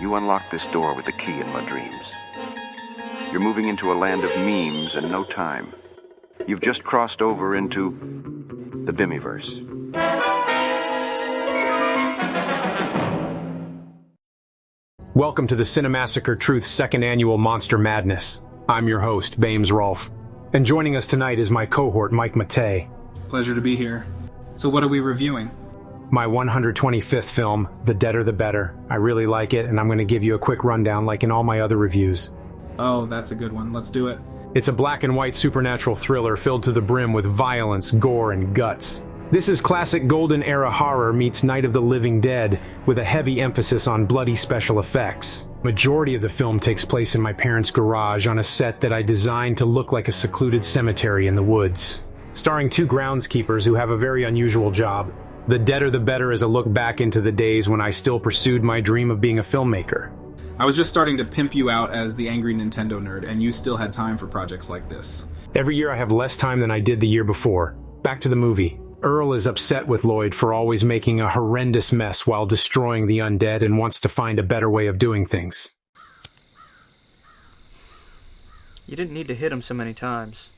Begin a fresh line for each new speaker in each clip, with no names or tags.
You unlocked this door with the key in my dreams. You're moving into a land of memes in no time. You've just crossed over into the Bimmyverse.
Welcome to the Cinemassacre Truth's second annual Monster Madness. I'm your host, Bames Rolfe. And joining us tonight is my cohort, Mike Matei.
Pleasure to be here. So what are we reviewing?
My 125th film, The Deader the Better. I really like it, and I'm going to give you a quick rundown like in all my other reviews.
Oh, that's a good one. Let's do it.
It's a black and white supernatural thriller filled to the brim with violence, gore, and guts. This is classic golden era horror meets Night of the Living Dead with a heavy emphasis on bloody special effects. Majority of the film takes place in my parents' garage on a set that I designed to look like a secluded cemetery in the woods. Starring two groundskeepers who have a very unusual job, The Deader the Better is a look back into the days when I still pursued my dream of being a filmmaker.
I was just starting to pimp you out as the angry Nintendo nerd, and you still had time for projects like this.
Every year I have less time than I did the year before. Back to the movie. Earl is upset with Lloyd for always making a horrendous mess while destroying the undead and wants to find a better way of doing things.
You didn't need to hit him so many times.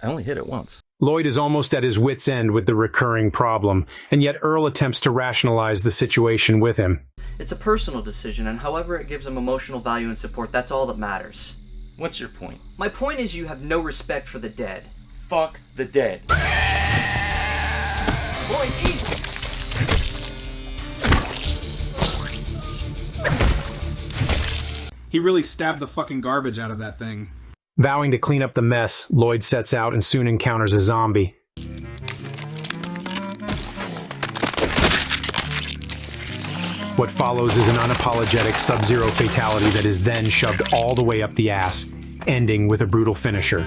I only hit it once.
Lloyd is almost at his wit's end with the recurring problem, and yet Earl attempts to rationalize the situation with him.
It's a personal decision, and however it gives him emotional value and support, that's all that matters.
What's your point?
My point is you have no respect for the dead.
Fuck the dead.
Lloyd, easy!
He really stabbed the fucking garbage out of that thing.
Vowing to clean up the mess, Lloyd sets out and soon encounters a zombie. What follows is an unapologetic Sub-Zero fatality that is then shoved all the way up the ass, ending with a brutal finisher.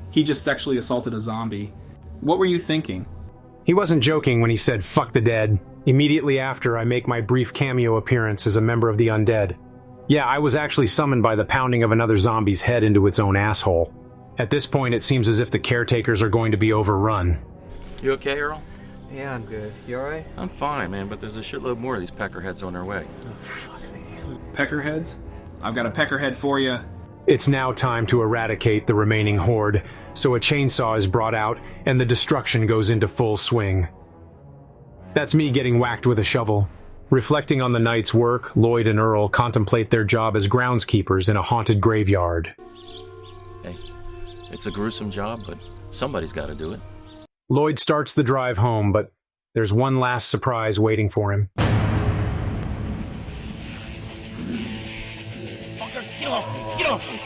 He just sexually assaulted a zombie. What were you thinking?
He wasn't joking when he said, "Fuck the dead." Immediately after, I make my brief cameo appearance as a member of the undead. Yeah, I was actually summoned by the pounding of another zombie's head into its own asshole. At this point, it seems as if the caretakers are going to be overrun.
You okay, Earl?
Yeah, I'm good. You alright?
I'm fine, man, but there's a shitload more of these peckerheads on their way.
Peckerheads? I've got a peckerhead for you.
It's now time to eradicate the remaining horde, so a chainsaw is brought out and the destruction goes into full swing. That's me getting whacked with a shovel. Reflecting on the night's work, Lloyd and Earl contemplate their job as groundskeepers in a haunted graveyard.
Hey, it's a gruesome job, but somebody's got to do it.
Lloyd starts the drive home, but there's one last surprise waiting for him.
Fucker, get off me! Get off me!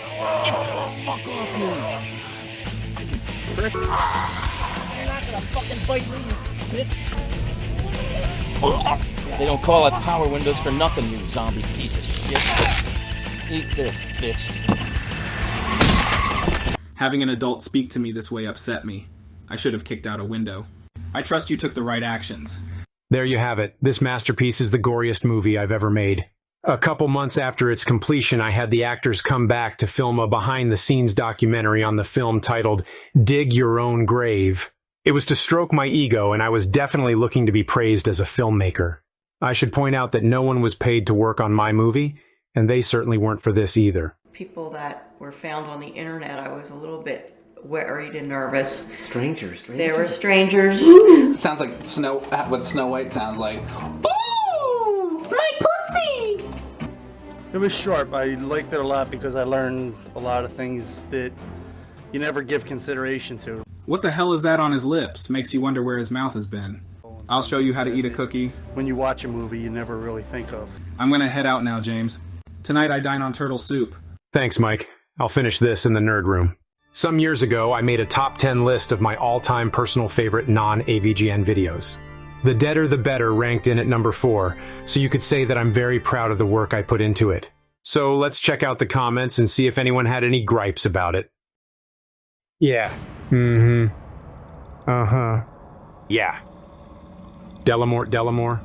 Get the fuck off me! Frick. You're not gonna fucking bite me, you bitch! They don't call it power windows for nothing, you zombie piece of shit. Eat this, bitch.
Having an adult speak to me this way upset me. I should have kicked out a window. I trust you took the right actions.
There you have it. This masterpiece is the goriest movie I've ever made. A couple months after its completion, I had the actors come back to film a behind-the-scenes documentary on the film titled Dig Your Own Grave. It was to stroke my ego, and I was definitely looking to be praised as a filmmaker. I should point out that no one was paid to work on my movie, and they certainly weren't for this either.
People that were found on the internet, I was a little bit worried and nervous.
Strangers.
They were strangers.
It sounds like what Snow White sounds like.
Ooh, my pussy!
It was sharp. I liked it a lot because I learned a lot of things that you never give consideration to.
What the hell is that on his lips? Makes you wonder where his mouth has been. I'll show you how to eat a cookie.
When you watch a movie, you never really think of.
I'm gonna head out now, James. Tonight I dine on turtle soup.
Thanks, Mike. I'll finish this in the nerd room. Some years ago, I made a top 10 list of my all-time personal favorite non-AVGN videos. The Deader the Better ranked in at number 4, so you could say that I'm very proud of the work I put into it. So let's check out the comments and see if anyone had any gripes about it. Yeah. Uh-huh. Yeah. Delamore?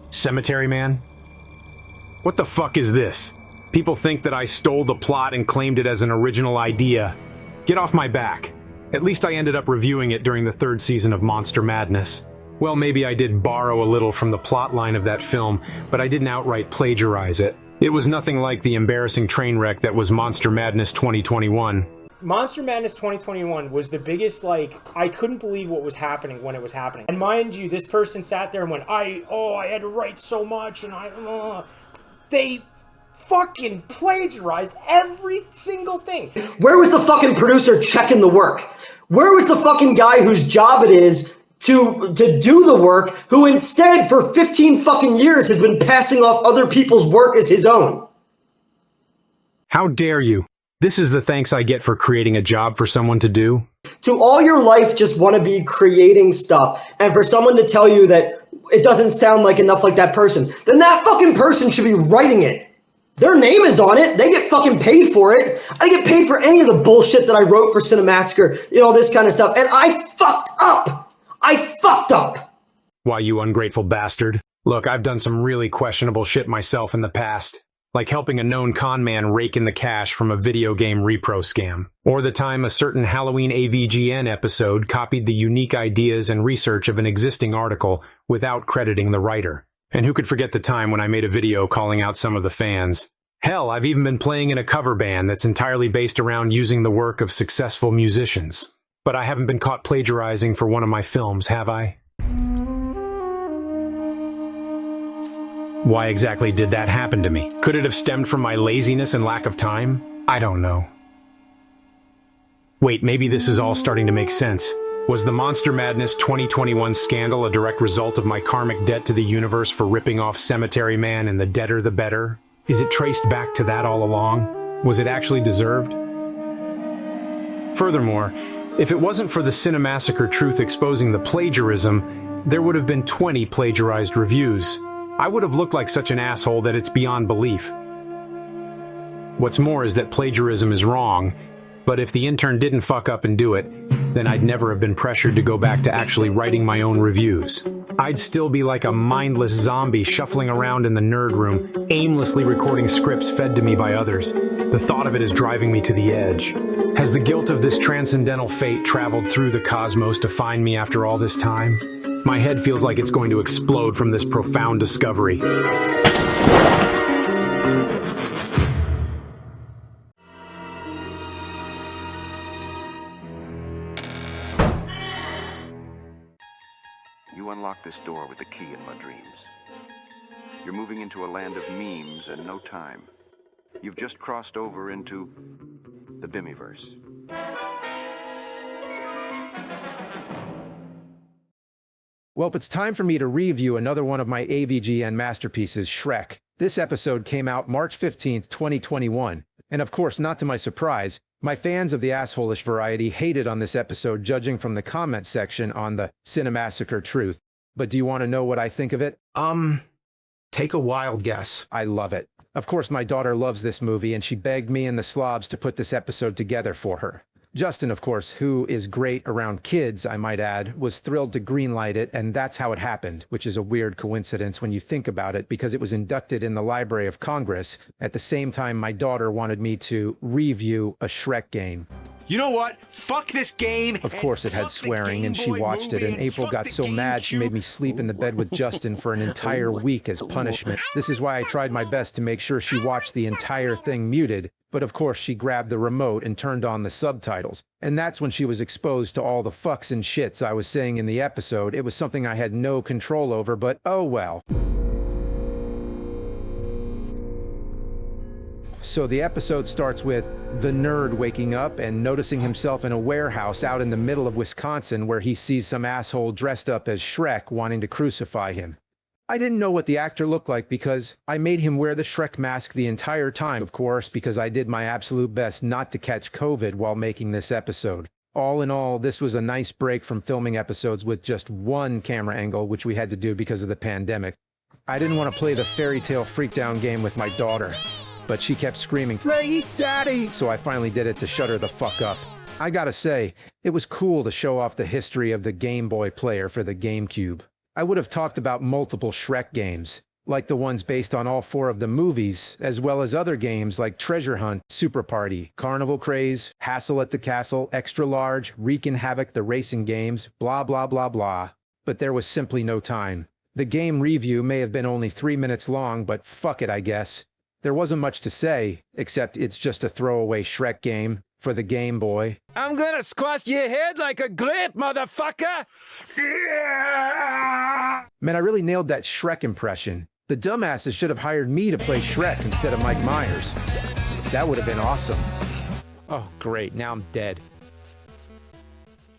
Cemetery Man? What the fuck is this? People think that I stole the plot and claimed it as an original idea. Get off my back. At least I ended up reviewing it during the 3rd season of Monster Madness. Well, maybe I did borrow a little from the plotline of that film, but I didn't outright plagiarize it. It was nothing like the embarrassing train wreck that was Monster Madness 2021.
Monster Madness 2021 was the biggest, I couldn't believe what was happening when it was happening. And mind you, this person sat there and went, I had to write so much, and they fucking plagiarized every single thing.
Where was the fucking producer checking the work? Where was the fucking guy whose job it is to do the work, who instead for 15 fucking years has been passing off other people's work as his own?
How dare you? This is the thanks I get for creating a job for someone to do?
To all your life just want to be creating stuff, and for someone to tell you that it doesn't sound like enough like that person, then that fucking person should be writing it. Their name is on it. They get fucking paid for it. I get paid for any of the bullshit that I wrote for Cinemassacre, this kind of stuff. And I fucked up.
Why, you ungrateful bastard. Look, I've done some really questionable shit myself in the past. Like helping a known con man rake in the cash from a video game repro scam. Or the time a certain Halloween AVGN episode copied the unique ideas and research of an existing article without crediting the writer. And who could forget the time when I made a video calling out some of the fans? Hell, I've even been playing in a cover band that's entirely based around using the work of successful musicians. But I haven't been caught plagiarizing for one of my films, have I? Why exactly did that happen to me? Could it have stemmed from my laziness and lack of time? I don't know. Wait, maybe this is all starting to make sense. Was the Monster Madness 2021 scandal a direct result of my karmic debt to the universe for ripping off Cemetery Man and The Deader the Better? Is it traced back to that all along? Was it actually deserved? Furthermore, if it wasn't for the Cinemassacre truth exposing the plagiarism, there would have been 20 plagiarized reviews. I would have looked like such an asshole that it's beyond belief. What's more is that plagiarism is wrong, but if the intern didn't fuck up and do it, then I'd never have been pressured to go back to actually writing my own reviews. I'd still be like a mindless zombie shuffling around in the nerd room, aimlessly recording scripts fed to me by others. The thought of it is driving me to the edge. Has the guilt of this transcendental fate traveled through the cosmos to find me after all this time? My head feels like it's going to explode from this profound discovery.
You unlock this door with the key in my dreams. You're moving into a land of memes and no time. You've just crossed over into the Bimmyverse.
Well, it's time for me to review another one of my AVGN masterpieces, Shrek. This episode came out March 15th, 2021. And of course, not to my surprise, my fans of the asshole-ish variety hated on this episode, judging from the comment section on the Cinemassacre truth. But do you want to know what I think of it?
Take a wild guess.
I love it. Of course, my daughter loves this movie, and she begged me and the slobs to put this episode together for her. Justin, of course, who is great around kids, I might add, was thrilled to greenlight it, and that's how it happened, which is a weird coincidence when you think about it, because it was inducted in the Library of Congress at the same time my daughter wanted me to review a Shrek game.
You know what? Fuck this game.
Of course it had swearing, and she watched it, and April got so mad she made me sleep in the bed with Justin for an entire week as punishment. This is why I tried my best to make sure she watched the entire thing muted, but of course she grabbed the remote and turned on the subtitles. And that's when she was exposed to all the fucks and shits I was saying in the episode. It was something I had no control over, but oh well. So the episode starts with the nerd waking up and noticing himself in a warehouse out in the middle of Wisconsin where he sees some asshole dressed up as Shrek wanting to crucify him. I didn't know what the actor looked like because I made him wear the Shrek mask the entire time, of course, because I did my absolute best not to catch COVID while making this episode. All in all, this was a nice break from filming episodes with just one camera angle, which we had to do because of the pandemic. I didn't want to play the fairy tale freakdown game with my daughter, but she kept screaming, "Play, Daddy!" So I finally did it to shut her the fuck up. I gotta say, it was cool to show off the history of the Game Boy player for the GameCube. I would have talked about multiple Shrek games, like the ones based on all 4 of the movies, as well as other games like Treasure Hunt, Super Party, Carnival Craze, Hassle at the Castle, Extra Large, Wreakin' Havoc, the racing games, blah blah blah blah. But there was simply no time. The game review may have been only 3 minutes long, but fuck it, I guess. There wasn't much to say, except it's just a throwaway Shrek game for the Game Boy. I'm gonna squash your head like a grape, motherfucker! Yeah! Man, I really nailed that Shrek impression. The dumbasses should have hired me to play Shrek instead of Mike Myers. That would have been awesome. Oh, great, now I'm dead.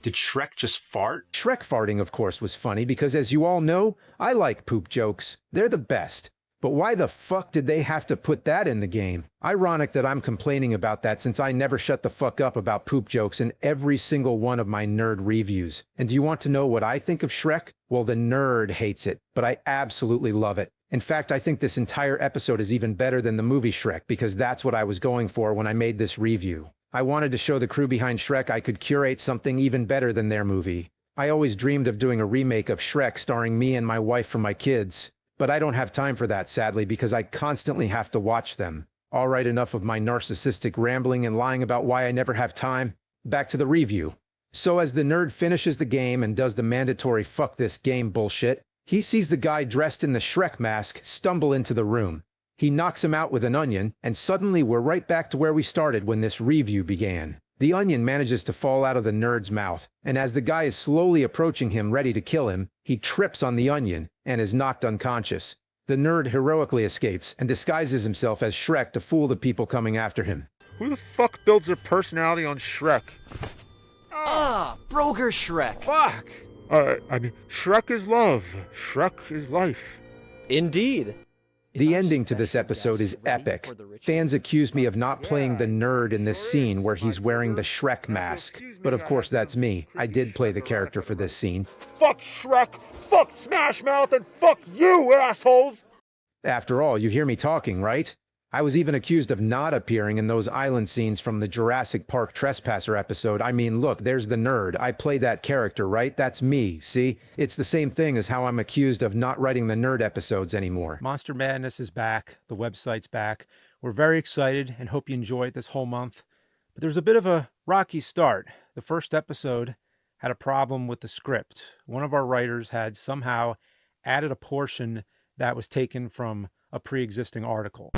Did Shrek just fart?
Shrek farting, of course, was funny because, as you all know, I like poop jokes. They're the best. But why the fuck did they have to put that in the game? Ironic that I'm complaining about that since I never shut the fuck up about poop jokes in every single one of my nerd reviews. And do you want to know what I think of Shrek? Well, the nerd hates it, but I absolutely love it. In fact, I think this entire episode is even better than the movie Shrek because that's what I was going for when I made this review. I wanted to show the crew behind Shrek I could curate something even better than their movie. I always dreamed of doing a remake of Shrek starring me and my wife for my kids. But I don't have time for that, sadly, because I constantly have to watch them. All right, enough of my narcissistic rambling and lying about why I never have time. Back to the review. So as the nerd finishes the game and does the mandatory fuck this game bullshit, he sees the guy dressed in the Shrek mask stumble into the room. He knocks him out with an onion, and suddenly we're right back to where we started when this review began. The onion manages to fall out of the nerd's mouth, and as the guy is slowly approaching him ready to kill him, he trips on the onion and is knocked unconscious. The nerd heroically escapes and disguises himself as Shrek to fool the people coming after him.
Who the fuck builds their personality on Shrek?
Broger Shrek.
Fuck! I mean, Shrek is love. Shrek is life.
Indeed.
The ending to this episode is epic. Fans accuse me of not playing the nerd in this scene where he's wearing the Shrek mask. But of course that's me. I did play the character for this scene.
Fuck Shrek! Fuck Smash Mouth! And fuck you, assholes!
After all, you hear me talking, right? I was even accused of not appearing in those island scenes from the Jurassic Park Trespasser episode. I mean, look, there's the nerd. I play that character, right? That's me, see? It's the same thing as how I'm accused of not writing the nerd episodes anymore.
Monster Madness is back. The website's back. We're very excited and hope you enjoy it this whole month. But there's a bit of a rocky start. The first episode had a problem with the script. One of our writers had somehow added a portion that was taken from a pre-existing article.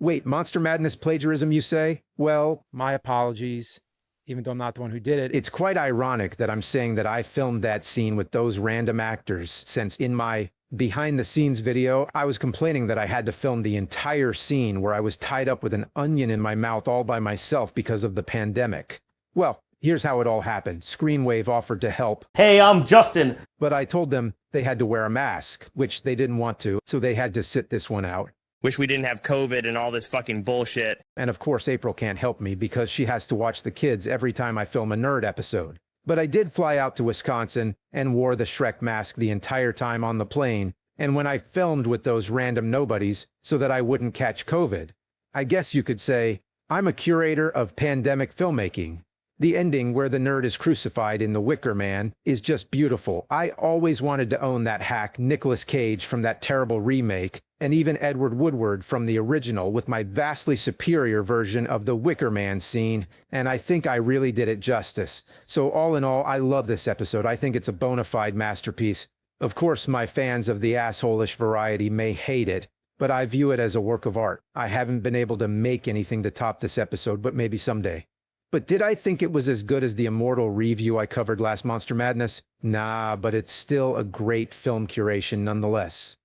Wait, Monster Madness plagiarism, you say? Well,
my apologies, even though I'm not the one who did it.
It's quite ironic that I'm saying that I filmed that scene with those random actors, since in my behind-the-scenes video, I was complaining that I had to film the entire scene where I was tied up with an onion in my mouth all by myself because of the pandemic. Well, here's how it all happened. Screenwave offered to help.
Hey, I'm Justin.
But I told them they had to wear a mask, which they didn't want to, so they had to sit this one out.
Wish we didn't have COVID and all this fucking bullshit.
And of course, April can't help me because she has to watch the kids every time I film a nerd episode. But I did fly out to Wisconsin and wore the Shrek mask the entire time on the plane, and when I filmed with those random nobodies so that I wouldn't catch COVID. I guess you could say, I'm a curator of pandemic filmmaking. The ending where the nerd is crucified in The Wicker Man is just beautiful. I always wanted to own that hack Nicolas Cage from that terrible remake, and even Edward Woodward from the original with my vastly superior version of the Wicker Man scene, and I think I really did it justice. So all in all, I love this episode. I think it's a bona fide masterpiece. Of course, my fans of the asshole-ish variety may hate it, but I view it as a work of art. I haven't been able to make anything to top this episode, but maybe someday. But did I think it was as good as the immortal review I covered last Monster Madness? Nah, but it's still a great film curation nonetheless.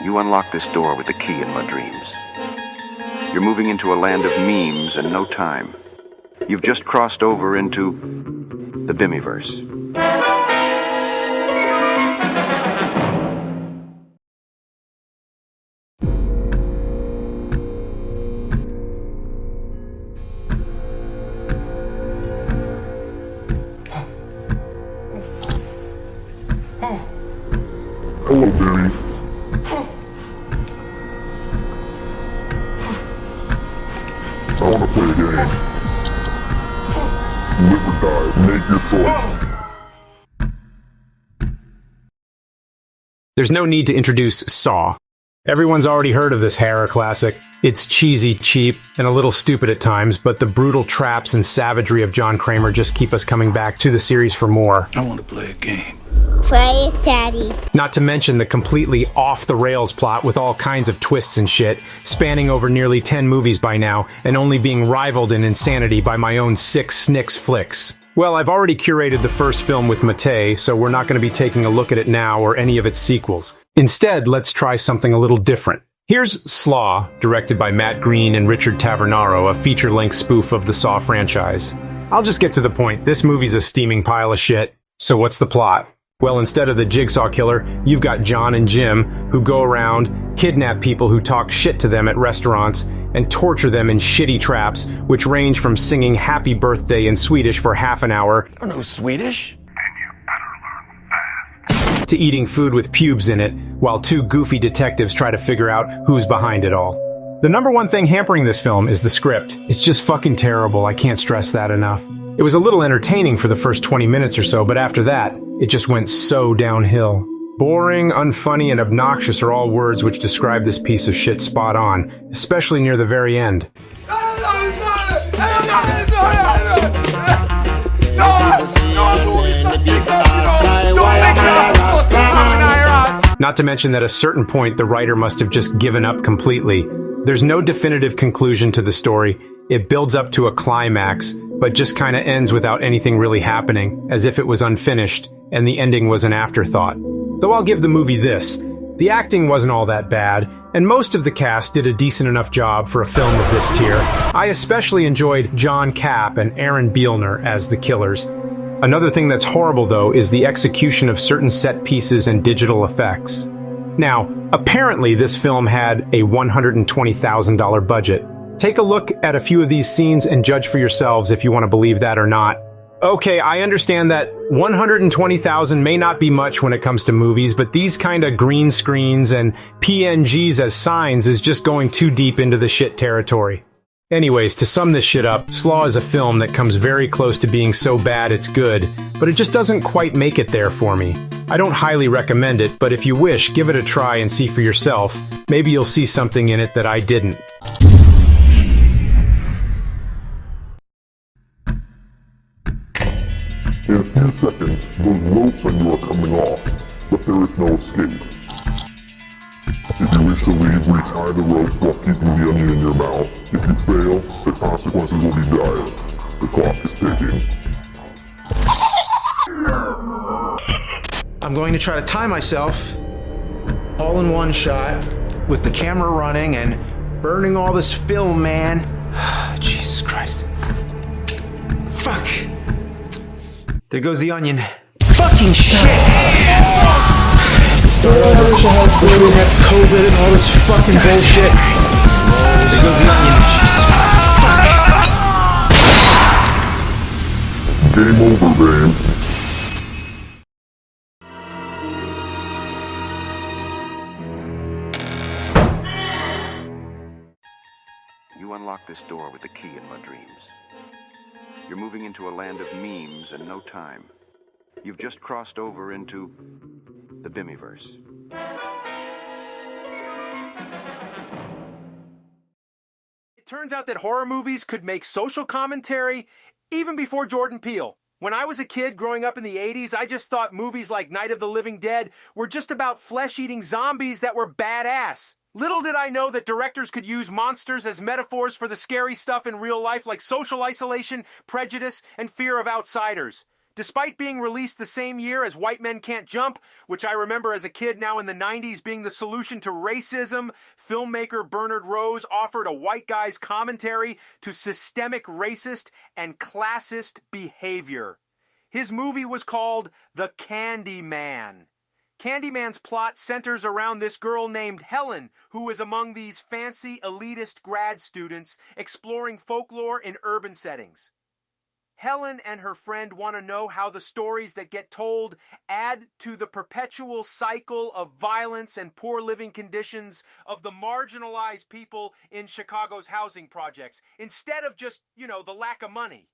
You unlock this door with the key in my dreams. You're moving into a land of memes in no time. You've just crossed over into the Bimmyverse.
Hello, Benny. I want to play a game.
Live or die, make your choice.
There's no need to introduce Saw. Everyone's already heard of this horror classic. It's cheesy, cheap, and a little stupid at times, but the brutal traps and savagery of John Kramer just keep us coming back to the series for more.
I want to play a game.
Play it, Daddy.
Not to mention the completely off-the-rails plot with all kinds of twists and shit, spanning over nearly 10 movies by now, and only being rivaled in insanity by my own 6 Snicks flicks. Well, I've already curated the first film with Matei, so we're not going to be taking a look at it now or any of its sequels. Instead, let's try something a little different. Here's Slaw, directed by Matt Green and Richard Tavernaro, a feature-length spoof of the Saw franchise. I'll just get to the point. This movie's a steaming pile of shit. So what's the plot? Well, instead of the Jigsaw Killer, you've got John and Jim, who go around, kidnap people who talk shit to them at restaurants, and torture them in shitty traps, which range from singing Happy Birthday in Swedish for half an hour,
I don't know Swedish.
to eating food with pubes in it, while 2 goofy detectives try to figure out who's behind it all. The number one thing hampering this film is the script. It's just fucking terrible, I can't stress that enough. It was a little entertaining for the first 20 minutes or so, but after that, it just went so downhill. Boring, unfunny, and obnoxious are all words which describe this piece of shit spot on, especially near the very end. Not to mention that at a certain point the writer must have just given up completely. There's no definitive conclusion to the story. It builds up to a climax, but just kinda ends without anything really happening, as if it was unfinished, and the ending was an afterthought. Though I'll give the movie this. The acting wasn't all that bad, and most of the cast did a decent enough job for a film of this tier. I especially enjoyed John Capp and Aaron Bielner as the killers. Another thing that's horrible, though, is the execution of certain set pieces and digital effects. Now, apparently this film had a $120,000 budget. Take a look at a few of these scenes and judge for yourselves if you want to believe that or not. Okay, I understand that $120,000 may not be much when it comes to movies, but these kind of green screens and PNGs as signs is just going too deep into the shit territory. Anyways, to sum this shit up, Slaw is a film that comes very close to being so bad it's good, but it just doesn't quite make it there for me. I don't highly recommend it, but if you wish, give it a try and see for yourself. Maybe you'll see something in it that I didn't.
In a few seconds, those ropes on you are coming off, but there is no escape. If you wish to leave, retie the ropes while keeping the onion in your mouth. If you fail, the consequences will be dire. The clock is ticking.
I'm going to try to time myself, all in one shot, with the camera running and burning all this film, man. Jesus Christ. Fuck. There goes the onion. Fucking shit! Start over. We have COVID and all this fucking bullshit. There goes the onion. Fuck.
Game over, babes.
You unlock this door with the key in my dreams. You're moving into a land of memes and no time. You've just crossed over into the Bimmyverse.
It turns out that horror movies could make social commentary even before Jordan Peele. When I was a kid growing up in the 80s, I just thought movies like Night of the Living Dead were just about flesh-eating zombies that were badass. Little did I know that directors could use monsters as metaphors for the scary stuff in real life like social isolation, prejudice, and fear of outsiders. Despite being released the same year as White Men Can't Jump, which I remember as a kid now in the 90s being the solution to racism, filmmaker Bernard Rose offered a white guy's commentary to systemic racist and classist behavior. His movie was called The Candyman. Candyman's plot centers around this girl named Helen, who is among these fancy elitist grad students exploring folklore in urban settings. Helen and her friend want to know how the stories that get told add to the perpetual cycle of violence and poor living conditions of the marginalized people in Chicago's housing projects, instead of just, the lack of money.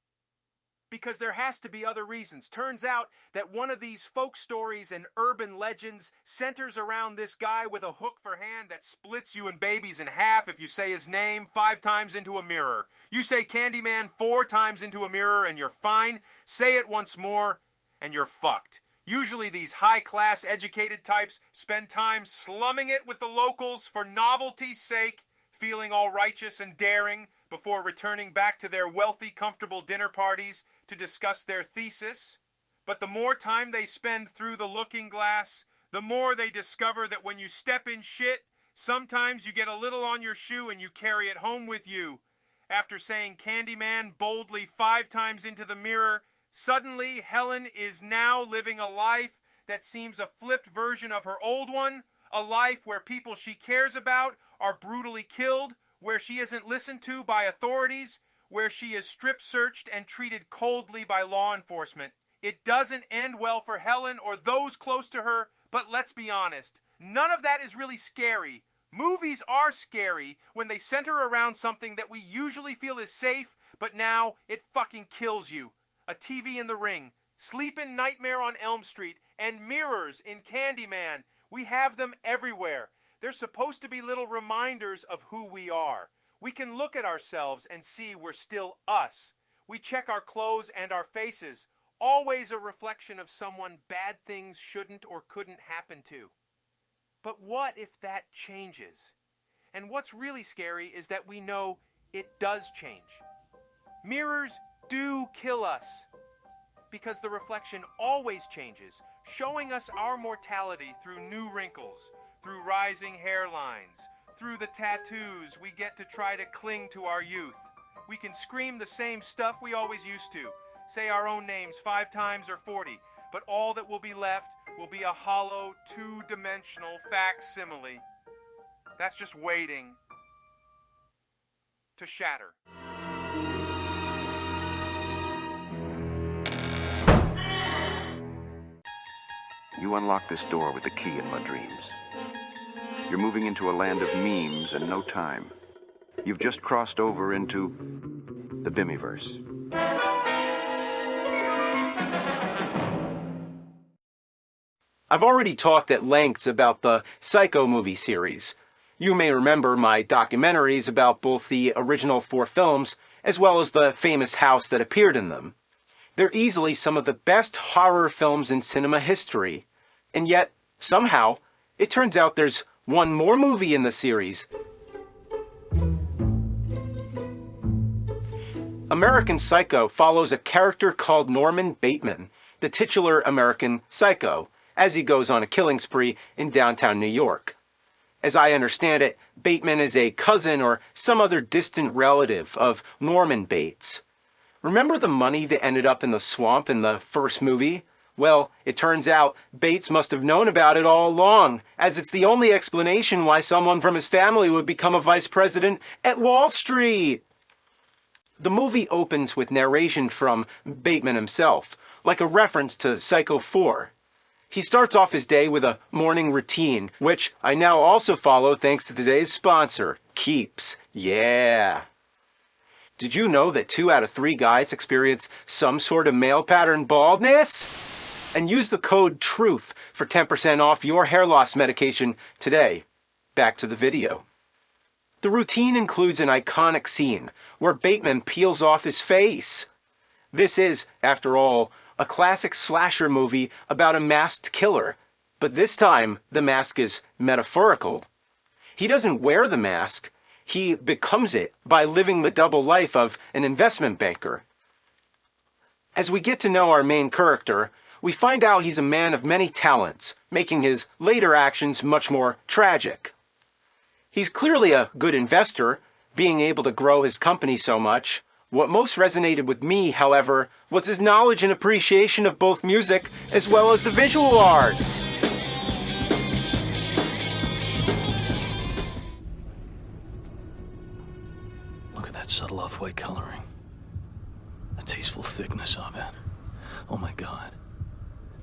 Because there has to be other reasons. Turns out that one of these folk stories and urban legends centers around this guy with a hook for hand that splits you and babies in half if you say his name 5 times into a mirror. You say Candyman 4 times into a mirror and you're fine. Say it once more and you're fucked. Usually these high-class educated types spend time slumming it with the locals for novelty's sake, feeling all righteous and daring before returning back to their wealthy, comfortable dinner parties to discuss their thesis. But the more time they spend through the looking glass, the more they discover that when you step in shit, sometimes you get a little on your shoe and you carry it home with you. After saying Candyman boldly 5 times into the mirror, suddenly Helen is now living a life that seems a flipped version of her old one, a life where people she cares about are brutally killed, where she isn't listened to by authorities, where she is strip-searched and treated coldly by law enforcement. It doesn't end well for Helen or those close to her, but let's be honest, none of that is really scary. Movies are scary when they center around something that we usually feel is safe, but now it fucking kills you. A TV in The Ring, Sleep in Nightmare on Elm Street, and mirrors in Candyman. We have them everywhere. They're supposed to be little reminders of who we are. We can look at ourselves and see we're still us. We check our clothes and our faces, always a reflection of someone bad things shouldn't or couldn't happen to. But what if that changes? And what's really scary is that we know it does change. Mirrors do kill us, because the reflection always changes, showing us our mortality through new wrinkles, through rising hairlines, through the tattoos we get to try to cling to our youth. We can scream the same stuff we always used to, say our own names 5 times or 40, but all that will be left will be a hollow, 2-dimensional facsimile. That's just waiting to shatter.
You unlock this door with the key in my dreams. You're moving into a land of memes and no time. You've just crossed over into the Bimmyverse.
I've already talked at length about the Psycho movie series. You may remember my documentaries about both the original 4 films as well as the famous house that appeared in them. They're easily some of the best horror films in cinema history. And yet, somehow, it turns out there's one more movie in the series. American Psycho follows a character called Norman Bateman, the titular American Psycho, as he goes on a killing spree in downtown New York. As I understand it, Bateman is a cousin or some other distant relative of Norman Bates. Remember the money that ended up in the swamp in the first movie? Well, it turns out Bates must have known about it all along, as it's the only explanation why someone from his family would become a vice president at Wall Street. The movie opens with narration from Bateman himself, like a reference to Psycho 4. He starts off his day with a morning routine, which I now also follow thanks to today's sponsor, Keeps. Yeah. Did you know that 2 out of 3 guys experience some sort of male pattern baldness? And use the code TRUTH for 10% off your hair loss medication today. Back to the video. The routine includes an iconic scene where Bateman peels off his face. This is, after all, a classic slasher movie about a masked killer, but this time the mask is metaphorical. He doesn't wear the mask, he becomes it by living the double life of an investment banker. As we get to know our main character, we find out he's a man of many talents, making his later actions much more tragic. He's clearly a good investor, being able to grow his company so much. What most resonated with me, however, was his knowledge and appreciation of both music as well as the visual arts.
Look at that subtle off-white coloring. The tasteful thickness of it. Oh my god.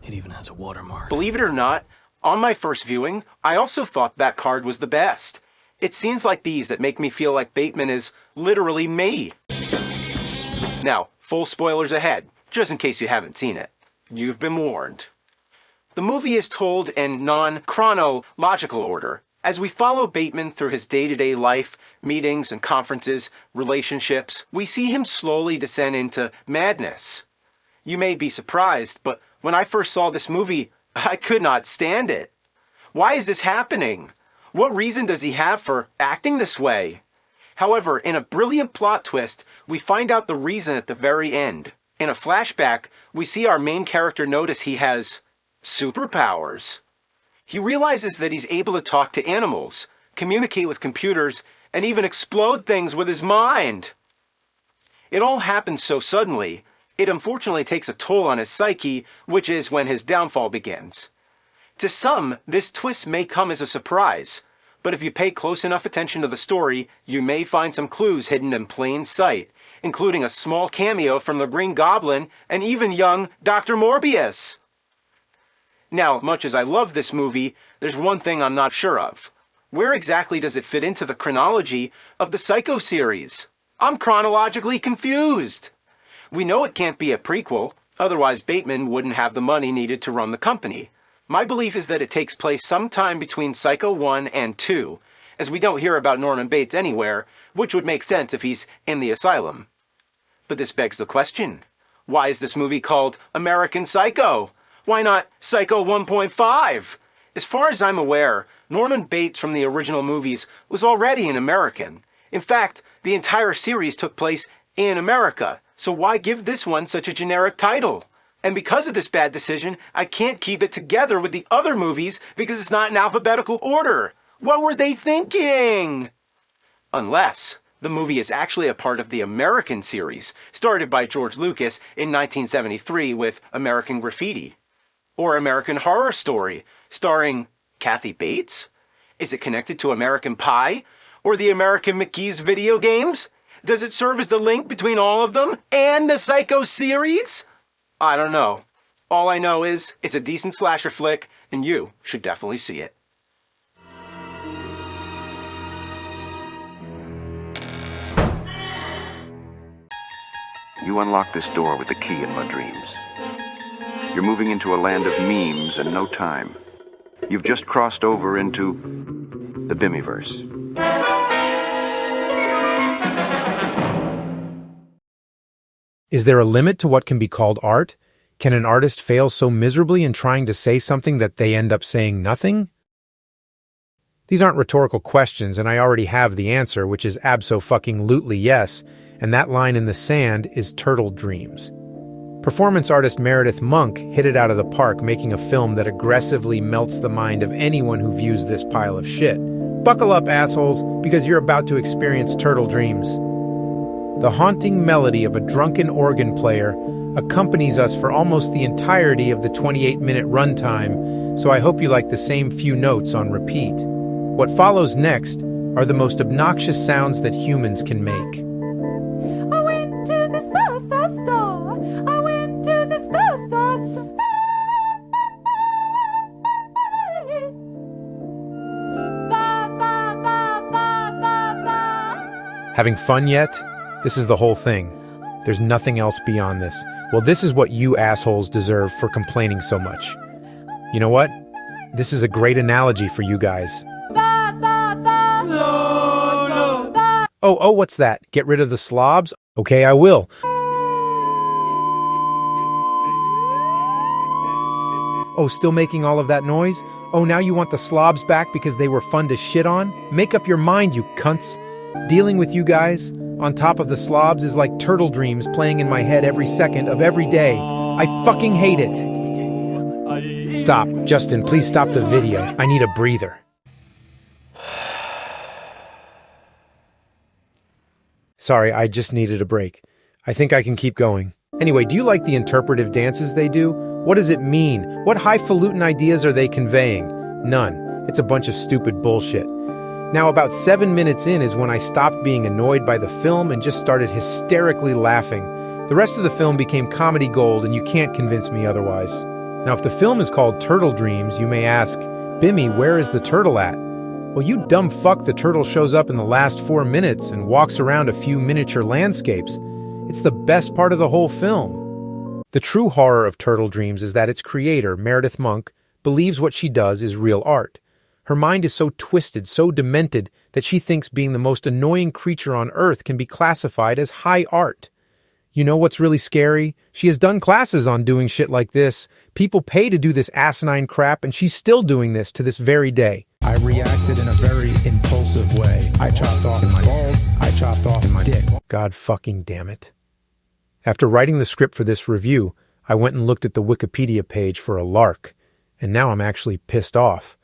It even has a watermark.
Believe it or not, on my first viewing, I also thought that card was the best. It's scenes like these that make me feel like Bateman is literally me. Now, Full spoilers ahead, just in case you haven't seen it. You've been warned. The movie is told in non-chronological order, as we follow Bateman through his day-to-day life, meetings and conferences, relationships. We see him slowly descend into madness. You may be surprised, but when I first saw this movie, I could not stand it. Why is this happening? What reason does he have for acting this way? However, in a brilliant plot twist, we find out the reason at the very end. In a flashback, we see our main character notice he has superpowers. He realizes that he's able to talk to animals, communicate with computers, and even explode things with his mind. It all happens so suddenly, it unfortunately takes a toll on his psyche, which is when his downfall begins. To some, this twist may come as a surprise, but if you pay close enough attention to the story, you may find some clues hidden in plain sight, including a small cameo from the Green Goblin and even young Dr. Morbius. Now, much as I love this movie, there's one thing I'm not sure of. Where exactly does it fit into the chronology of the Psycho series? I'm chronologically confused. We know it can't be a prequel, otherwise Bateman wouldn't have the money needed to run the company. My belief is that it takes place sometime between Psycho 1 and 2, as we don't hear about Norman Bates anywhere, which would make sense if he's in the asylum. But this begs the question, why is this movie called American Psycho? Why not Psycho 1.5? As far as I'm aware, Norman Bates from the original movies was already an American. In fact, the entire series took place in America, so why give this one such a generic title? And because of this bad decision, I can't keep it together with the other movies because it's not in alphabetical order. What were they thinking? Unless the movie is actually a part of the American series, started by George Lucas in 1973 with American Graffiti. Or American Horror Story, starring Kathy Bates? Is it connected to American Pie? Or the American McGee's video games? Does it serve as the link between all of them and the Psycho series? I don't know. All I know is it's a decent slasher flick, and you should definitely see it.
You unlock this door with the key in my dreams. You're moving into a land of memes and no time. You've just crossed over into the Bimmyverse.
Is there a limit to what can be called art? Can an artist fail so miserably in trying to say something that they end up saying nothing? These aren't rhetorical questions, and I already have the answer, which is abso-fucking-lutely yes, and that line in the sand is Turtle Dreams. Performance artist Meredith Monk hit it out of the park, making a film that aggressively melts the mind of anyone who views this pile of shit. Buckle up, assholes, because you're about to experience Turtle Dreams. The haunting melody of a drunken organ player accompanies us for almost the entirety of the 28-minute runtime, so I hope you like the same few notes on repeat. What follows next are the most obnoxious sounds that humans can make.
I went to the star, star, star. I went to the star, star, star. Ba, ba, ba, ba, ba, ba.
Having fun yet? This is the whole thing. There's nothing else beyond this. Well, this is what you assholes deserve for complaining so much. You know what? This is a great analogy for you guys.
Ba, ba, ba. No, no. Ba.
Oh, what's that? Get rid of the slobs? Okay, I will. Oh, still making all of that noise? Oh, now you want the slobs back because they were fun to shit on? Make up your mind, you cunts. Dealing with you guys on top of the slobs is like Turtle Dreams playing in my head every second of every day. I fucking hate it. Stop. Justin, please stop the video. I need a breather. Sorry, I just needed a break. I think I can keep going. Anyway, do you like the interpretive dances they do? What does it mean? What highfalutin ideas are they conveying? None. It's a bunch of stupid bullshit. Now, about 7 minutes in is when I stopped being annoyed by the film and just started hysterically laughing. The rest of the film became comedy gold, and you can't convince me otherwise. Now, if the film is called Turtle Dreams, you may ask, Bimmy, where is the turtle at? Well, you dumb fuck, the turtle shows up in the last 4 minutes and walks around a few miniature landscapes. It's the best part of the whole film. The true horror of Turtle Dreams is that its creator, Meredith Monk, believes what she does is real art. Her mind is so twisted, so demented, that she thinks being the most annoying creature on Earth can be classified as high art. You know what's really scary? She has done classes on doing shit like this. People pay to do this asinine crap, and she's still doing this to this very day.
I reacted in a very impulsive way. I chopped off my balls. I chopped off my dick.
God fucking damn it. After writing the script for this review, I went and looked at the Wikipedia page for a lark, and now I'm actually pissed off.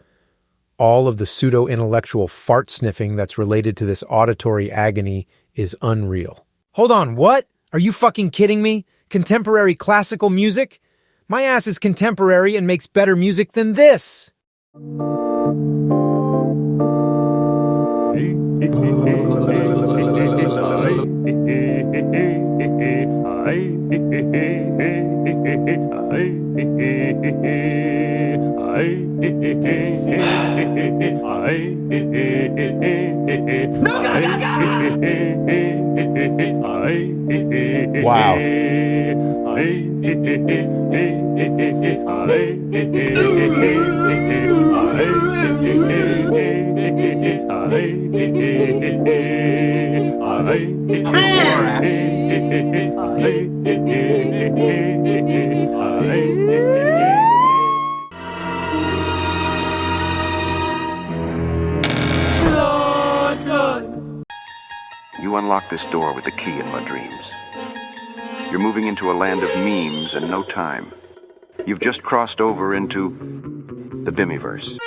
All of the pseudo-intellectual fart sniffing that's related to this auditory agony is unreal. Hold on, what? Are you fucking kidding me? Contemporary classical music? My ass is contemporary and makes better music than this! Wow.
You unlock this door with the key in my dreams. You're moving into a land of memes and no time. You've just crossed over into the Bimmyverse.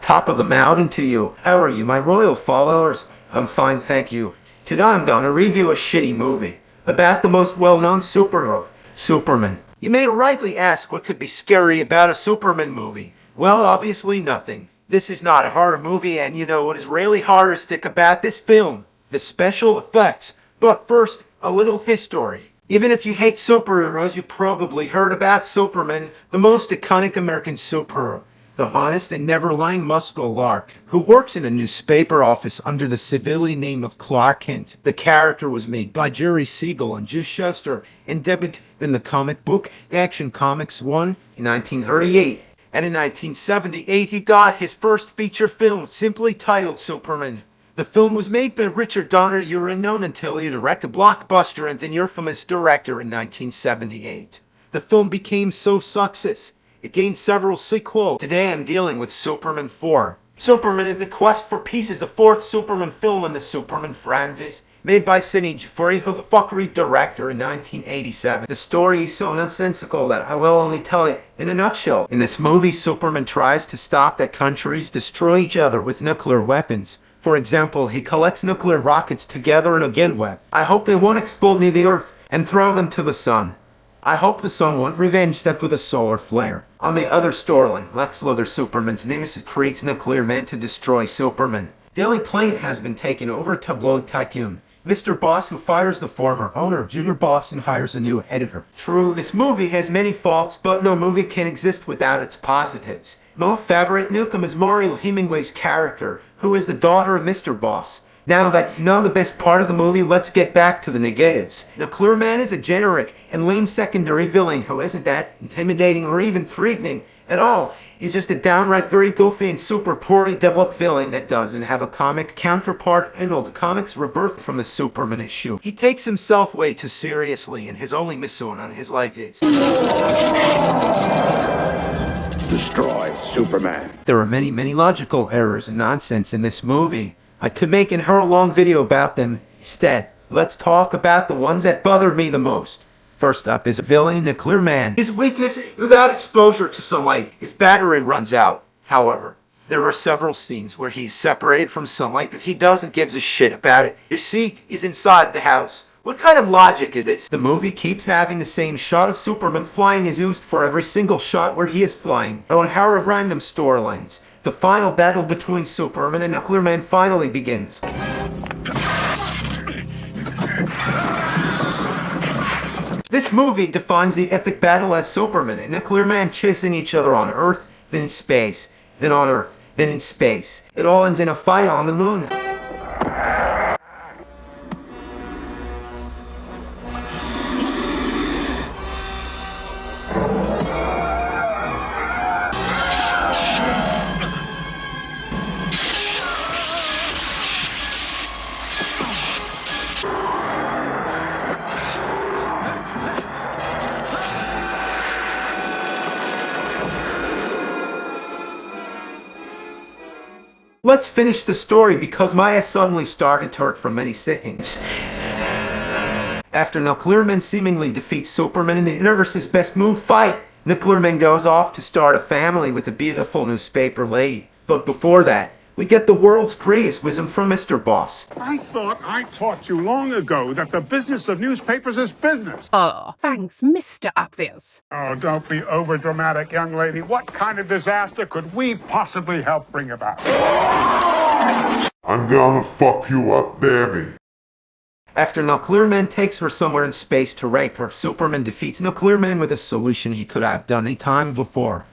Top of the mountain to you. How are you, my royal followers? I'm fine, thank you. Today I'm gonna review a shitty movie about the most well-known superhero, Superman. You may rightly ask what could be scary about a Superman movie. Well, obviously nothing. This is not a horror movie, and you know what is really horroristic about this film? The special effects. But first, a little history. Even if you hate superheroes, you probably heard about Superman, the most iconic American superhero. The honest and never-lying muscle lark, who works in a newspaper office under the civilian name of Clark Kent. The character was made by Jerry Siegel and Jim Schuster and debuted in the comic book Action Comics 1 in 1938. And in 1978, he got his first feature film, simply titled Superman. The film was made by Richard Donner, unknown until he directed Blockbuster and then infamous director in 1978. The film became so success. It gained several sequels. Today I'm dealing with Superman 4. Superman in the Quest for Peace is the fourth Superman film in the Superman franchise, made by Sidney Jafari, who the fuckery director in 1987. The story is so nonsensical that I will only tell it in a nutshell. In this movie, Superman tries to stop that countries destroy each other with nuclear weapons. For example, he collects nuclear rockets together in a gun web. I hope they won't explode near the Earth and throw them to the sun. I hope the sun won't revenge them with a solar flare. On the other storyline, Lex Luthor, Superman's nemesis, creates nuclear men to destroy Superman. Daily Planet has been taken over tabloid tycoon Mr. Boss, who fires the former owner of Junior Boss and hires a new editor. True, this movie has many faults, but no movie can exist without its positives. My favorite Nukem is Mariel Hemingway's character, who is the daughter of Mr. Boss. Now that you know the best part of the movie, let's get back to the negatives. Nuclear Man is a generic and lame secondary villain who isn't that intimidating or even threatening at all. He's just a downright very goofy and super poorly developed villain that doesn't have a comic counterpart in all the comics rebirth from the Superman issue. He takes himself way too seriously, and his only mission on his life is destroy Superman. There are many logical errors and nonsense in this movie. I could make an hour-long video about them. Instead, let's talk about the ones that bother me the most. First up is villain Nuclear Man. His weakness is without exposure to sunlight, his battery runs out. However, there are several scenes where he's separated from sunlight, but he doesn't give a shit about it. You see, he's inside the house. What kind of logic is this? The movie keeps having the same shot of Superman flying is used for every single shot where he is flying. On how random storylines. The final battle between Superman and Nuclear Man finally begins. This movie defines the epic battle as Superman and Nuclear Man chasing each other on Earth, then in space, then on Earth, then in space. It all ends in a fight on the moon. Let's finish the story because my ass suddenly started to hurt from many sittings. After Nuclear Man seemingly defeats Superman in the universe's best move fight, Nuclear Man goes off to start a family with a beautiful newspaper lady. But before that, we get the world's greatest wisdom from Mr. Boss.
I thought I taught you long ago that the business of newspapers is business.
Oh, thanks, Mr. Obvious.
Oh, don't be overdramatic, young lady. What kind of disaster could we possibly help bring about?
I'm gonna fuck you up, baby.
After Nuclear Man takes her somewhere in space to rape her, Superman defeats Nuclear Man with a solution he could have done any time before.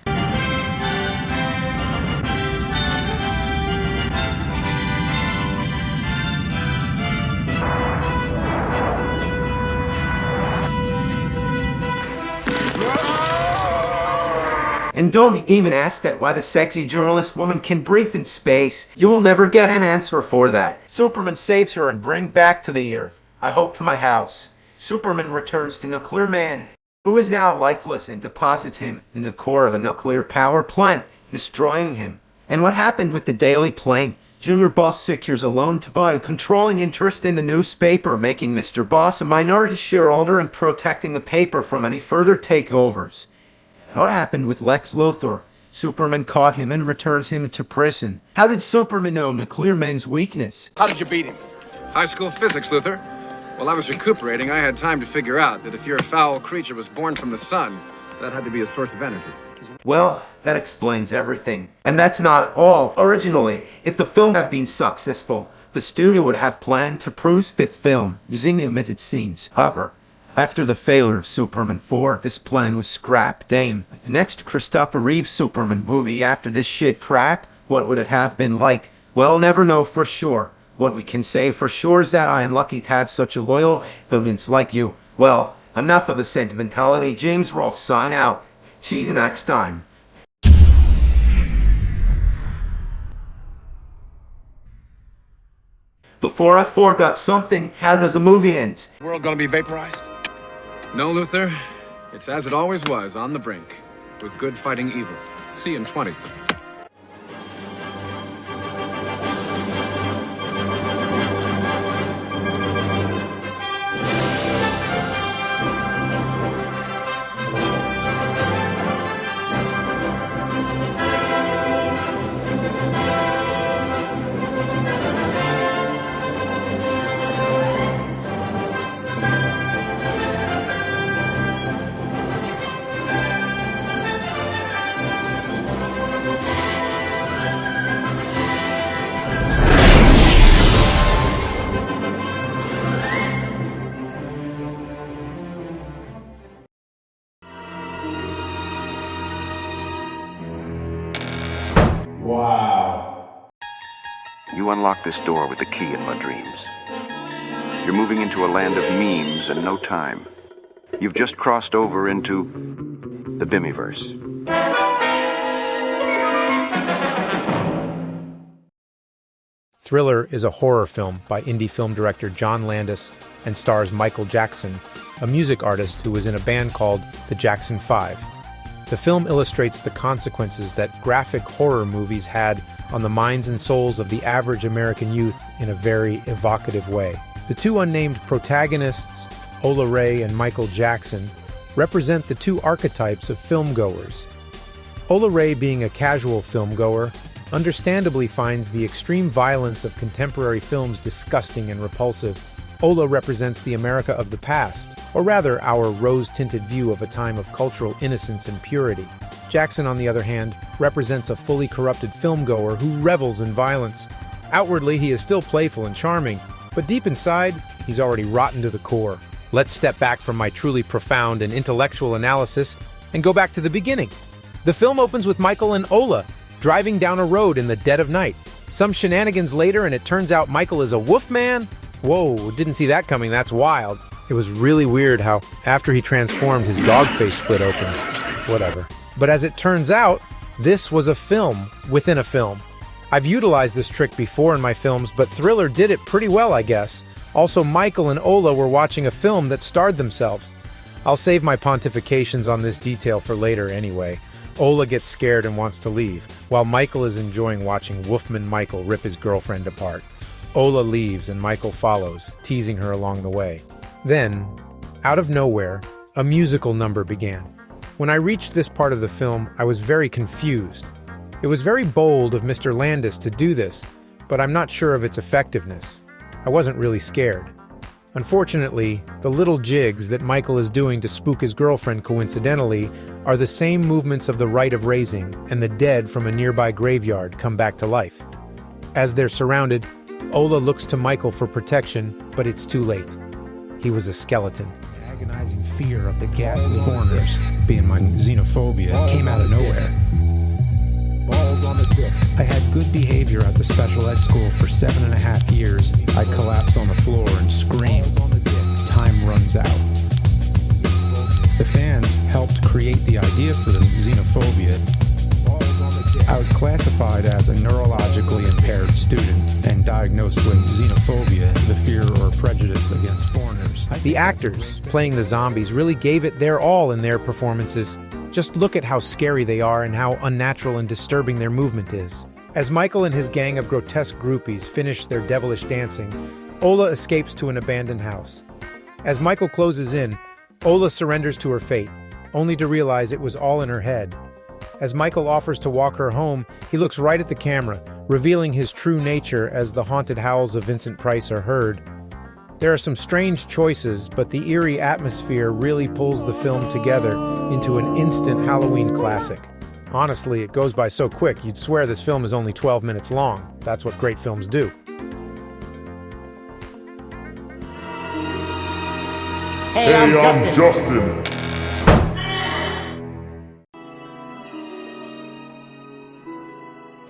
And don't even ask that why the sexy journalist woman can breathe in space. You will never get an answer for that. Superman saves her and brings back to the Earth. I hope to my house. Superman returns to Nuclear Man, who is now lifeless, and deposits him in the core of a nuclear power plant, destroying him. And what happened with the Daily Plane? Junior Boss secures a loan to buy a controlling interest in the newspaper, making Mr. Boss a minority shareholder and protecting the paper from any further takeovers. What happened with Lex Luthor? Superman caught him and returns him to prison. How did Superman know Nuclear Man's weakness?
How did you beat him? High school physics, Luthor. While I was recuperating, I had time to figure out that if your foul creature was born from the sun, that had to be a source of energy.
Well, that explains everything. And that's not all. Originally, if the film had been successful, the studio would have planned to produce fifth film using the omitted scenes. However, after the failure of Superman 4, this plan was scrapped. Damn. Next Christopher Reeve's Superman movie after this shit crap, what would it have been like? Well, never know for sure. What we can say for sure is that I am lucky to have such a loyal audience like you. Well, enough of the sentimentality. James Rolfe sign out. See you next time. Before I forgot something, how does a movie end?
World gonna be vaporized? No, Luthor. It's as it always was, on the brink, with good fighting evil. See you in 20.
Wow. You unlock this door with the key in my dreams. You're moving into a land of memes and no time. You've just crossed over into the Bimmyverse.
Thriller is a horror film by indie film director John Landis and stars Michael Jackson, a music artist who was in a band called the Jackson 5. The film illustrates the consequences that graphic horror movies had on the minds and souls of the average American youth in a very evocative way. The two unnamed protagonists, Ola Ray and Michael Jackson, represent the two archetypes of filmgoers. Ola Ray, being a casual filmgoer, understandably finds the extreme violence of contemporary films disgusting and repulsive. Ola represents the America of the past, or rather our rose-tinted view of a time of cultural innocence and purity. Jackson, on the other hand, represents a fully corrupted filmgoer who revels in violence. Outwardly, he is still playful and charming, but deep inside, he's already rotten to the core.
Let's step back from my truly profound and intellectual analysis and go back to the beginning. The film opens with Michael and Ola driving down a road in the dead of night. Some shenanigans later and it turns out Michael is a wolf man? Whoa, didn't see that coming, that's wild. It was really weird how, after he transformed, his dog face split open. Whatever. But as it turns out, this was a film within a film. I've utilized this trick before in my films, but Thriller did it pretty well, I guess. Also, Michael and Ola were watching a film that starred themselves. I'll save my pontifications on this detail for later anyway. Ola gets scared and wants to leave, while Michael is enjoying watching Wolfman Michael rip his girlfriend apart. Ola leaves and Michael follows, teasing her along the way. Then, out of nowhere, a musical number began. When I reached this part of the film, I was very confused. It was very bold of Mr. Landis to do this, but I'm not sure of its effectiveness. I wasn't really scared. Unfortunately, the little jigs that Michael is doing to spook his girlfriend coincidentally are the same movements of the rite of raising and the dead from a nearby graveyard come back to life. As they're surrounded, Ola looks to Michael for protection, but it's too late. He was a skeleton.
The agonizing fear of the ghastly foreigners, being my xenophobia, came out of nowhere. I had good behavior at the special ed school for 7.5 years. I collapse on the floor and scream. Time runs out. The fans helped create the idea for this xenophobia. I was classified as a neurologically impaired student and diagnosed with xenophobia, the fear or prejudice against foreigners.
The actors playing the zombies really gave it their all in their performances. Just look at how scary they are and how unnatural and disturbing their movement is. As Michael and his gang of grotesque groupies finish their devilish dancing, Ola escapes to an abandoned house. As Michael closes in, Ola surrenders to her fate, only to realize it was all in her head. As Michael offers to walk her home, he looks right at the camera, revealing his true nature as the haunted howls of Vincent Price are heard. There are some strange choices, but the eerie atmosphere really pulls the film together into an instant Halloween classic. Honestly, it goes by so quick, you'd swear this film is only 12 minutes long. That's what great films do.
Hey, I'm Justin.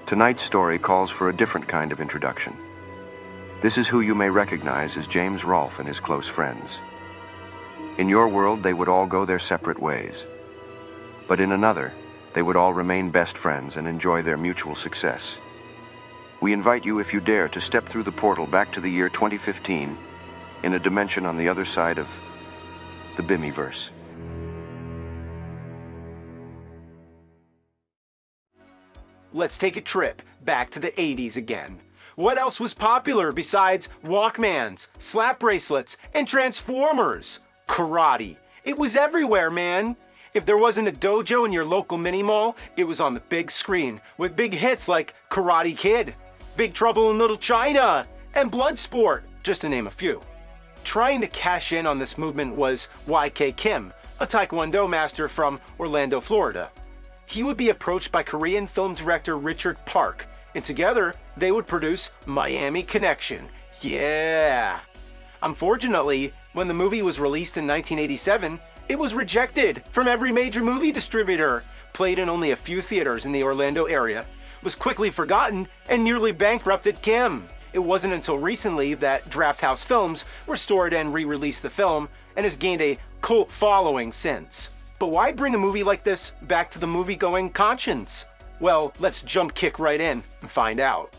Tonight's story calls for a different kind of introduction. This is who you may recognize as James Rolfe and his close friends. In your world, they would all go their separate ways. But in another, they would all remain best friends and enjoy their mutual success. We invite you, if you dare, to step through the portal back to the year 2015 in a dimension on the other side of the Bimmyverse.
Let's take a trip back to the 80s again. What else was popular besides Walkmans, slap bracelets, and Transformers? Karate. It was everywhere, man. If there wasn't a dojo in your local mini-mall, it was on the big screen with big hits like Karate Kid, Big Trouble in Little China, and Bloodsport, just to name a few. Trying to cash in on this movement was YK Kim, a Taekwondo master from Orlando, Florida. He would be approached by Korean film director Richard Park, and together they would produce Miami Connection. Yeah! Unfortunately, when the movie was released in 1987, it was rejected from every major movie distributor, played in only a few theaters in the Orlando area, was quickly forgotten, and nearly bankrupted Kim. It wasn't until recently that Draft House Films restored and re-released the film, and has gained a cult following since. But why bring a movie like this back to the movie-going conscience? Well, let's jump kick right in and find out.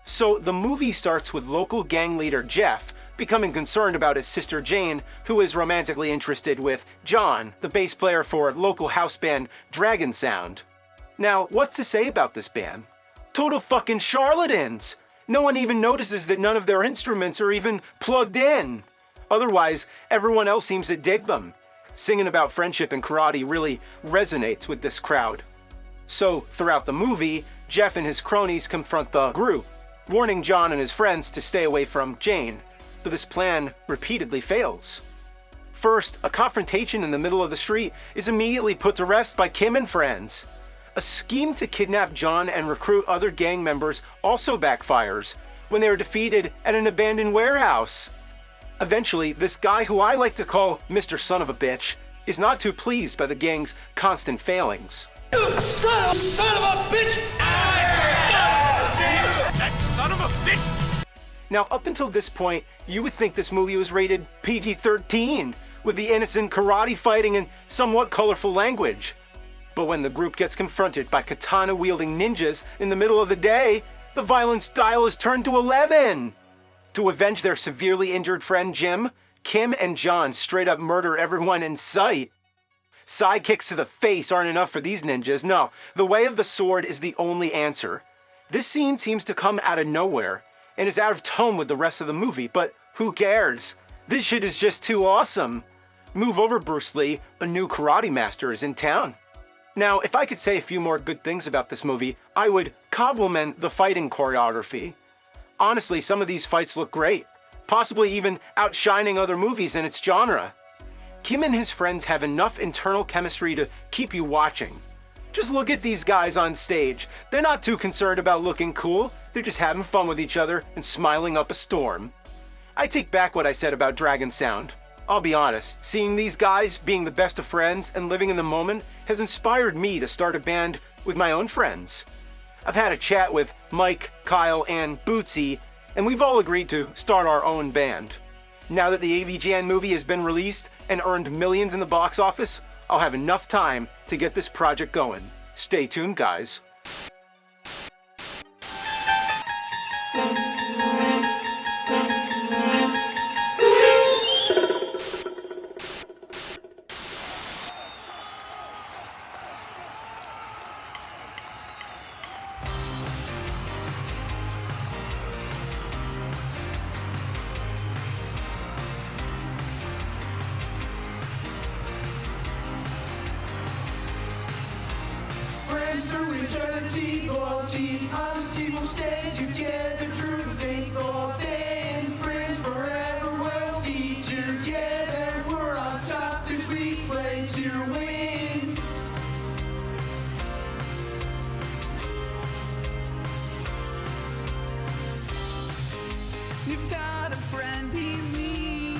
So the movie starts with local gang leader Jeff becoming concerned about his sister Jane, who is romantically interested with John, the bass player for local house band Dragon Sound. Now, what's to say about this band? Total fucking charlatans! No one even notices that none of their instruments are even plugged in. Otherwise, everyone else seems to dig them. Singing about friendship and karate really resonates with this crowd. So, throughout the movie, Jeff and his cronies confront the group, warning John and his friends to stay away from Jane, but this plan repeatedly fails. First, a confrontation in the middle of the street is immediately put to rest by Kim and friends. A scheme to kidnap John and recruit other gang members also backfires when they are defeated at an abandoned warehouse. Eventually, this guy who I like to call Mr. Son of a Bitch is not too pleased by the gang's constant failings.
You son of a bitch! That son of a bitch!
Now, up until this point, you would think this movie was rated PG-13, with the innocent karate fighting and somewhat colorful language. But when the group gets confronted by katana-wielding ninjas in the middle of the day, the violence dial is turned to 11. To avenge their severely injured friend Jim, Kim and John straight up murder everyone in sight. Sidekicks to the face aren't enough for these ninjas. No, the way of the sword is the only answer. This scene seems to come out of nowhere and is out of tone with the rest of the movie, but who cares? This shit is just too awesome. Move over, Bruce Lee, a new karate master is in town. Now, if I could say a few more good things about this movie, I would compliment the fighting choreography. Honestly, some of these fights look great, possibly even outshining other movies in its genre. Kim and his friends have enough internal chemistry to keep you watching. Just look at these guys on stage. They're not too concerned about looking cool, they're just having fun with each other and smiling up a storm. I take back what I said about Dragon Sound. I'll be honest, seeing these guys being the best of friends and living in the moment has inspired me to start a band with my own friends. I've had a chat with Mike, Kyle, and Bootsy, and we've all agreed to start our own band. Now that the AVGN movie has been released and earned millions in the box office, I'll have enough time to get this project going. Stay tuned, guys.
Friends through eternity, loyalty, honesty will stand together. True, think or then. Friends forever will be together. We're on top 'cause we play to win. You've got a friend in me.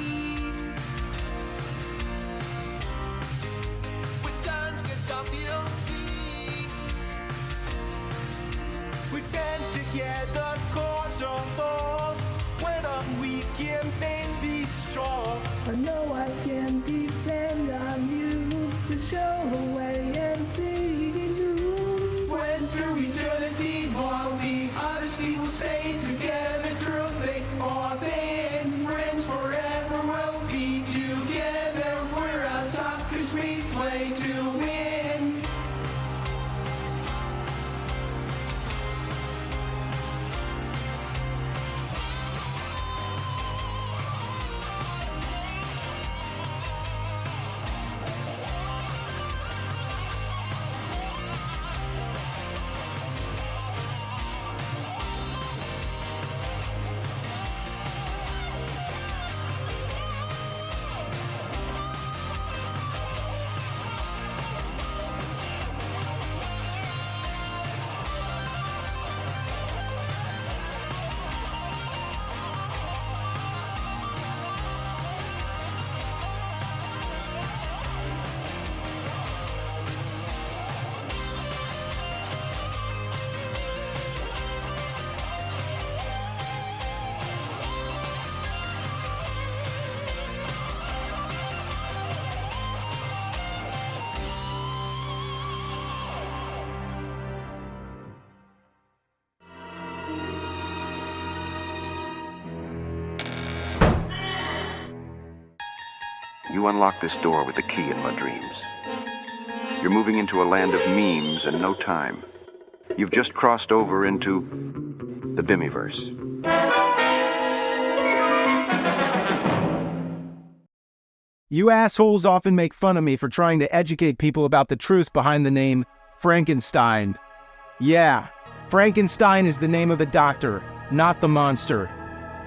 With guns, get WC. We've been together, cause of all. When I'm weak and then be strong. I know I can depend on you to show the way and see you. When through eternity, loyalty, honesty will stay together. True, thick or thin, friends forever will be together. We're on top 'cause we play to win.
You unlock this door with the key in my dreams. You're moving into a land of memes and no time. You've just crossed over into the Bimmyverse.
You assholes often make fun of me for trying to educate people about the truth behind the name Frankiestein. Yeah, Frankenstein is the name of the doctor, not the monster.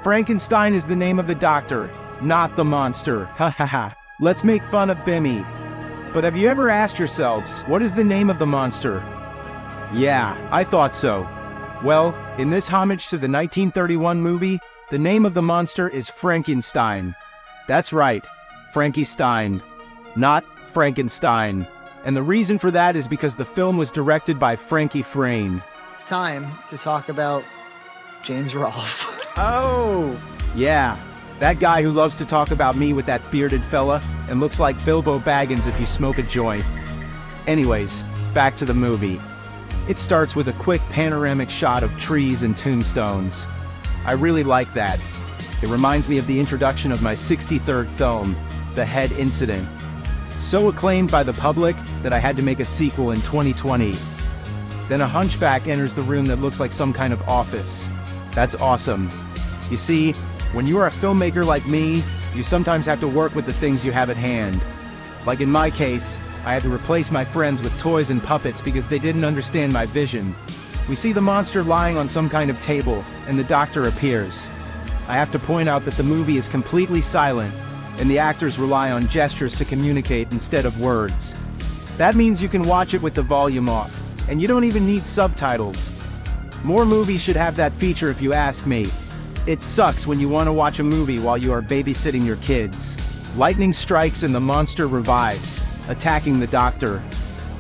Frankenstein is the name of the doctor, not the monster. Ha ha ha. Let's make fun of Bimmy. But have you ever asked yourselves, what is the name of the monster? Yeah, I thought so. Well, in this homage to the 1931 movie, The name of the monster is Frankiestein. That's right, Frankiestein, not Frankenstein. And the reason for that is because the film was directed by Frankie Frayne.
It's time to talk about James Rolfe.
Oh! Yeah, that guy who loves to talk about me with that bearded fella and looks like Bilbo Baggins if you smoke a joint. Anyways, back to the movie. It starts with a quick panoramic shot of trees and tombstones. I really like that. It reminds me of the introduction of my 63rd film, The Head Incident. So acclaimed by the public that I had to make a sequel in 2020. Then a hunchback enters the room that looks like some kind of office. That's awesome. You see, when you are a filmmaker like me, you sometimes have to work with the things you have at hand. Like in my case, I had to replace my friends with toys and puppets because they didn't understand my vision. We see the monster lying on some kind of table, and the doctor appears. I have to point out that the movie is completely silent, and the actors rely on gestures to communicate instead of words. That means you can watch it with the volume off, and you don't even need subtitles. More movies should have that feature if you ask me. It sucks when you want to watch a movie while you are babysitting your kids. Lightning strikes and the monster revives, attacking the doctor.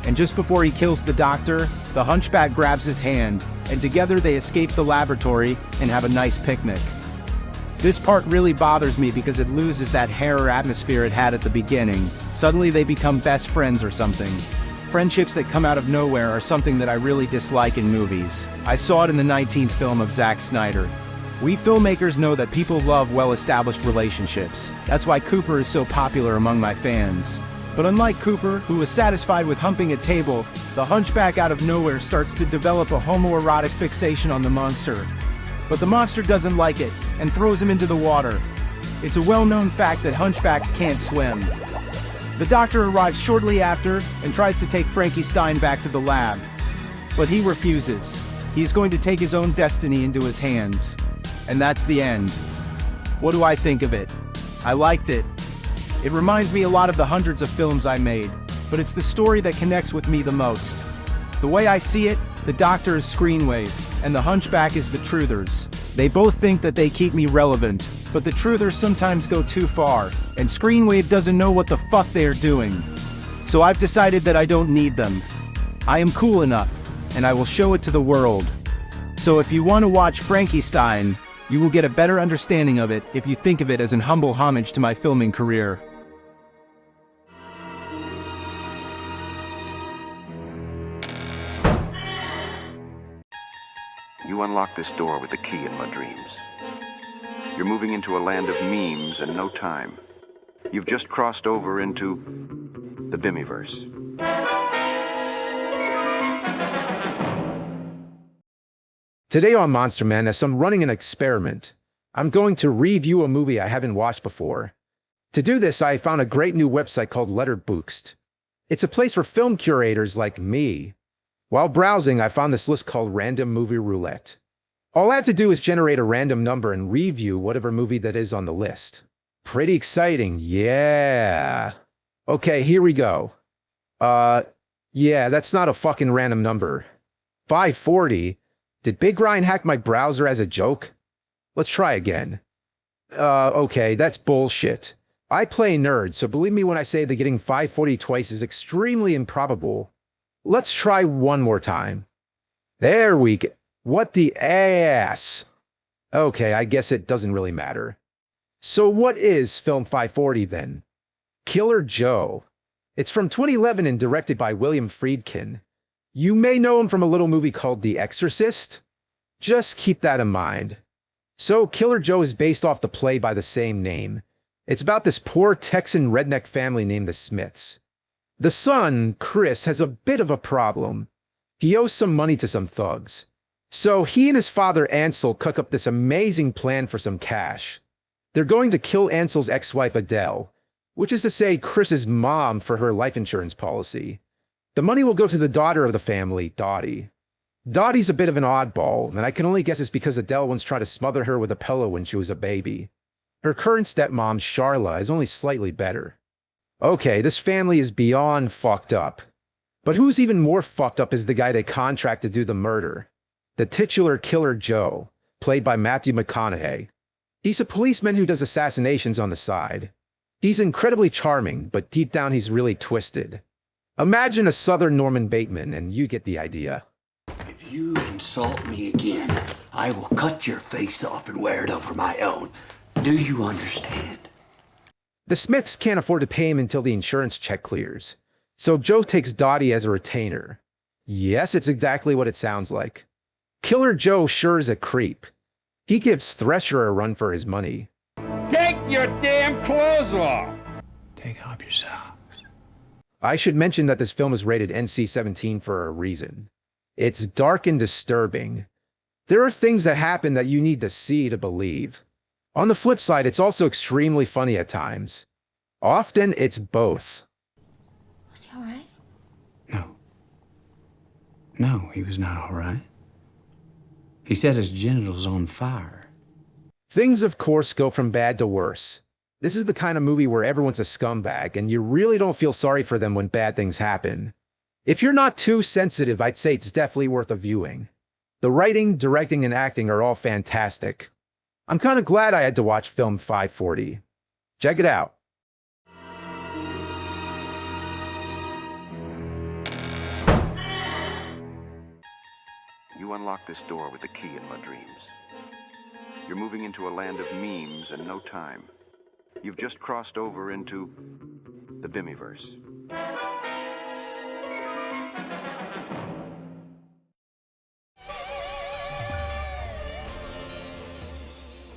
And just before he kills the doctor, the hunchback grabs his hand, and together they escape the laboratory and have a nice picnic. This part really bothers me because it loses that horror atmosphere it had at the beginning. Suddenly they become best friends or something. Friendships that come out of nowhere are something that I really dislike in movies. I saw it in the 19th film of Zack Snyder. We filmmakers know that people love well-established relationships. That's why Cooper is so popular among my fans. But unlike Cooper, who was satisfied with humping a table, the hunchback out of nowhere starts to develop a homoerotic fixation on the monster. But the monster doesn't like it, and throws him into the water. It's a well-known fact that hunchbacks can't swim. The doctor arrives shortly after, and tries to take Frankiestein back to the lab. But he refuses. He is going to take his own destiny into his hands. And that's the end. What do I think of it? I liked it. It reminds me a lot of the hundreds of films I made, but it's the story that connects with me the most. The way I see it, the doctor is Screenwave, and the hunchback is the truthers. They both think that they keep me relevant, but the truthers sometimes go too far, and Screenwave doesn't know what the fuck they are doing. So I've decided that I don't need them. I am cool enough, and I will show it to the world. So if you want to watch Frankiestein, you will get a better understanding of it if you think of it as an humble homage to my filming career.
You unlock this door with the key in my dreams. You're moving into a land of memes and no time. You've just crossed over into the Bimmyverse.
Today on Monster Madness, I'm running an experiment. I'm going to review a movie I haven't watched before. To do this, I found a great new website called Letterboxd. It's a place for film curators like me. While browsing, I found this list called Random Movie Roulette. All I have to do is generate a random number and review whatever movie that is on the list. Pretty exciting, yeah. Okay, here we go. Yeah, that's not a fucking random number. 540? Did Big Ryan hack my browser as a joke? Let's try again. Okay, that's bullshit. I play nerd, so believe me when I say that getting 540 twice is extremely improbable. Let's try one more time. There we go. What the ass? Okay, I guess it doesn't really matter. So what is Film 540 then? Killer Joe. It's from 2011 and directed by William Friedkin. You may know him from a little movie called The Exorcist. Just keep that in mind. So Killer Joe is based off the play by the same name. It's about this poor Texan redneck family named the Smiths. The son, Chris, has a bit of a problem. He owes some money to some thugs. So he and his father Ansel cook up this amazing plan for some cash. They're going to kill Ansel's ex-wife Adele, which is to say Chris's mom, for her life insurance policy. The money will go to the daughter of the family, Dottie. Dottie's a bit of an oddball, and I can only guess it's because Adele once tried to smother her with a pillow when she was a baby. Her current stepmom, Charla, is only slightly better. Okay, this family is beyond fucked up. But who's even more fucked up is the guy they contract to do the murder. The titular Killer Joe, played by Matthew McConaughey. He's a policeman who does assassinations on the side. He's incredibly charming, but deep down he's really twisted. Imagine a Southern Norman Bateman, and you get the idea.
If you insult me again, I will cut your face off and wear it over my own. Do you understand?
The Smiths can't afford to pay him until the insurance check clears. So Joe takes Dottie as a retainer. Yes, it's exactly what it sounds like. Killer Joe sure is a creep. He gives Thresher a run for his money.
Take your damn clothes off!
Take off your socks.
I should mention that this film is rated NC-17 for a reason. It's dark and disturbing. There are things that happen that you need to see to believe. On the flip side, it's also extremely funny at times. Often, it's both.
Was he alright?
No, he was not all right. He set his genitals on fire.
Things, of course, go from bad to worse. This is the kind of movie where everyone's a scumbag, and you really don't feel sorry for them when bad things happen. If you're not too sensitive, I'd say it's definitely worth a viewing. The writing, directing, and acting are all fantastic. I'm kind of glad I had to watch film 540. Check it out.
You unlock this door with the key in my dreams. You're moving into a land of memes and no time. You've just crossed over into the Bimmyverse.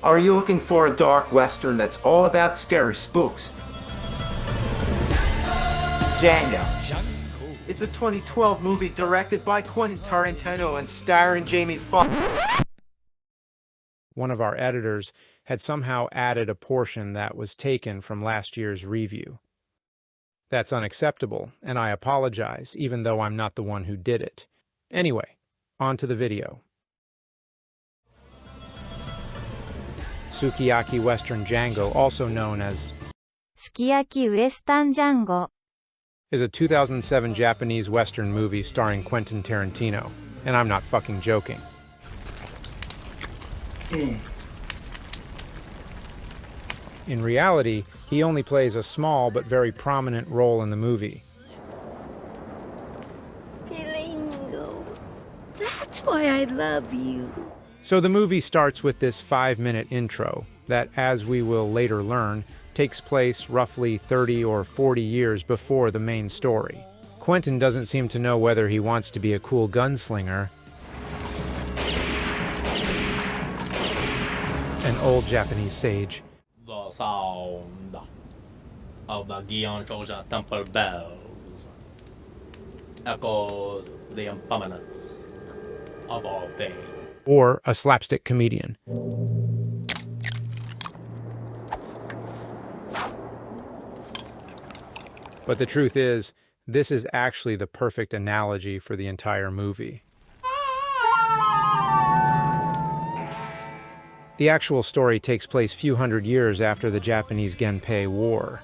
Are you looking for a dark western that's all about scary spooks? Django. It's a 2012 movie directed by Quentin Tarantino and starring Jamie Foxx.
One of our editors had somehow added a portion that was taken from last year's review. That's unacceptable, and I apologize, even though I'm not the one who did it. Anyway, on to the video. Sukiyaki Western Django, also known as
Sukiyaki Western Django,
is a 2007 Japanese Western movie starring Quentin Tarantino, and I'm not fucking joking. In reality, he only plays a small but very prominent role in the movie.
Pilingo. That's why I love you.
So the movie starts with this 5-minute intro that, as we will later learn, takes place roughly 30 or 40 years before the main story. Quentin doesn't seem to know whether he wants to be a cool gunslinger, an old Japanese sage,
The sound of the Gyeongchoja temple bells echoes the impermanence of all things,
or a slapstick comedian. But the truth is, this is actually the perfect analogy for the entire movie. The actual story takes place few hundred years after the Japanese Genpei War.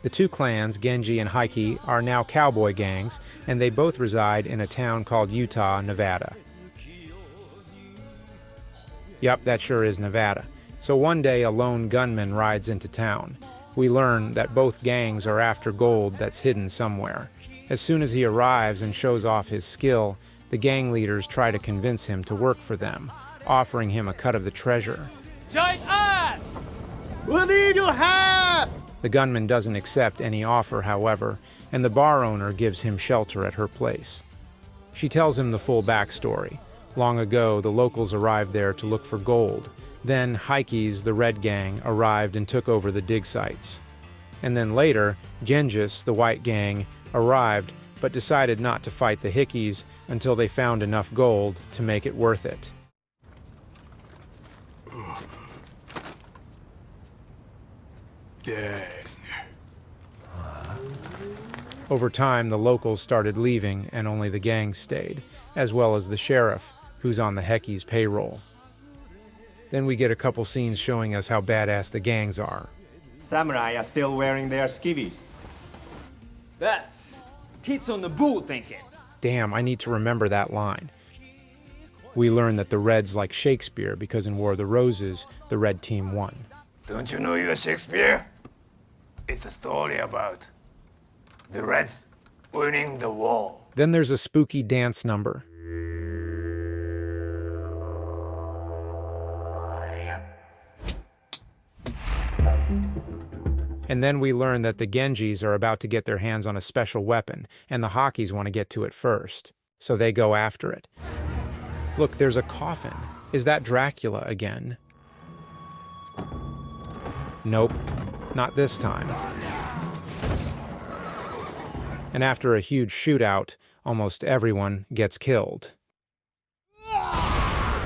The two clans, Genji and Heike, are now cowboy gangs, and they both reside in a town called Utah, Nevada. Yup, that sure is Nevada. So one day a lone gunman rides into town. We learn that both gangs are after gold that's hidden somewhere. As soon as he arrives and shows off his skill, the gang leaders try to convince him to work for them, offering him a cut of the treasure.
Join us!
We'll need your half!
The gunman doesn't accept any offer, however, and the bar owner gives him shelter at her place. She tells him the full backstory. Long ago, the locals arrived there to look for gold. Then Heike's, the Red Gang, arrived and took over the dig sites. And then later, Genghis, the White Gang, arrived, but decided not to fight the Hickeys until they found enough gold to make it worth it.
Dang.
Over time, the locals started leaving, and only the gang stayed, as well as the sheriff, who's on the Heckeys' payroll. Then we get a couple scenes showing us how badass the gangs are.
Samurai are still wearing their skivvies.
That's tits on the bull thinking.
Damn, I need to remember that line. We learn that the Reds like Shakespeare because in War of the Roses, the Red team won.
Don't you know you're Shakespeare? It's a story about the Reds winning the war.
Then there's a spooky dance number. And then we learn that the Genjis are about to get their hands on a special weapon, and the Hockeys want to get to it first. So they go after it. Look, there's a coffin. Is that Dracula again? Nope, not this time. And after a huge shootout, almost everyone gets killed.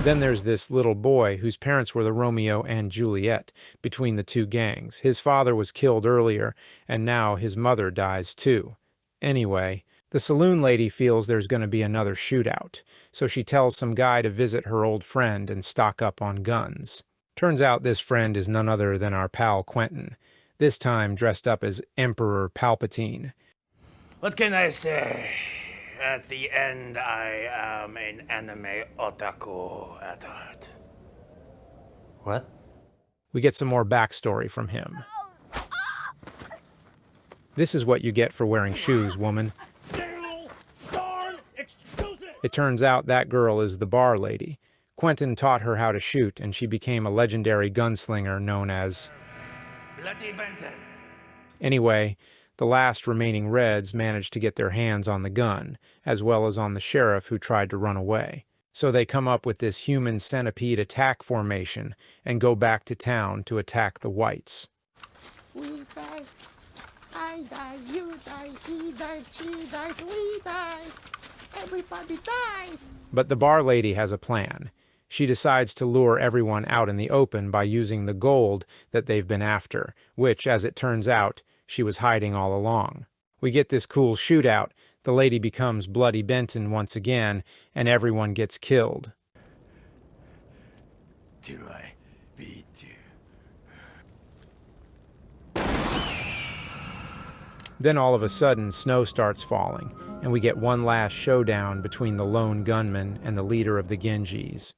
Then there's this little boy whose parents were the Romeo and Juliet between the two gangs. His father was killed earlier, and now his mother dies too. Anyway, the saloon lady feels there's going to be another shootout, so she tells some guy to visit her old friend and stock up on guns. Turns out this friend is none other than our pal Quentin, this time dressed up as Emperor Palpatine.
What can I say? At the end, I am an anime otaku at heart.
What? We get some more backstory from him. This is what you get for wearing shoes, woman. It turns out that girl is the bar lady. Quentin taught her how to shoot, and she became a legendary gunslinger known as
Bloody Benton.
Anyway, the last remaining Reds managed to get their hands on the gun, as well as on the sheriff who tried to run away. So they come up with this human centipede attack formation and go back to town to attack the whites.
We die. I die, you die, he dies, she dies, we die. Everybody dies.
But the bar lady has a plan. She decides to lure everyone out in the open by using the gold that they've been after, which, as it turns out, she was hiding all along. We get this cool shootout. The lady becomes Bloody Benton once again, and everyone gets killed.
Till I beat you.
Then all of a sudden, snow starts falling, and we get one last showdown between the lone gunman and the leader of the Genjis.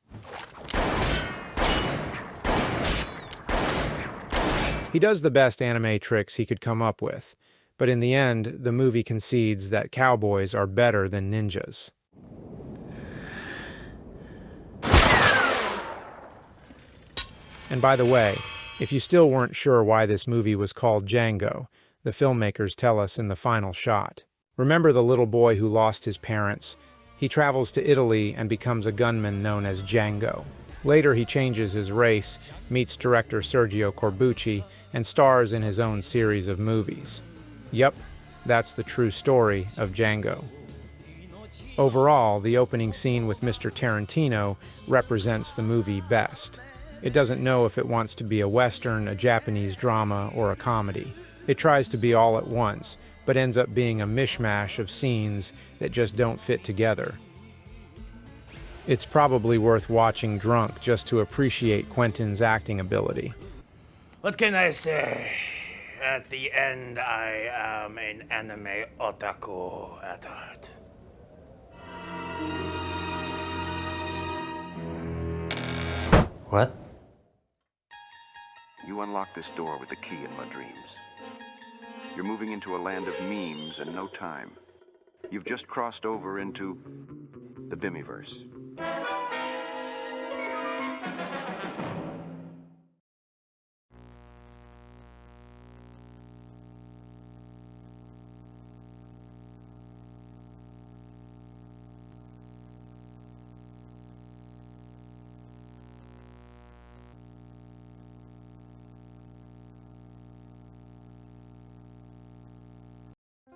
He does the best anime tricks he could come up with, but in the end, the movie concedes that cowboys are better than ninjas. And by the way, if you still weren't sure why this movie was called Django, the filmmakers tell us in the final shot. Remember the little boy who lost his parents? He travels to Italy and becomes a gunman known as Django. Later he changes his race, meets director Sergio Corbucci, and stars in his own series of movies. Yep, that's the true story of Django. Overall, the opening scene with Mr. Tarantino represents the movie best. It doesn't know if it wants to be a Western, a Japanese drama, or a comedy. It tries to be all at once, but ends up being a mishmash of scenes that just don't fit together. It's probably worth watching drunk just to appreciate Quentin's acting ability.
What can I say? At the end, I am an anime otaku at heart.
What? You unlock this door with the key in my dreams. You're moving into a land of memes and no time. You've just crossed over into the Bimmyverse.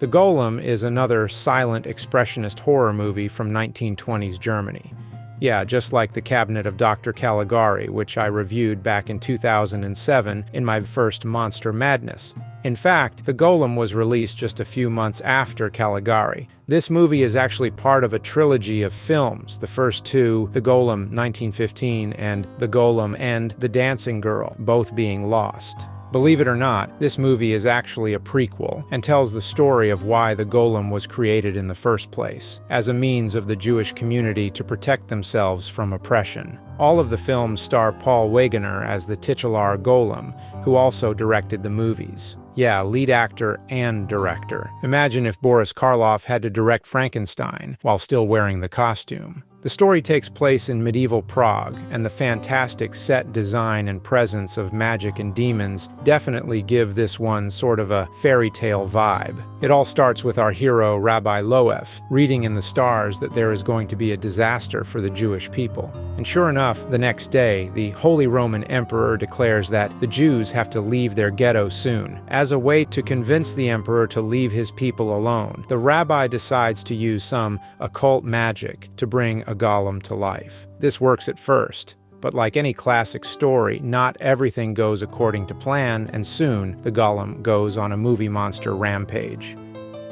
The Golem is another silent expressionist horror movie from 1920s Germany. Yeah, just like The Cabinet of Dr. Caligari, which I reviewed back in 2007 in my first Monster Madness. In fact, The Golem was released just a few months after Caligari. This movie is actually part of a trilogy of films, the first two, The Golem 1915 and The Golem and The Dancing Girl, both being lost.
Believe it or not, this movie is actually a prequel and tells the story of why the Golem was created in the first place, as a means of the Jewish community to protect themselves from oppression. All of the films star Paul Wegener as the titular Golem, who also directed the movies. Yeah, lead actor and director. Imagine if Boris Karloff had to direct Frankenstein while still wearing the costume. The story takes place in medieval Prague, and the fantastic set design and presence of magic and demons definitely give this one sort of a fairy tale vibe. It all starts with our hero, Rabbi Loef, reading in the stars that there is going to be a disaster for the Jewish people. And sure enough, the next day, the Holy Roman Emperor declares that the Jews have to leave their ghetto soon. As a way to convince the emperor to leave his people alone, the rabbi decides to use some occult magic to bring a golem to life. This works at first, but like any classic story, not everything goes according to plan, and soon the golem goes on a movie monster rampage.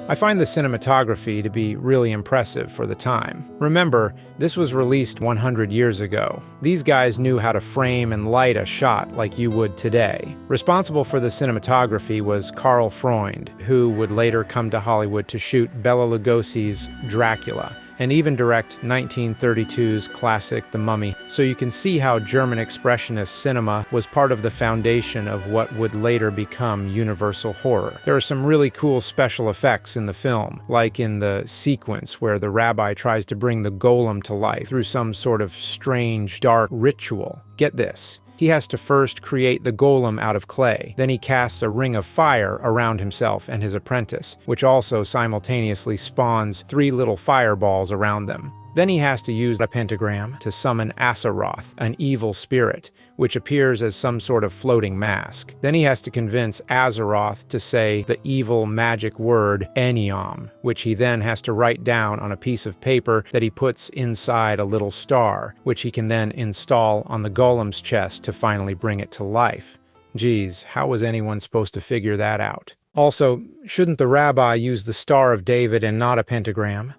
I find the cinematography to be really impressive for the time. Remember, this was released 100 years ago. These guys knew how to frame and light a shot like you would today. Responsible for the cinematography was Karl Freund, who would later come to Hollywood to shoot Bela Lugosi's Dracula, and even direct 1932's classic The Mummy. So you can see how German expressionist cinema was part of the foundation of what would later become universal horror. There are some really cool special effects in the film, like in the sequence where the rabbi tries to bring the golem to life through some sort of strange, dark ritual. Get this. He has to first create the golem out of clay. Then he casts a ring of fire around himself and his apprentice, which also simultaneously spawns 3 little fireballs around them. Then he has to use a pentagram to summon Asaroth, an evil spirit, which appears as some sort of floating mask. Then he has to convince Asaroth to say the evil magic word Eniom, which he then has to write down on a piece of paper that he puts inside a little star, which he can then install on the golem's chest to finally bring it to life. Geez, how was anyone supposed to figure that out? Also, shouldn't the rabbi use the Star of David and not a pentagram?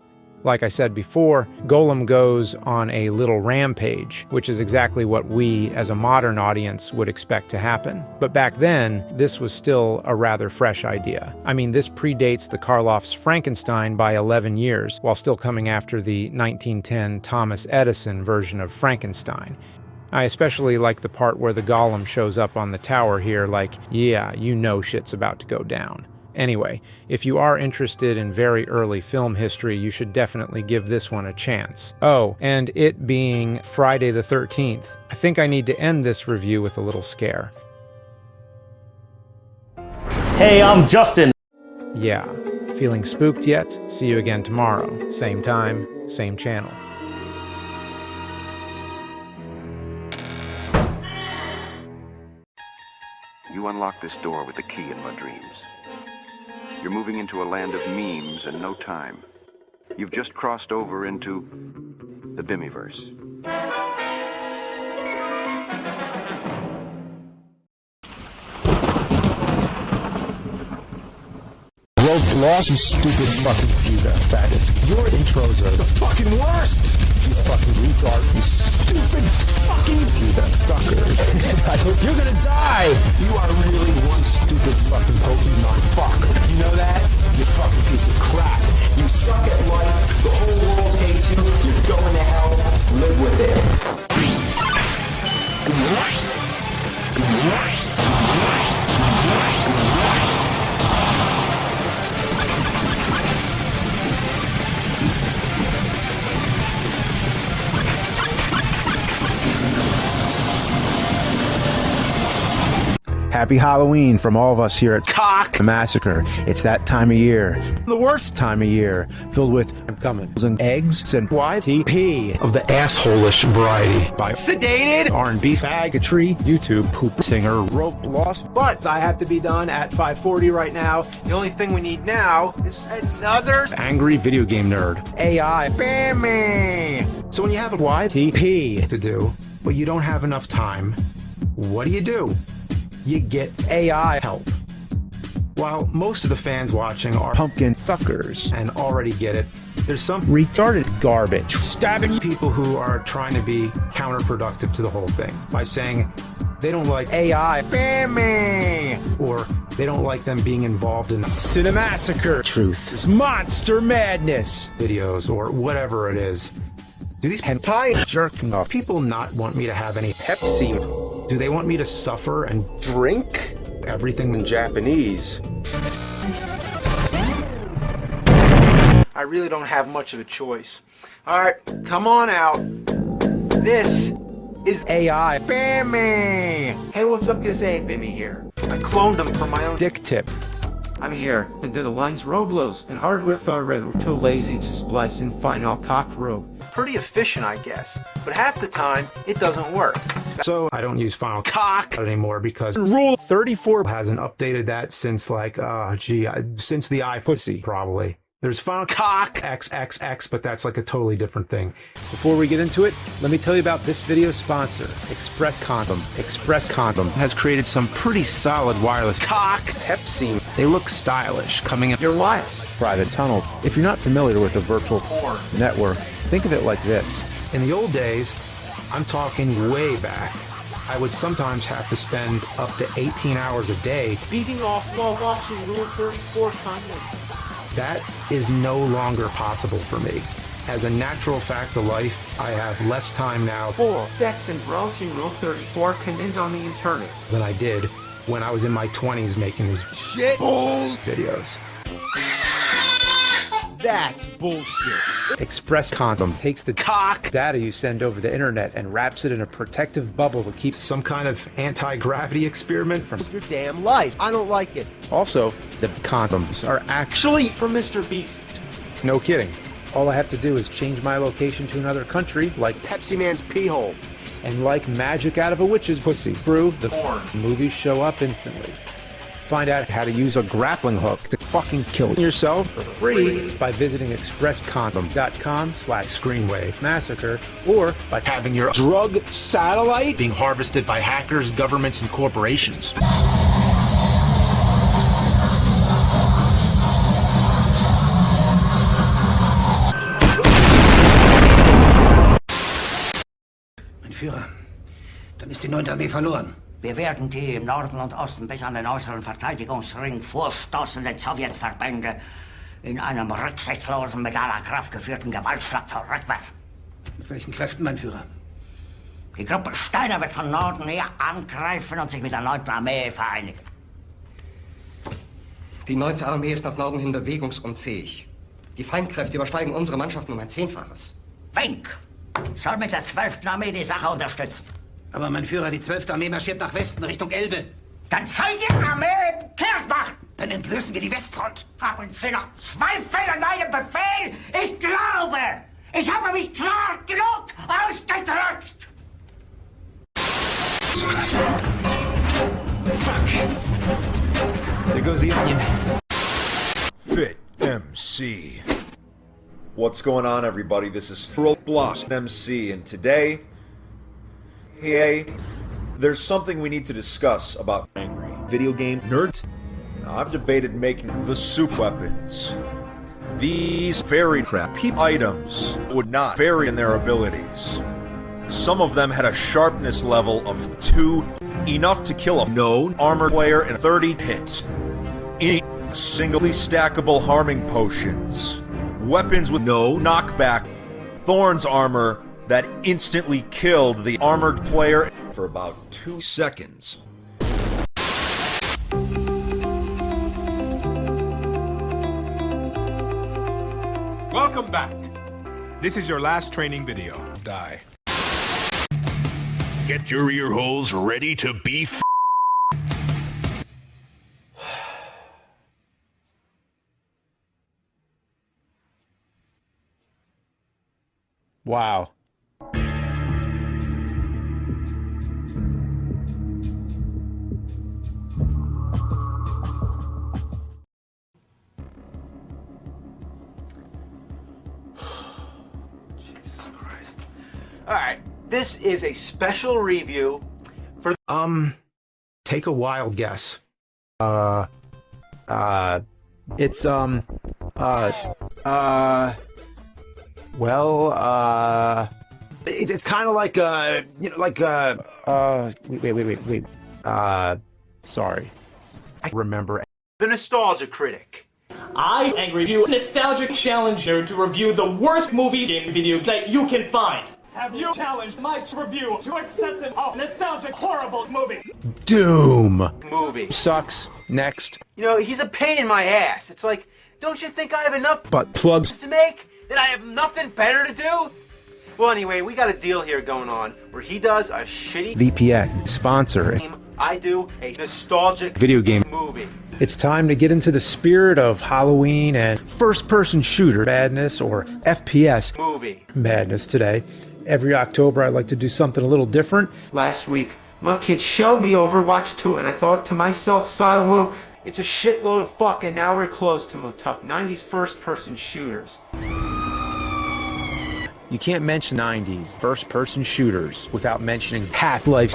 Like I said before, Golem goes on a little rampage, which is exactly what we, as a modern audience, would expect to happen. But back then, this was still a rather fresh idea. I mean, this predates the Karloff's Frankenstein by 11 years, while still coming after the 1910 Thomas Edison version of Frankenstein. I especially like the part where the golem shows up on the tower here like, yeah, you know shit's about to go down. Anyway, if you are interested in very early film history, you should definitely give this one a chance. Oh, and it being Friday the 13th, I think I need to end this review with a little scare.
Hey, I'm Justin.
Yeah, feeling spooked yet? See you again tomorrow. Same time, same channel.
You unlock this door with the key in my dreams. You're moving into a land of memes and no time. You've just crossed over into the Bimmyverse.
Roebloz, you stupid fucking computer faggot. Your intros are the fucking worst! You fucking retard, you stupid fucking computer fucker. I hope you're gonna die! You are really one stupid fucking Pokemon fucker. You know that? You fucking piece of crap. You suck at life, the whole world hates you, you're going to hell, live with it.
Happy Halloween from all of us here at TRUE Massacre. It's that time of year. The worst time of year. Filled with eggs and YTP of the asshole-ish variety. By sedated R&B faggotry YouTube poop singer Roebloz. But I have to be done at 5:40 right now. The only thing we need now is another angry video game nerd. AI. Bammy! So when you have a YTP to do, but you don't have enough time, what do? You get AI help. While most of the fans watching are pumpkin fuckers and already get it, there's some retarded garbage stabbing people who are trying to be counterproductive to the whole thing by saying,
They don't like AI, or they don't like them being involved in Cinemassacre,
Truth.
Monster Madness videos, or whatever it is. Do these hentai jerking off people not want me to have any Pepsi? Do they want me to suffer and drink everything in Japanese?
I really don't have much of a choice. Alright, come on out. This is
AI.
Bimmy! Hey, what's up, this ain't Bimmy here. I cloned him for my own
dick tip.
I'm here to do the lines Roebloz and hardware already too lazy to splice in final cockroach.
Pretty efficient, I guess, but half the time it doesn't work.
So I don't use Final Cock anymore because Rule 34 hasn't updated that since like, since the iPussy probably. There's Final Cock XXX, but that's like a totally different thing.
Before we get into it, let me tell you about this video's sponsor, Express Condom. Express Condom has created some pretty solid wireless cock Pepsi. They look stylish, coming in your wife's private tunnel. If you're not familiar with the virtual porn network, think of it like this.
In the old days, I'm talking way back, I would sometimes have to spend up to 18 hours a day
beating off while watching Rule 34 content.
That is no longer possible for me. As a natural fact of life, I have less time now
for sex and browsing Rule 34 content on the internet
than I did when I was in my 20s making these shitholes videos.
That's bullshit.
Express Condom takes the cock data you send over the internet and wraps it in a protective bubble to keep
some kind of anti-gravity experiment from
your damn life. I don't like it.
Also, the condoms are actually
from Mr. Beast.
No kidding. All I have to do is change my location to another country, like Pepsi Man's pee hole. And like magic out of a witch's pussy, through the porn, movies show up instantly. Find out how to use a grappling hook to fucking kill yourself for free by visiting expresscondom.com/screenwave massacre, or by having your drug satellite being harvested by hackers, governments, and corporations.
Mein Führer, dann ist die 9. Armee verloren. Wir werden die im Norden und Osten bis an den äußeren Verteidigungsring vorstoßenden Sowjetverbände in einem rücksichtslosen, mit aller Kraft geführten Gewaltschlag zurückwerfen. Mit welchen Kräften, mein Führer? Die Gruppe Steiner wird von Norden her angreifen und sich mit der 9. Armee vereinigen.
Die 9. Armee ist nach Norden hin bewegungsunfähig. Die Feindkräfte übersteigen unsere Mannschaften um ein 10-faches.
Wink! Soll mit der 12. Armee die Sache unterstützen. Aber mein Führer, die 12. Armee marschiert nach Westen, Richtung Elbe. Dann soll die Armee kehrt machen. Dann entblößen wir die Westfront. Haben Sie noch Zweifel an meinem Befehl? Ich glaube, ich habe mich klar genug ausgedrückt.
Fuck. There goes the onion.
Fit MC. What's going on, everybody? This is Roebloz MC, and today, there's something we need to discuss about angry video game nerds. Now, I've debated making the soup weapons. These very crappy items would not vary in their abilities. Some of them had a sharpness level of 2, enough to kill a known armor player in 30 hits. Any singly stackable harming potions. Weapons with no knockback. Thorn's armor that instantly killed the armored player for about 2 seconds.
Welcome back. This is your last training video. Die.
Get your ear holes ready to be
Wow.
Alright, this is a special review for...
Take a wild guess.
It's,
It's kind of like, wait. Sorry. I remember.
The Nostalgia Critic.
I angry you nostalgic challenger to review the worst movie game video that you can find. Have you challenged my review to acceptance of nostalgic horrible movie?
Doom.
Movie.
Sucks. Next.
You know, he's a pain in my ass. It's like, don't you think I have enough
Butt plugs
to make? That I have nothing better to do? Well, anyway, we got a deal here going on where he does a shitty
VPN sponsor.
I do a nostalgic
video game
movie.
It's time to get into the spirit of Halloween and first-person shooter madness, or FPS
movie
madness today. Every October, I like to do something a little different.
Last week, my kid showed me Overwatch 2, and I thought to myself, Silent, it's a shitload of fuck, and now we're close to a tough 90s first-person shooters.
You can't mention 90s first-person shooters without mentioning Half-Life.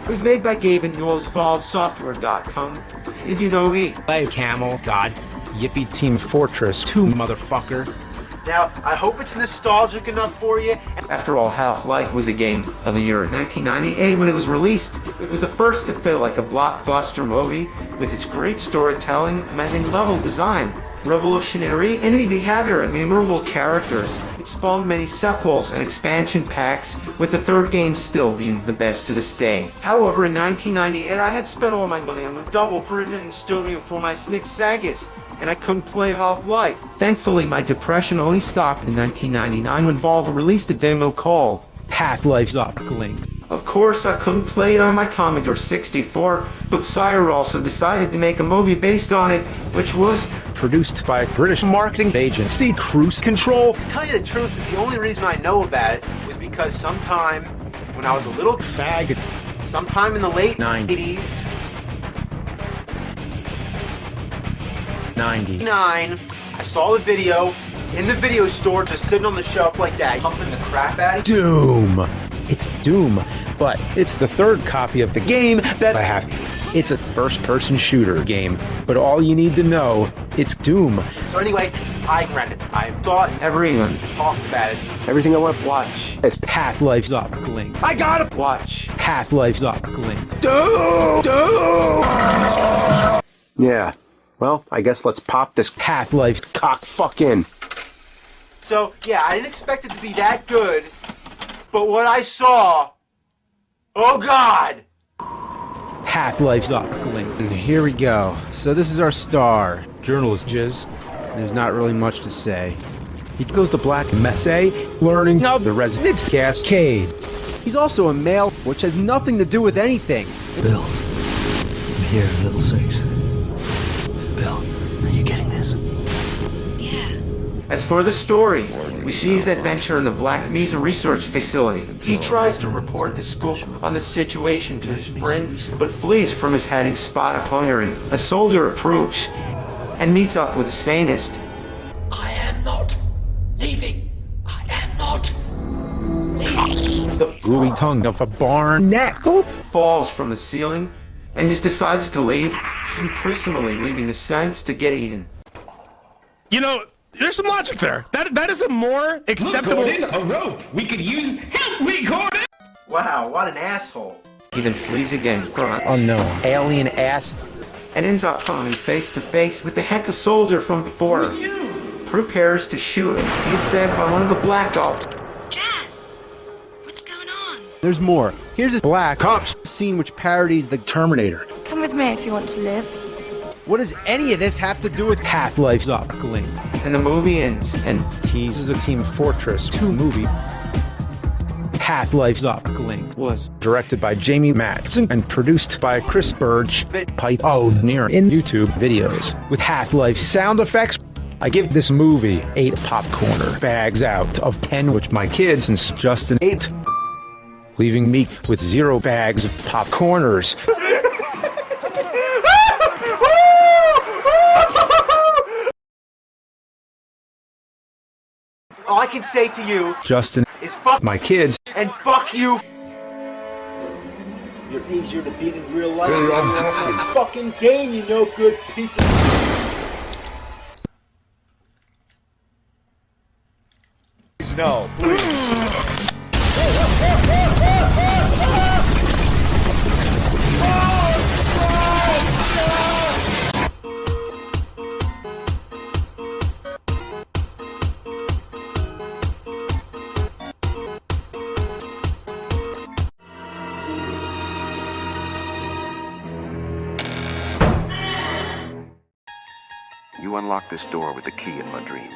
It was made by Gabe and Noel's Software.com. Did you know he?
Hey, Camel, God, Yippee Team Fortress 2, motherfucker.
Now, I hope it's nostalgic enough for you.
After all, Half-Life was a game of the year 1998 when it was released. It was the first to feel like a blockbuster movie with its great storytelling, amazing level design, revolutionary enemy behavior, and memorable characters. It spawned many sequels and expansion packs, with the third game still being the best to this day. However, in 1998, I had spent all my money on a double printed studio for my Snick Sagas, and I couldn't play Half-Life. Thankfully, my depression only stopped in 1999 when Valve released a demo called
Half-Life's Uplink.
Of course, I couldn't play it on my Commodore 64, but Sire also decided to make a movie based on it, which was
produced by British marketing agency Cruise Control.
To tell you the truth, the only reason I know about it was because sometime when I was a little
fag,
sometime in the late 90s, 99, I saw the video in the video store just sitting on the shelf like that, pumping the crap out of it.
Doom. It's Doom, but it's the third copy of the game that I have. It's a first-person shooter game, but all you need to know, it's Doom.
So anyway, I rented it. I thought
everyone
talked about it.
Everything I want to watch
is Half-Life's Uplink.
I gotta watch
Half-Life's Uplink.
Doom!
Yeah, well, I guess let's pop this Half-Life's cock fuck in.
So, yeah, I didn't expect it to be that good, but what I saw, oh God!
Half-Life's Uplink. And here we go. So this is our star, journalist Jizz. There's not really much to say. He goes to Black Mesa, learning of the Resonance Cascade.
He's also a male, which has nothing to do with anything.
Bill, I'm here at level 6. Bill, are you getting this?
As for the story, we see his adventure in the Black Mesa Research Facility. He tries to report the scoop on the situation to his friend, but flees from his hiding spot upon hearing a soldier approach and meets up with a sadist.
I am not leaving. I am not leaving.
The
gooey tongue of a barn neck
falls from the ceiling and just decides to leave, personally leaving the science to get eaten.
You know, there's some logic there. That is a more acceptable.
Look, Gordon, a rope. We could use. Help me, Gordon!
Wow, what an asshole.
He then flees again from an
unknown alien ass
and ends up coming face to face with the Heka soldier from before. Prepares to shoot him. He is saved by one of the Black Ops.
There's more. Here's a Black Ops scene which parodies the Terminator.
Come with me if you want to live.
What does any of this have to do with
Half-Life's Uplink?
And the movie ends and
teases a Team Fortress 2 movie. Half-Life's Uplink was directed by Jamie Matson and produced by Chris Burge, Pioneer in YouTube videos. With Half-Life sound effects, I give this movie 8 popcorner bags out of 10, which my kids and Justin ate, leaving me with 0 bags of popcorners.
All I can say to you,
Justin,
is fuck
my kids,
and fuck you.
You're easier to beat in real life than you are in a fucking game, you no good piece of... No, please.
You unlock this door with the key in my dreams.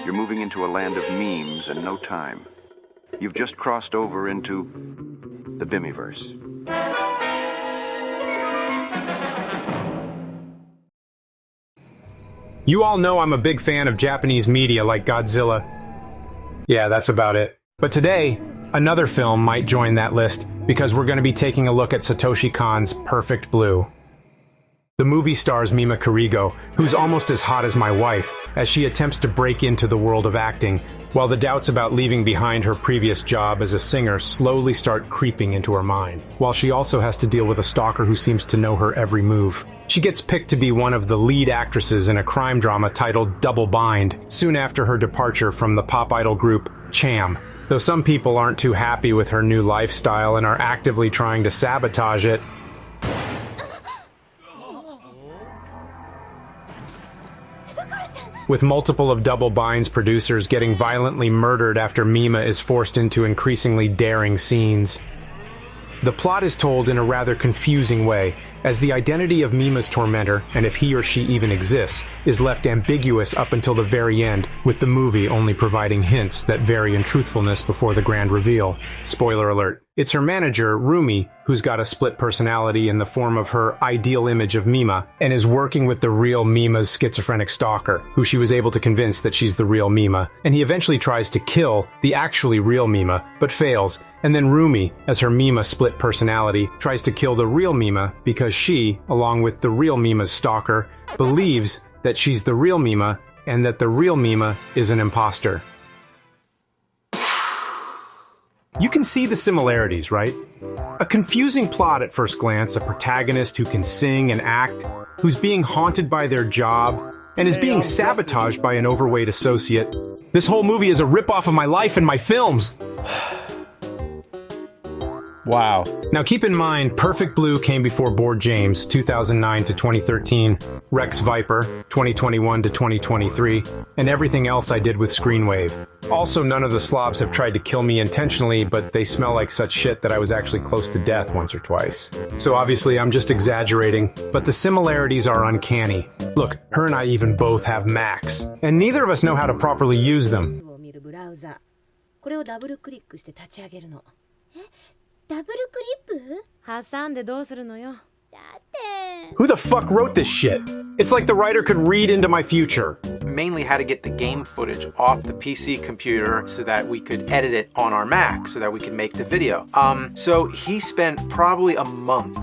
You're moving into a land of memes and no time. You've just crossed over into the Bimmyverse.
You all know I'm a big fan of Japanese media like Godzilla. Yeah, that's about it. But today, another film might join that list because we're going to be taking a look at Satoshi Kon's Perfect Blue. The movie stars Mima Kurigo, who's almost as hot as my wife, as she attempts to break into the world of acting, while the doubts about leaving behind her previous job as a singer slowly start creeping into her mind, while she also has to deal with a stalker who seems to know her every move. She gets picked to be one of the lead actresses in a crime drama titled Double Bind, soon after her departure from the pop idol group Cham. Though some people aren't too happy with her new lifestyle and are actively trying to sabotage it, with multiple of Double Bind's producers getting violently murdered after Mima is forced into increasingly daring scenes. The plot is told in a rather confusing way, as the identity of Mima's tormentor, and if he or she even exists, is left ambiguous up until the very end, with the movie only providing hints that vary in truthfulness before the grand reveal. Spoiler alert. It's her manager, Rumi, who's got a split personality in the form of her ideal image of Mima, and is working with the real Mima's schizophrenic stalker, who she was able to convince that she's the real Mima, and he eventually tries to kill the actually real Mima, but fails, and then Rumi, as her Mima split personality, tries to kill the real Mima because she, along with the real Mima's stalker, believes that she's the real Mima and that the real Mima is an imposter. You can see the similarities, right? A confusing plot at first glance, a protagonist who can sing and act, who's being haunted by their job, and is being sabotaged by an overweight associate. This whole movie is a ripoff of my life and my films! Wow. Now keep in mind, Perfect Blue came before Board James, 2009 to 2013, Rex Viper, 2021 to 2023, and everything else I did with Screenwave. Also, none of the slobs have tried to kill me intentionally, but they smell like such shit that I was actually close to death once or twice. So obviously I'm just exaggerating, but the similarities are uncanny. Look, her and I even both have Macs, and neither of us know how to properly use them. Who the fuck wrote this shit? It's like the writer could read into my future.
Mainly how to get the game footage off the PC computer so that we could edit it on our Mac so that we could make the video. So he spent probably a month.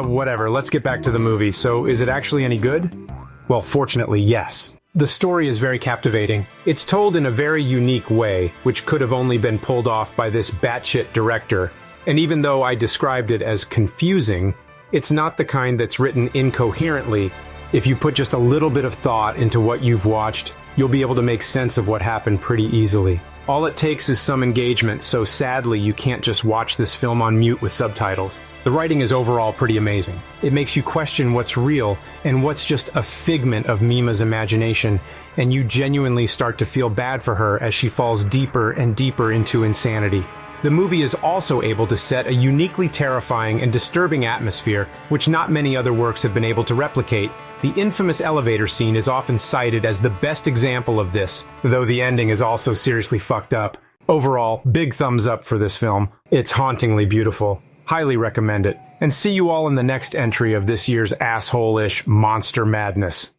Whatever, let's get back to the movie. So is it actually any good? Well, fortunately, yes. The story is very captivating. It's told in a very unique way, which could have only been pulled off by this batshit director. And even though I described it as confusing, it's not the kind that's written incoherently. If you put just a little bit of thought into what you've watched, you'll be able to make sense of what happened pretty easily. All it takes is some engagement, so sadly you can't just watch this film on mute with subtitles. The writing is overall pretty amazing. It makes you question what's real and what's just a figment of Mima's imagination, and you genuinely start to feel bad for her as she falls deeper and deeper into insanity. The movie is also able to set a uniquely terrifying and disturbing atmosphere, which not many other works have been able to replicate. The infamous elevator scene is often cited as the best example of this, though the ending is also seriously fucked up. Overall, big thumbs up for this film. It's hauntingly beautiful. Highly recommend it. And see you all in the next entry of this year's asshole-ish Monster Madness.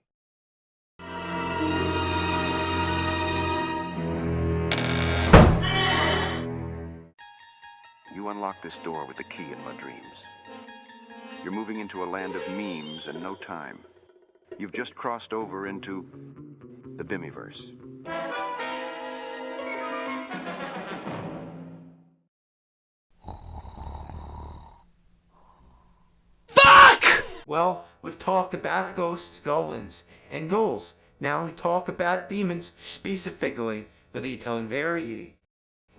You unlock this door with the key in my dreams. You're moving into a land of memes and no time. You've just crossed over into the Bimmyverse.
Well, we've talked about ghosts, golems, and ghouls. Now we talk about demons, specifically the Leonrbarry.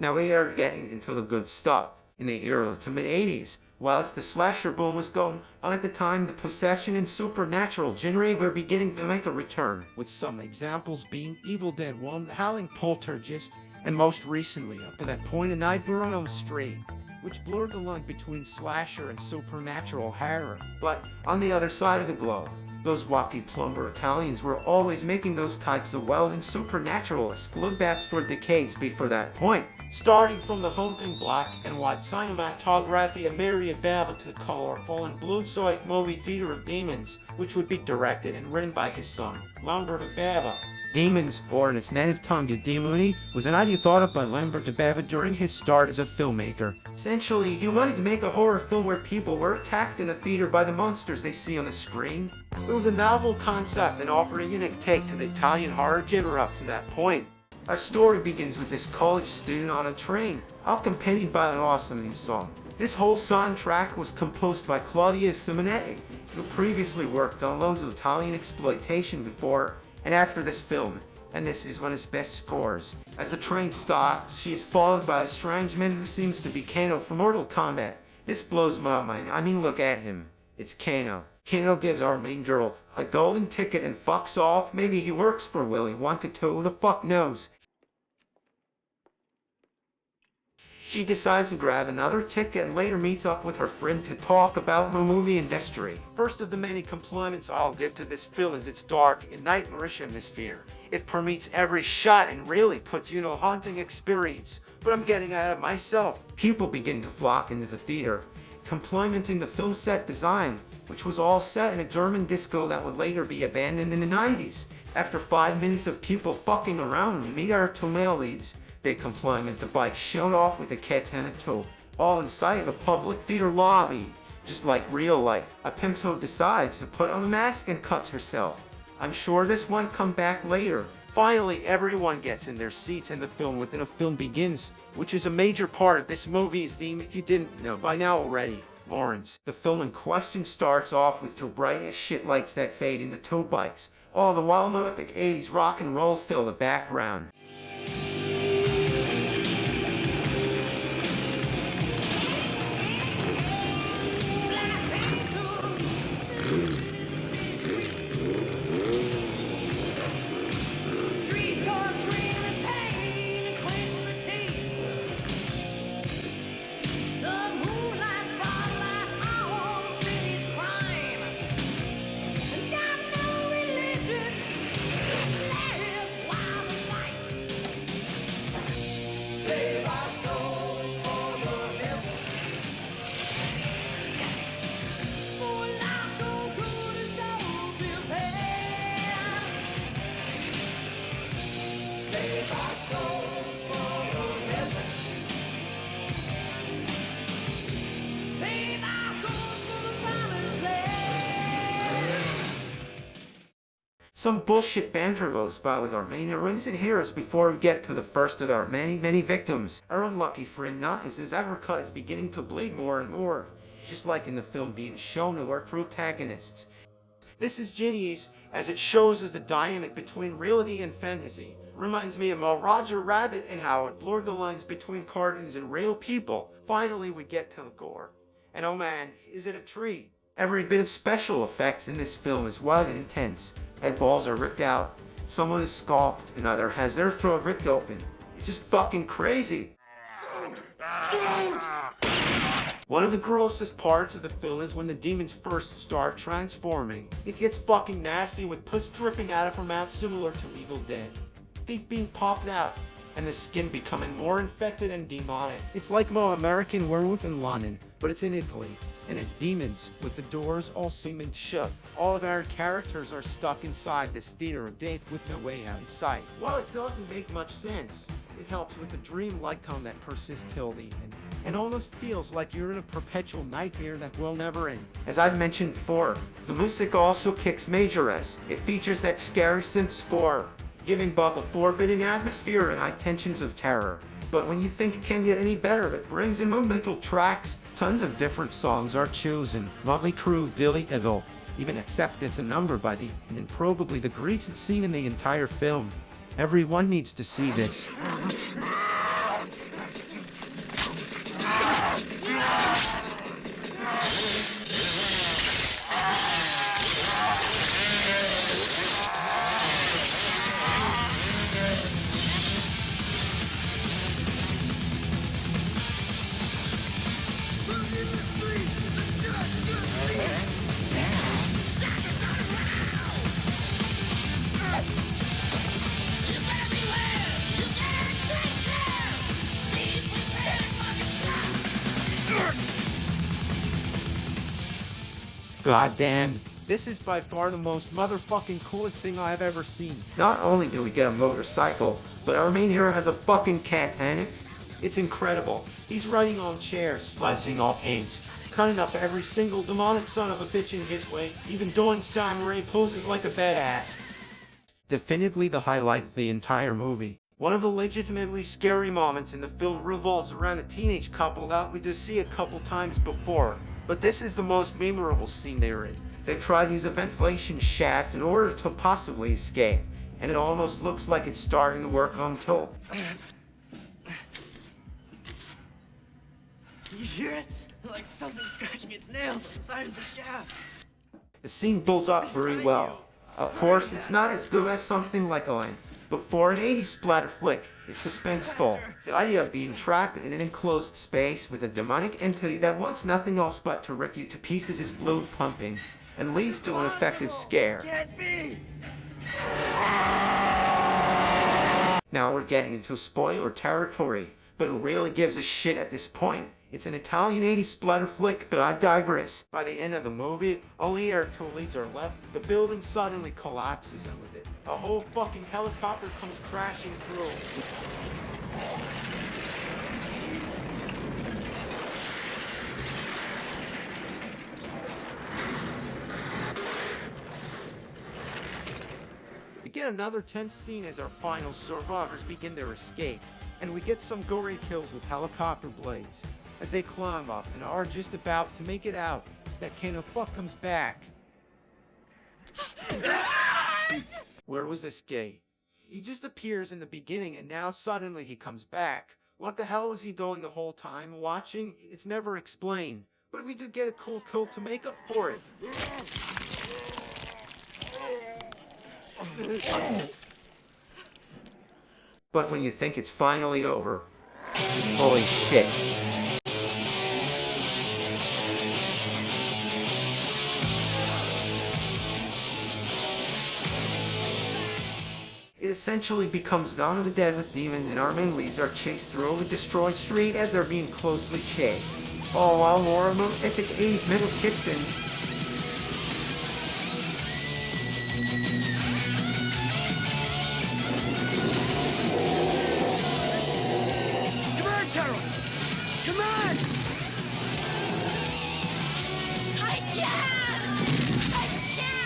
Now we are getting into the good stuff. In the early to mid-80s, whilst the slasher boom was going on at the time, the possession and supernatural genre were beginning to make a return, with some examples being Evil Dead 1, The Howling Poltergeist, and most recently, up to that point, A Nightmare on Elm Street, which blurred the line between slasher and supernatural horror. But on the other side of the globe, those wacky plumber Italians were always making those types of wild and supernaturalist look-backs for decades before that point. Starting from the haunting black and white cinematography of Mary Bava to the colorful and blood-soaked movie Theater of Demons, which would be directed and written by his son, Leonrbarry. Demons, or in its native tongue Demoni, was an idea thought up by Leonrbarry during his start as a filmmaker. Essentially, he wanted to make a horror film where people were attacked in a theater by the monsters they see on the screen. It was a novel concept and offered a unique take to the Italian horror genre up to that point. Our story begins with this college student on a train, accompanied by an awesome new song. This whole soundtrack was composed by Claudia Simonetti, who previously worked on loads of Italian exploitation before and after this film, and this is one of his best scores. As the train stops, she is followed by a strange man who seems to be Kano from Mortal Kombat. This blows my mind. I mean, look at him. It's Kano. Kano gives our main girl a golden ticket and fucks off. Maybe he works for Willy Wonka too, who the fuck knows? She decides to grab another ticket and later meets up with her friend to talk about the movie industry. First of the many compliments I'll give to this film is its dark and nightmarish atmosphere. It permeates every shot and really puts you in a haunting experience. But I'm getting ahead of myself. People begin to flock into the theater, complimenting the film set design, which was all set in a German disco that would later be abandoned in the 90s. After 5 minutes of people fucking around, we meet our two male leads. They compliment the bike shown off with a katana toe, all inside of a public theater lobby. Just like real life, a pimso decides to put on a mask and cuts herself. I'm sure this one come back later. Finally, everyone gets in their seats and the film within a film begins, which is a major part of this movie's theme if you didn't know by now already. Lawrence. The film in question starts off with two bright as shit lights that fade into tow bikes. All the while melodic 80s rock and roll fill the background. Some bullshit banter goes by with our main heroines and heroes before we get to the first of our many victims. Our unlucky friend Nut, his uppercut is beginning to bleed more and more, just like in the film being shown to our protagonists. This is genius, as it shows us the dynamic between reality and fantasy. Reminds me of Roger Rabbit and how it blurred the lines between cartoons and real people. Finally, we get to the gore. And oh man, is it a treat. Every bit of special effects in this film is wild and intense. Headballs are ripped out, someone is scalped, another has their throat ripped open. It's just fucking crazy. One of the grossest parts of the film is when the demons first start transforming. It gets fucking nasty with pus dripping out of her mouth similar to Evil Dead. Teeth being popped out, and the skin becoming more infected and demonic. It's like more American Werewolf in London, but it's in Italy. And it's demons, with the doors all seeming shut. All of our characters are stuck inside this theater of death with no way out in sight. While it doesn't make much sense, it helps with the dream-like tone that persists till the end, and almost feels like you're in a perpetual nightmare that will never end. As I've mentioned before, the music also kicks major ass. It features that scary synth score, giving Buck a forbidding atmosphere and high tensions of terror. But when you think it can get any better, it brings in momental tracks. Tons of different songs are chosen. Motley Crue, Billy Idol, even accept it's a number by the end, and probably the greatest scene in the entire film. Everyone needs to see this. God damn, this is by far the most motherfucking coolest thing I've ever seen. Not only do we get a motorcycle, but our main hero has a fucking cat panic. It's incredible. He's riding on chairs, slicing off paints, cutting up every single demonic son of a bitch in his way, even doing samurai poses like a badass. Definitively the highlight of the entire movie. One of the legitimately scary moments in the film revolves around a teenage couple that we just see a couple times before. But this is the most memorable scene they're in. They try to use a ventilation shaft in order to possibly escape, and it almost looks like it's starting to work until...
You hear it? Like something scratching its nails on the side of the shaft.
The scene builds up very well. Of course, it's not as good as something like Golem, but for an 80s splatter flick, it's suspenseful. The idea of being trapped in an enclosed space with a demonic entity that wants nothing else but to rip you to pieces is blood pumping, and leads to an effective scare. Now we're getting into spoiler territory, but who really gives a shit at this point? It's an Italian 80s splatter flick, but I digress. By the end of the movie, only air two leads are left. The building suddenly collapses, and with it, a whole fucking helicopter comes crashing through. We get another tense scene as our final survivors begin their escape, and we get some gory kills with helicopter blades. As they climb up and are just about to make it out, that kind of fuck comes back. Where was this gay? He just appears in the beginning and now suddenly he comes back. What the hell was he doing the whole time? Watching? It's never explained. But we did get a cool kill to make up for it. But when you think it's finally over, holy shit. It essentially becomes Dawn of the Dead with demons, and our main leads are chased through a destroyed street as they're being closely chased. All while more of an epic 80s metal kicks in.
Come on, Cheryl! Come on! I can't! I can't!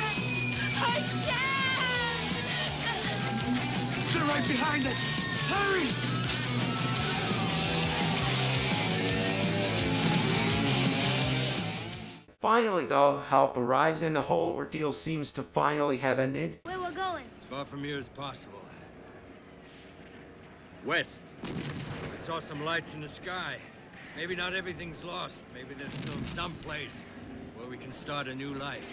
They're right behind us! Hurry!
Finally, though, help arrives and the whole ordeal seems to finally have ended.
Where we're going?
As far from here as possible. West. I saw some lights in the sky. Maybe not everything's lost. Maybe there's still some place where we can start a new life.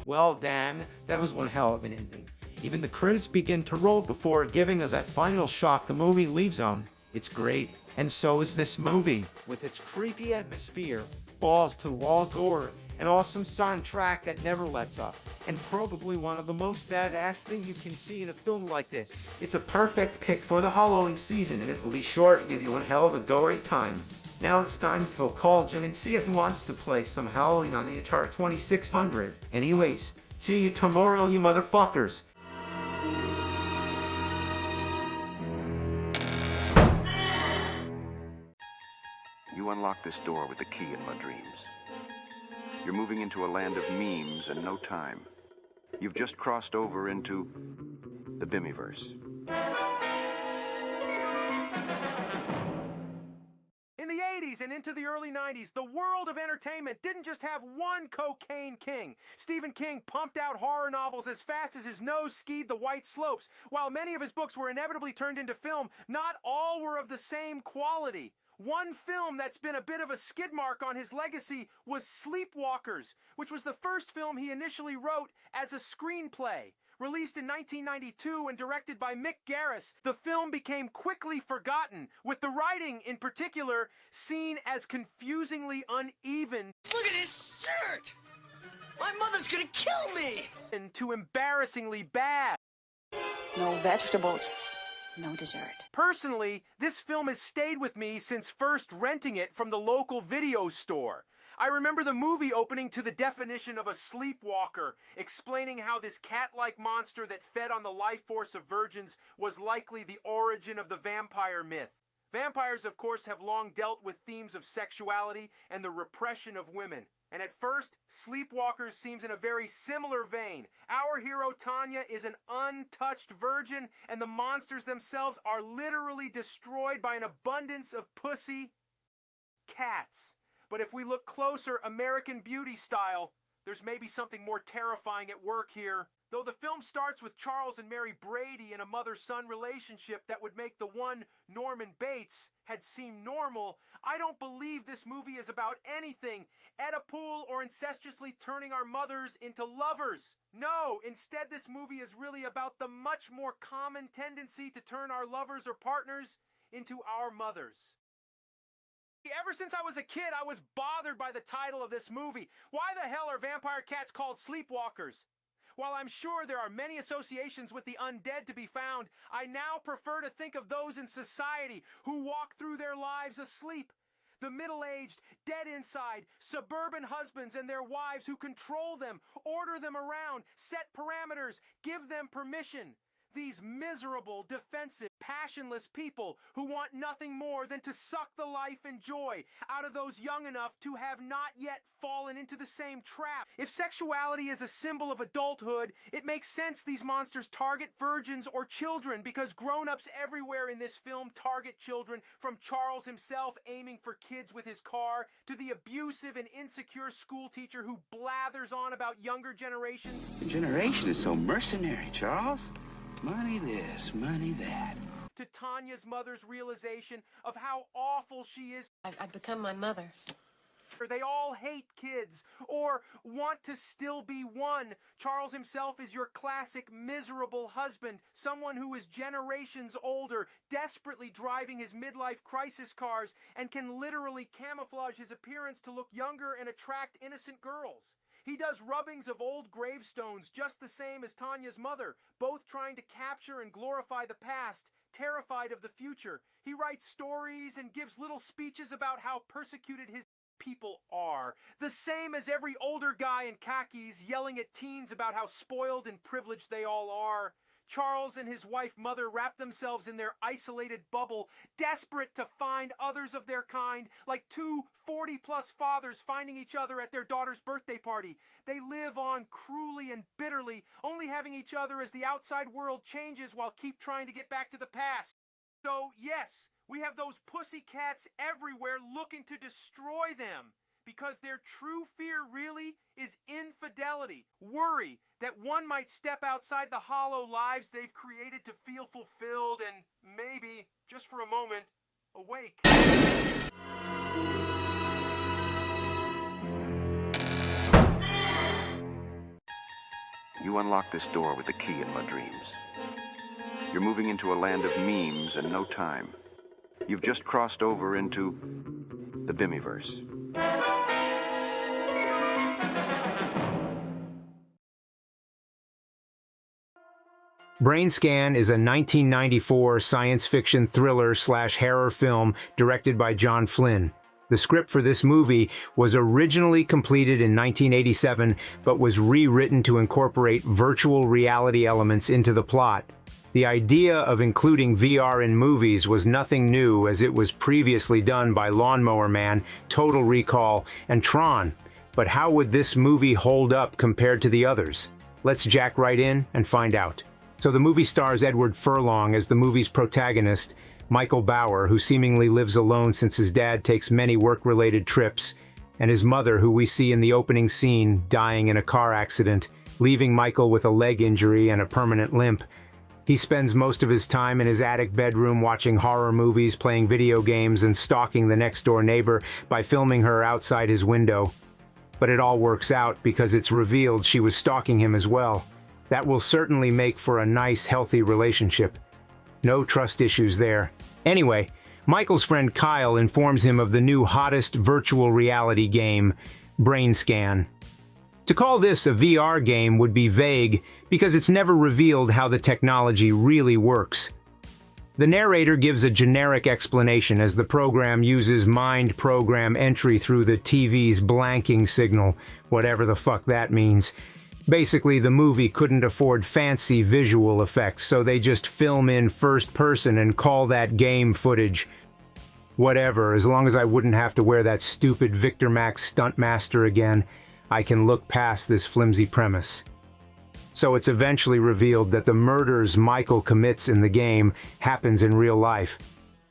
Well, damn, that was one hell of an ending. Even the credits begin to roll before giving us that final shock the movie leaves on. It's great, and so is this movie, with its creepy atmosphere, balls-to-wall gore, an awesome soundtrack that never lets up, and probably one of the most badass things you can see in a film like this. It's a perfect pick for the Halloween season, and it will be sure to give you one hell of a gory time. Now it's time to call Jim and see if he wants to play some Halloween on the Atari 2600. Anyways, see you tomorrow, you motherfuckers.
unlock this door with the key in my dreams. You're moving into a land of memes and no time. You've just crossed over into the Bimmyverse.
In the 80s and into the early 90s, the world of entertainment didn't just have one cocaine king. Stephen King pumped out horror novels as fast as his nose skied the white slopes. While many of his books were inevitably turned into film, not all were of the same quality. One film that's been a bit of a skid mark on his legacy was Sleepwalkers, which was the first film he initially wrote as a screenplay. Released in 1992 and directed by Mick Garris, the film became quickly forgotten, with the writing, in particular, seen as confusingly uneven.
Look at his shirt! My mother's gonna kill me!
And to embarrassingly bad.
No vegetables, no dessert.
Personally, this film has stayed with me since first renting it from the local video store. I remember the movie opening to the definition of a sleepwalker, explaining how this cat-like monster that fed on the life force of virgins was likely the origin of the vampire myth. Vampires, of course, have long dealt with themes of sexuality and the repression of women. And at first, Sleepwalkers seems in a very similar vein. Our hero Tanya is an untouched virgin, and the monsters themselves are literally destroyed by an abundance of pussy cats. But if we look closer, American Beauty style, there's maybe something more terrifying at work here. Though the film starts with Charles and Mary Brady in a mother-son relationship that would make the one Norman Bates had seemed normal, I don't believe this movie is about anything Oedipal or incestuously turning our mothers into lovers. No, instead this movie is really about the much more common tendency to turn our lovers or partners into our mothers. Ever since I was a kid, I was bothered by the title of this movie. Why the hell are vampire cats called sleepwalkers? While I'm sure there are many associations with the undead to be found, I now prefer to think of those in society who walk through their lives asleep. The middle-aged, dead inside, suburban husbands and their wives who control them, order them around, set parameters, give them permission. These miserable, defensive, passionless people who want nothing more than to suck the life and joy out of those young enough to have not yet fallen into the same trap. If sexuality is a symbol of adulthood, it makes sense these monsters target virgins or children, because grown-ups everywhere in this film target children, from Charles himself aiming for kids with his car, to the abusive and insecure school teacher who blathers on about younger generations.
The generation is so mercenary, Charles. Money this, money that.
To Tanya's mother's realization of how awful she is.
I've become my mother.
They all hate kids, or want to still be one. Charles himself is your classic miserable husband, someone who is generations older, desperately driving his midlife crisis cars, and can literally camouflage his appearance to look younger and attract innocent girls. He does rubbings of old gravestones just the same as Tanya's mother, both trying to capture and glorify the past, terrified of the future. He writes stories and gives little speeches about how persecuted his people are. The same as every older guy in khakis yelling at teens about how spoiled and privileged they all are. Charles and his wife mother wrap themselves in their isolated bubble, desperate to find others of their kind, like two 40-plus fathers finding each other at their daughter's birthday party. They live on cruelly and bitterly, only having each other as the outside world changes while keep trying to get back to the past. So, yes, we have those pussycats everywhere looking to destroy them, because their true fear really is infidelity, worry that one might step outside the hollow lives they've created to feel fulfilled and maybe, just for a moment, awake.
You unlock this door with the key in my dreams. You're moving into a land of memes and no time. You've just crossed over into the Bimmyverse.
Brainscan is a 1994 science fiction thriller/horror film directed by John Flynn. The script for this movie was originally completed in 1987, but was rewritten to incorporate virtual reality elements into the plot. The idea of including VR in movies was nothing new, as it was previously done by Lawnmower Man, Total Recall, and Tron. But how would this movie hold up compared to the others? Let's jack right in and find out. So the movie stars Edward Furlong as the movie's protagonist, Michael Bauer, who seemingly lives alone since his dad takes many work-related trips, and his mother, who we see in the opening scene, dying in a car accident, leaving Michael with a leg injury and a permanent limp. He spends most of his time in his attic bedroom watching horror movies, playing video games, and stalking the next-door neighbor by filming her outside his window. But it all works out because it's revealed she was stalking him as well. That will certainly make for a nice, healthy relationship. No trust issues there. Anyway, Michael's friend Kyle informs him of the new hottest virtual reality game, Brainscan. To call this a VR game would be vague because it's never revealed how the technology really works. The narrator gives a generic explanation as the program uses mind program entry through the TV's blanking signal, whatever the fuck that means. Basically, the movie couldn't afford fancy visual effects, so they just film in first person and call that game footage. Whatever, as long as I wouldn't have to wear that stupid Victor Max Stuntmaster again, I can look past this flimsy premise. So it's eventually revealed that the murders Michael commits in the game happens in real life.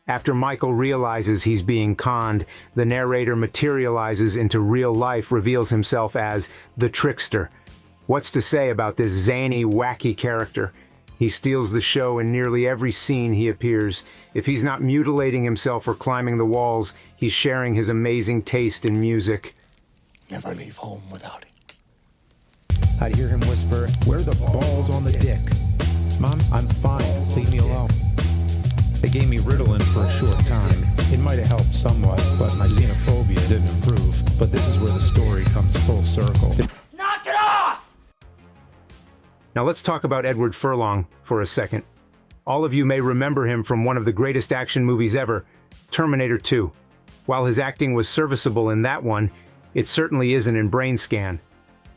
After Michael realizes he's being conned, the narrator materializes into real life, reveals himself as the Trickster. What's to say about this zany, wacky character? He steals the show in nearly every scene he appears. If he's not mutilating himself or climbing the walls, he's sharing his amazing taste in music.
Never leave home without it.
I'd hear him whisper, "Where are the balls on the dick?" "Mom, I'm fine. Leave me alone." They gave me Ritalin for a short time. It might have helped somewhat, but my xenophobia didn't improve. But this is where the story comes full circle.
Knock it off!
Now let's talk about Edward Furlong for a second. All of you may remember him from one of the greatest action movies ever, Terminator 2. While his acting was serviceable in that one, it certainly isn't in Brainscan.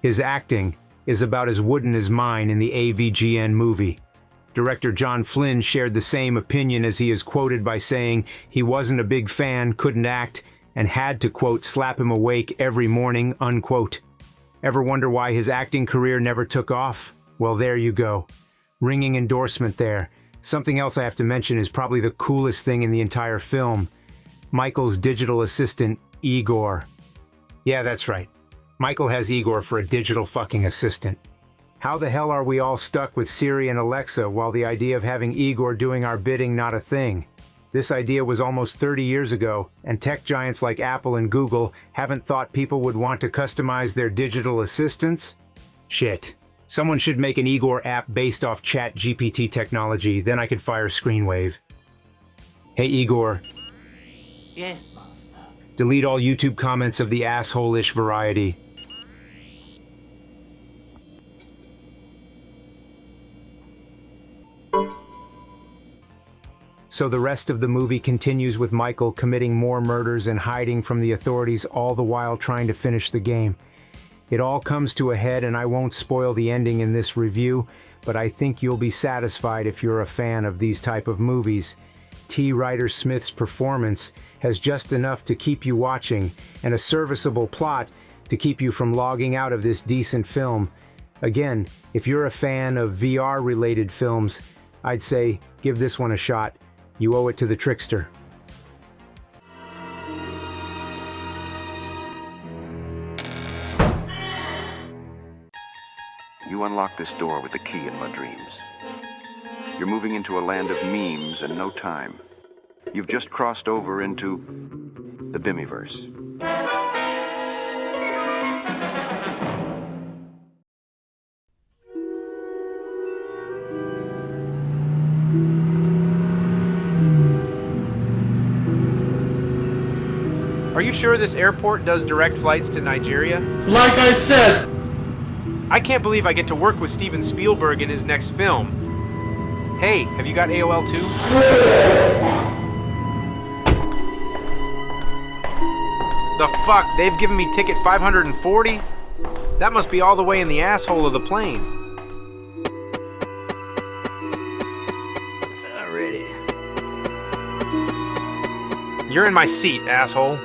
His acting is about as wooden as mine in the AVGN movie. Director John Flynn shared the same opinion, as he is quoted by saying he wasn't a big fan, couldn't act, and had to, quote, slap him awake every morning, unquote. Ever wonder why his acting career never took off? Well, there you go. Ringing endorsement there. Something else I have to mention is probably the coolest thing in the entire film. Michael's digital assistant, Igor. Yeah, that's right. Michael has Igor for a digital fucking assistant. How the hell are we all stuck with Siri and Alexa while the idea of having Igor doing our bidding not a thing? This idea was almost 30 years ago, and tech giants like Apple and Google haven't thought people would want to customize their digital assistants? Shit. Someone should make an Igor app based off ChatGPT technology, then I could fire Screenwave. Hey Igor.
Yes,
Delete all YouTube comments of the asshole-ish variety. So the rest of the movie continues with Michael committing more murders and hiding from the authorities, all the while trying to finish the game. It all comes to a head, and I won't spoil the ending in this review, but I think you'll be satisfied if you're a fan of these type of movies. T. Ryder Smith's performance has just enough to keep you watching, and a serviceable plot to keep you from logging out of this decent film. Again, if you're a fan of VR-related films, I'd say give this one a shot. You owe it to the Trickster.
You unlock this door with the key in my dreams. You're moving into a land of memes and no time. You've just crossed over into the Bimmyverse.
Are you sure this airport does direct flights to Nigeria?
Like I said!
I can't believe I get to work with Steven Spielberg in his next film. Hey, have you got AOL too? The fuck? They've given me ticket 540? That must be all the way in the asshole of the plane. You're in my seat, asshole.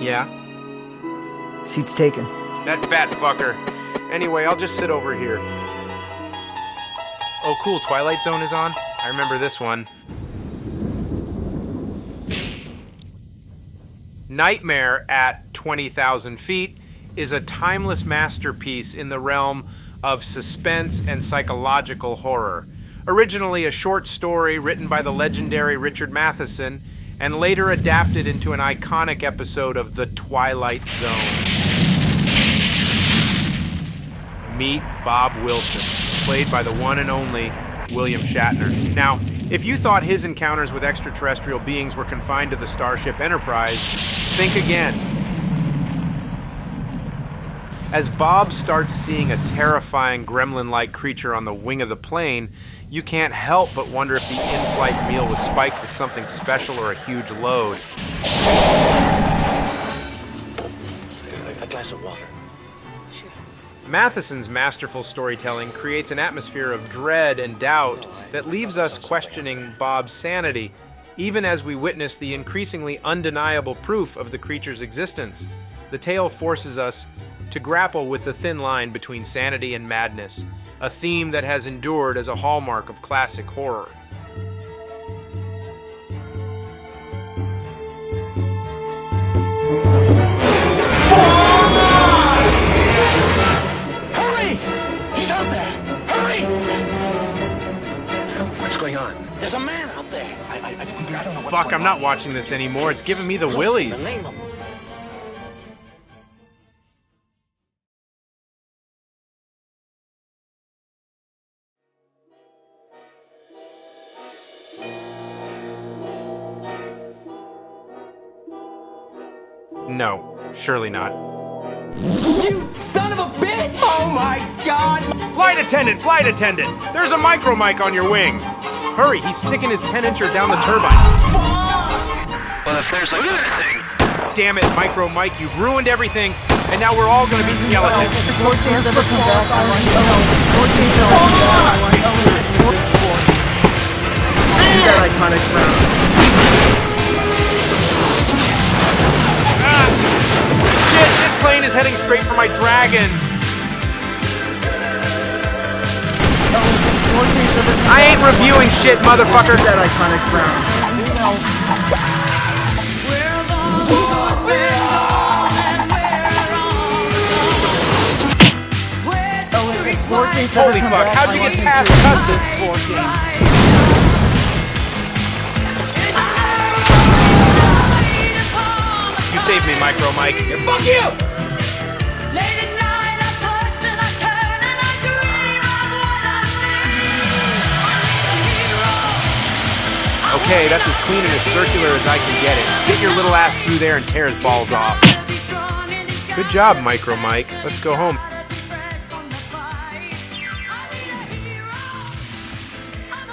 Yeah?
Seat's taken.
That fat fucker. Anyway, I'll just sit over here. Oh, cool, Twilight Zone is on? I remember this one. Nightmare at 20,000 feet is a timeless masterpiece in the realm of suspense and psychological horror. Originally a short story written by the legendary Richard Matheson, and later adapted into an iconic episode of The Twilight Zone. Meet Bob Wilson, played by the one and only William Shatner. Now, if you thought his encounters with extraterrestrial beings were confined to the Starship Enterprise, think again. As Bob starts seeing a terrifying gremlin-like creature on the wing of the plane, you can't help but wonder if the in-flight meal was spiked with something special or a huge load.
A glass of water.
Matheson's masterful storytelling creates an atmosphere of dread and doubt that leaves us questioning Bob's sanity, even as we witness the increasingly undeniable proof of the creature's existence. The tale forces us to grapple with the thin line between sanity and madness, a theme that has endured as a hallmark of classic horror.
Hurry! He's out there! Hurry! What's going on? There's a man out there. I don't know what's
Fuck,
going
I'm not watching this anymore. It's giving me the
Look,
willies.
the name of
No, surely not.
You son of a bitch! Oh my god!
Flight attendant! Flight attendant! There's a micro mic on your wing! Hurry, he's sticking his 10-incher down the turbine.
Well, if there's anything...
Damn it, micro mic, you've ruined everything, and now we're all gonna be skeletons.
That iconic frown.
Shit, this plane is heading straight for my dragon. I ain't reviewing shit, motherfucker.
That iconic frown.
Holy fuck, how'd you get past customs? You saved me, Micro Mike.
Fuck you!
Okay, that's as clean and as circular as I can get it. Get your little ass through there and tear his balls off. Good job, Micro Mike. Let's go home.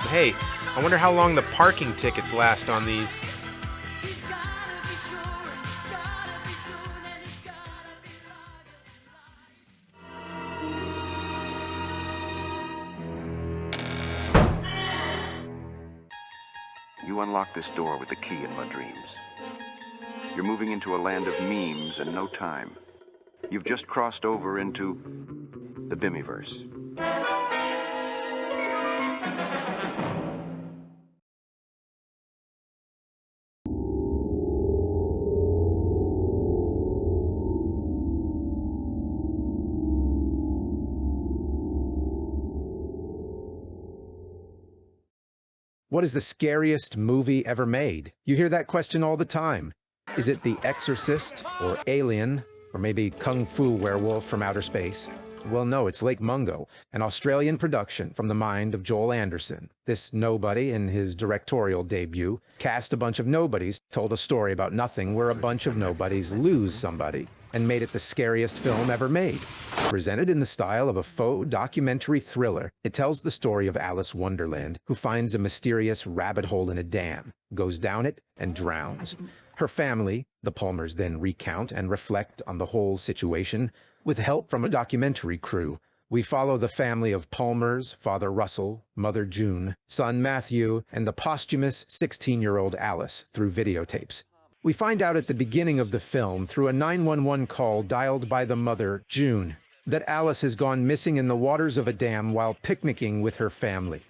Hey, I wonder how long the parking tickets last on these.
You unlock this door with the key in my dreams. You're moving into a land of memes and no time. You've just crossed over into the Bimmyverse.
What is the scariest movie ever made? You hear that question all the time. Is it The Exorcist, or Alien, or maybe Kung Fu Werewolf from Outer Space? Well, no, it's Lake Mungo, an Australian production from the mind of Joel Anderson. This nobody, in his directorial debut, cast a bunch of nobodies, told a story about nothing where a bunch of nobodies lose somebody, and made it the scariest film ever made. Presented in the style of a faux documentary thriller, it tells the story of Alice Wonderland, who finds a mysterious rabbit hole in a dam, goes down it, and drowns. Her family, the Palmers, then recount and reflect on the whole situation, with help from a documentary crew, We follow the family of Palmers, Father Russell, Mother June, son Matthew, and the posthumous 16-year-old Alice through videotapes. We find out at the beginning of the film, through a 911 call dialed by the mother, June, that Alice has gone missing in the waters of a dam while picnicking with her family.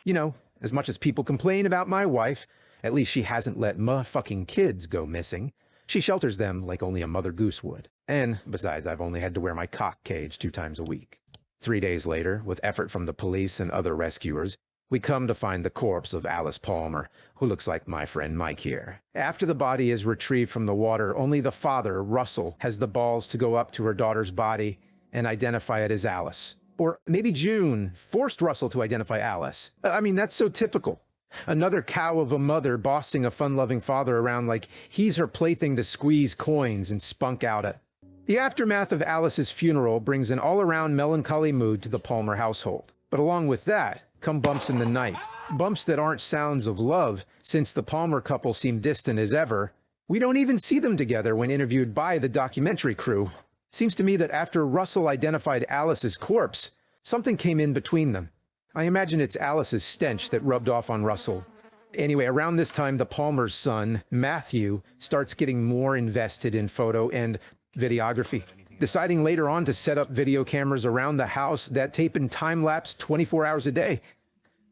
You know, as much as people complain about my wife, at least she hasn't let fucking kids go missing. She shelters them like only a mother goose would. And besides, I've only had to wear my cock cage 2 times a week. 3 days later, with effort from the police and other rescuers, we come to find the corpse of Alice Palmer, who looks like my friend Mike here. After the body is retrieved from the water, only the father, Russell, has the balls to go up to her daughter's body and identify it as Alice. Or maybe June forced Russell to identify Alice. I mean, that's so typical. Another cow of a mother bossing a fun-loving father around like he's her plaything to squeeze coins and spunk out at. The aftermath of Alice's funeral brings an all-around melancholy mood to the Palmer household. But along with that, come bumps in the night. Bumps that aren't sounds of love, since the Palmer couple seem distant as ever. We don't even see them together when interviewed by the documentary crew. Seems to me that after Russell identified Alice's corpse, something came in between them. I imagine it's Alice's stench that rubbed off on Russell. Anyway, around this time, the Palmer's son, Matthew, starts getting more invested in photo and videography, deciding later on to set up video cameras around the house that tape in time-lapse 24 hours a day.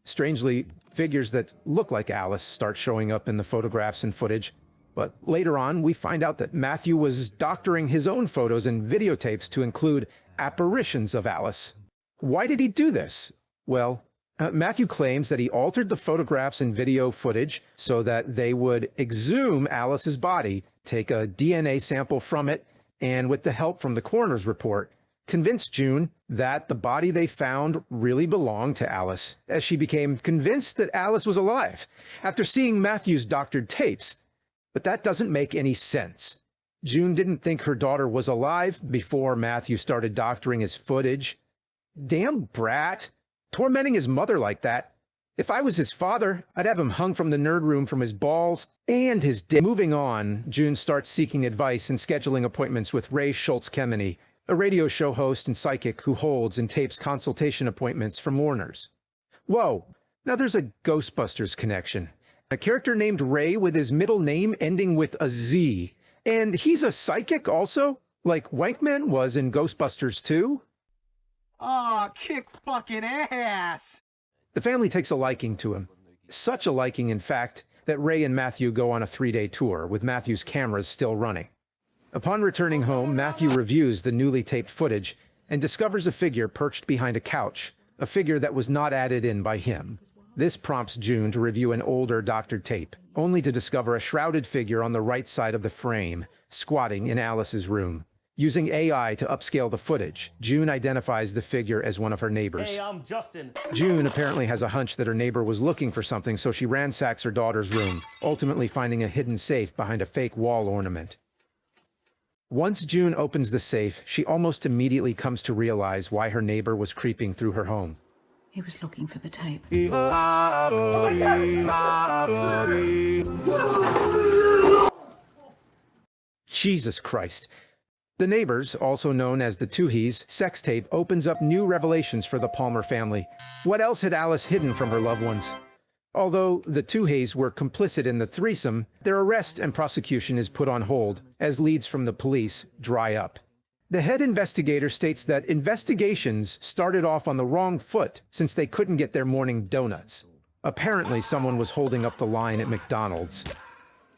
Strangely, figures that look like Alice start showing up in the photographs and footage. But later on, we find out that Matthew was doctoring his own photos and videotapes to include apparitions of Alice. Why did he do this? Well, Matthew claims that he altered the photographs and video footage so that they would exhume Alice's body, take a DNA sample from it, and with the help from the coroner's report, convince June that the body they found really belonged to Alice, as she became convinced that Alice was alive after seeing Matthew's doctored tapes. But that doesn't make any sense. June didn't think her daughter was alive before Matthew started doctoring his footage. Damn brat. Tormenting his mother like that. If I was his father, I'd have him hung from the nerd room from his balls and his dick. Moving on, June starts seeking advice and scheduling appointments with Ray Schultz-Kemeny, a radio show host and psychic who holds and tapes consultation appointments for mourners. Whoa, now there's a Ghostbusters connection. A character named Ray with his middle name ending with a Z. And he's a psychic also? Like Wankman was in Ghostbusters 2?
Aw, kick fucking ass!
The family takes a liking to him. Such a liking, in fact, that Ray and Matthew go on a 3-day tour, with Matthew's cameras still running. Upon returning home, Matthew reviews the newly taped footage and discovers a figure perched behind a couch, a figure that was not added in by him. This prompts June to review an older doctored tape, only to discover a shrouded figure on the right side of the frame, squatting in Alice's room. Using AI to upscale the footage, June identifies the figure as one of her neighbors.
Hey, I'm Justin.
June apparently has a hunch that her neighbor was looking for something, so she ransacks her daughter's room, ultimately finding a hidden safe behind a fake wall ornament. Once June opens the safe, she almost immediately comes to realize why her neighbor was creeping through her home.
He was looking for the tape.
Jesus Christ. The Neighbors, also known as the Tooheys, sex tape opens up new revelations for the Palmer family. What else had Alice hidden from her loved ones? Although the Tooheys were complicit in the threesome, their arrest and prosecution is put on hold as leads from the police dry up. The head investigator states that investigations started off on the wrong foot since they couldn't get their morning donuts. Apparently, someone was holding up the line at McDonald's.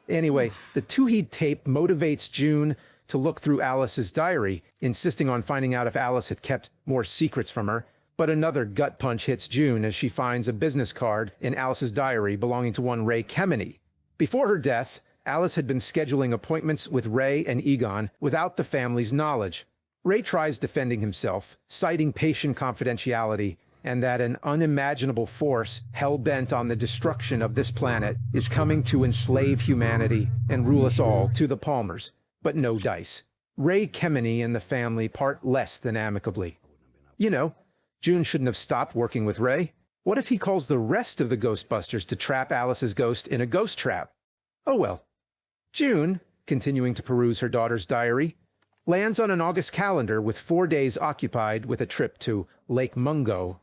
Anyway, the Toohey tape motivates June to look through Alice's diary, insisting on finding out if Alice had kept more secrets from her. But another gut punch hits June as she finds a business card in Alice's diary belonging to one Ray Kemeny. Before her death, Alice had been scheduling appointments with Ray and Egon without the family's knowledge. Ray tries defending himself, citing patient confidentiality, and that an unimaginable force hell-bent on the destruction of this planet is coming to enslave humanity and rule us all to the Palmers. But no dice. Ray Kemeny and the family part less than amicably. You know, June shouldn't have stopped working with Ray. What if he calls the rest of the Ghostbusters to trap Alice's ghost in a ghost trap? Oh well. June, continuing to peruse her daughter's diary, lands on an August calendar with 4 days occupied with a trip to Lake Mungo.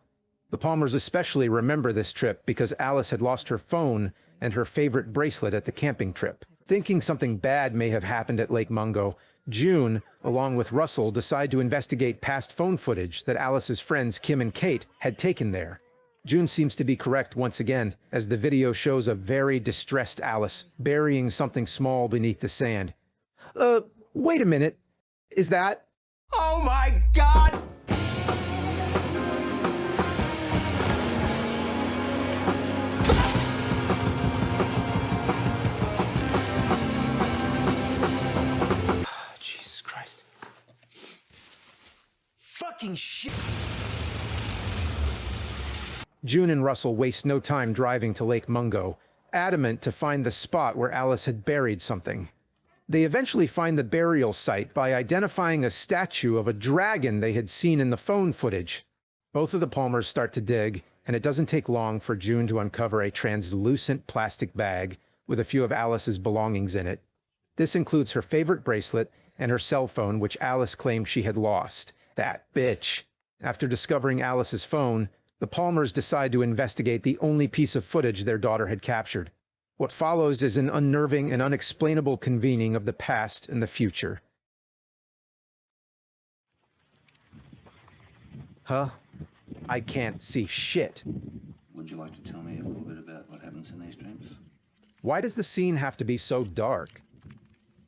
The Palmers especially remember this trip because Alice had lost her phone and her favorite bracelet at the camping trip. Thinking something bad may have happened at Lake Mungo, June, along with Russell, decide to investigate past phone footage that Alice's friends Kim and Kate had taken there. June seems to be correct once again, as the video shows a very distressed Alice burying something small beneath the sand. Wait a minute. Is that...
Oh my god!
Jesus Christ. Fucking shit. June and Russell waste no time driving to Lake Mungo, adamant to find the spot where Alice had buried something. They eventually find the burial site by identifying a statue of a dragon they had seen in the phone footage. Both of the Palmers start to dig, and it doesn't take long for June to uncover a translucent plastic bag with a few of Alice's belongings in it. This includes her favorite bracelet and her cell phone, which Alice claimed she had lost. That bitch. After discovering Alice's phone, the Palmers decide to investigate the only piece of footage their daughter had captured. What follows is an unnerving and unexplainable convening of the past and the future. Huh? I can't see shit.
Would you like to tell me a little bit about what happens in these dreams?
Why does the scene have to be so dark?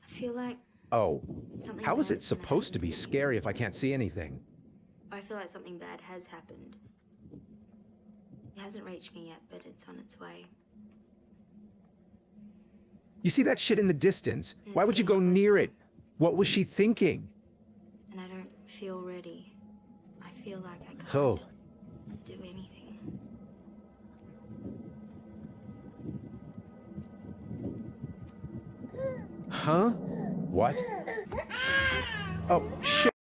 I feel like...
Oh,
something
how is
bad's
it supposed to be scary if I can't see anything?
I feel like something bad has happened. It hasn't reached me yet, but it's on its way.
You see that shit in the distance? Why would you go near it? What was she thinking?
And I don't feel ready. I feel like I can't
Oh.
do anything.
Huh? What? Oh, shit.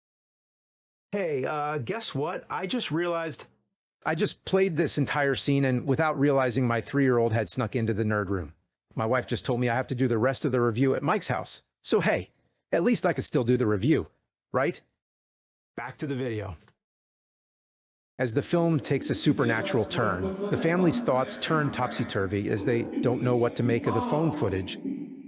Hey, guess what? I just realized... I just played this entire scene, and without realizing, my 3-year-old had snuck into the nerd room. My wife just told me I have to do the rest of the review at Mike's house. So hey, at least I could still do the review, right? Back to the video. As the film takes a supernatural turn, the family's thoughts turn topsy-turvy as they don't know what to make of the phone footage.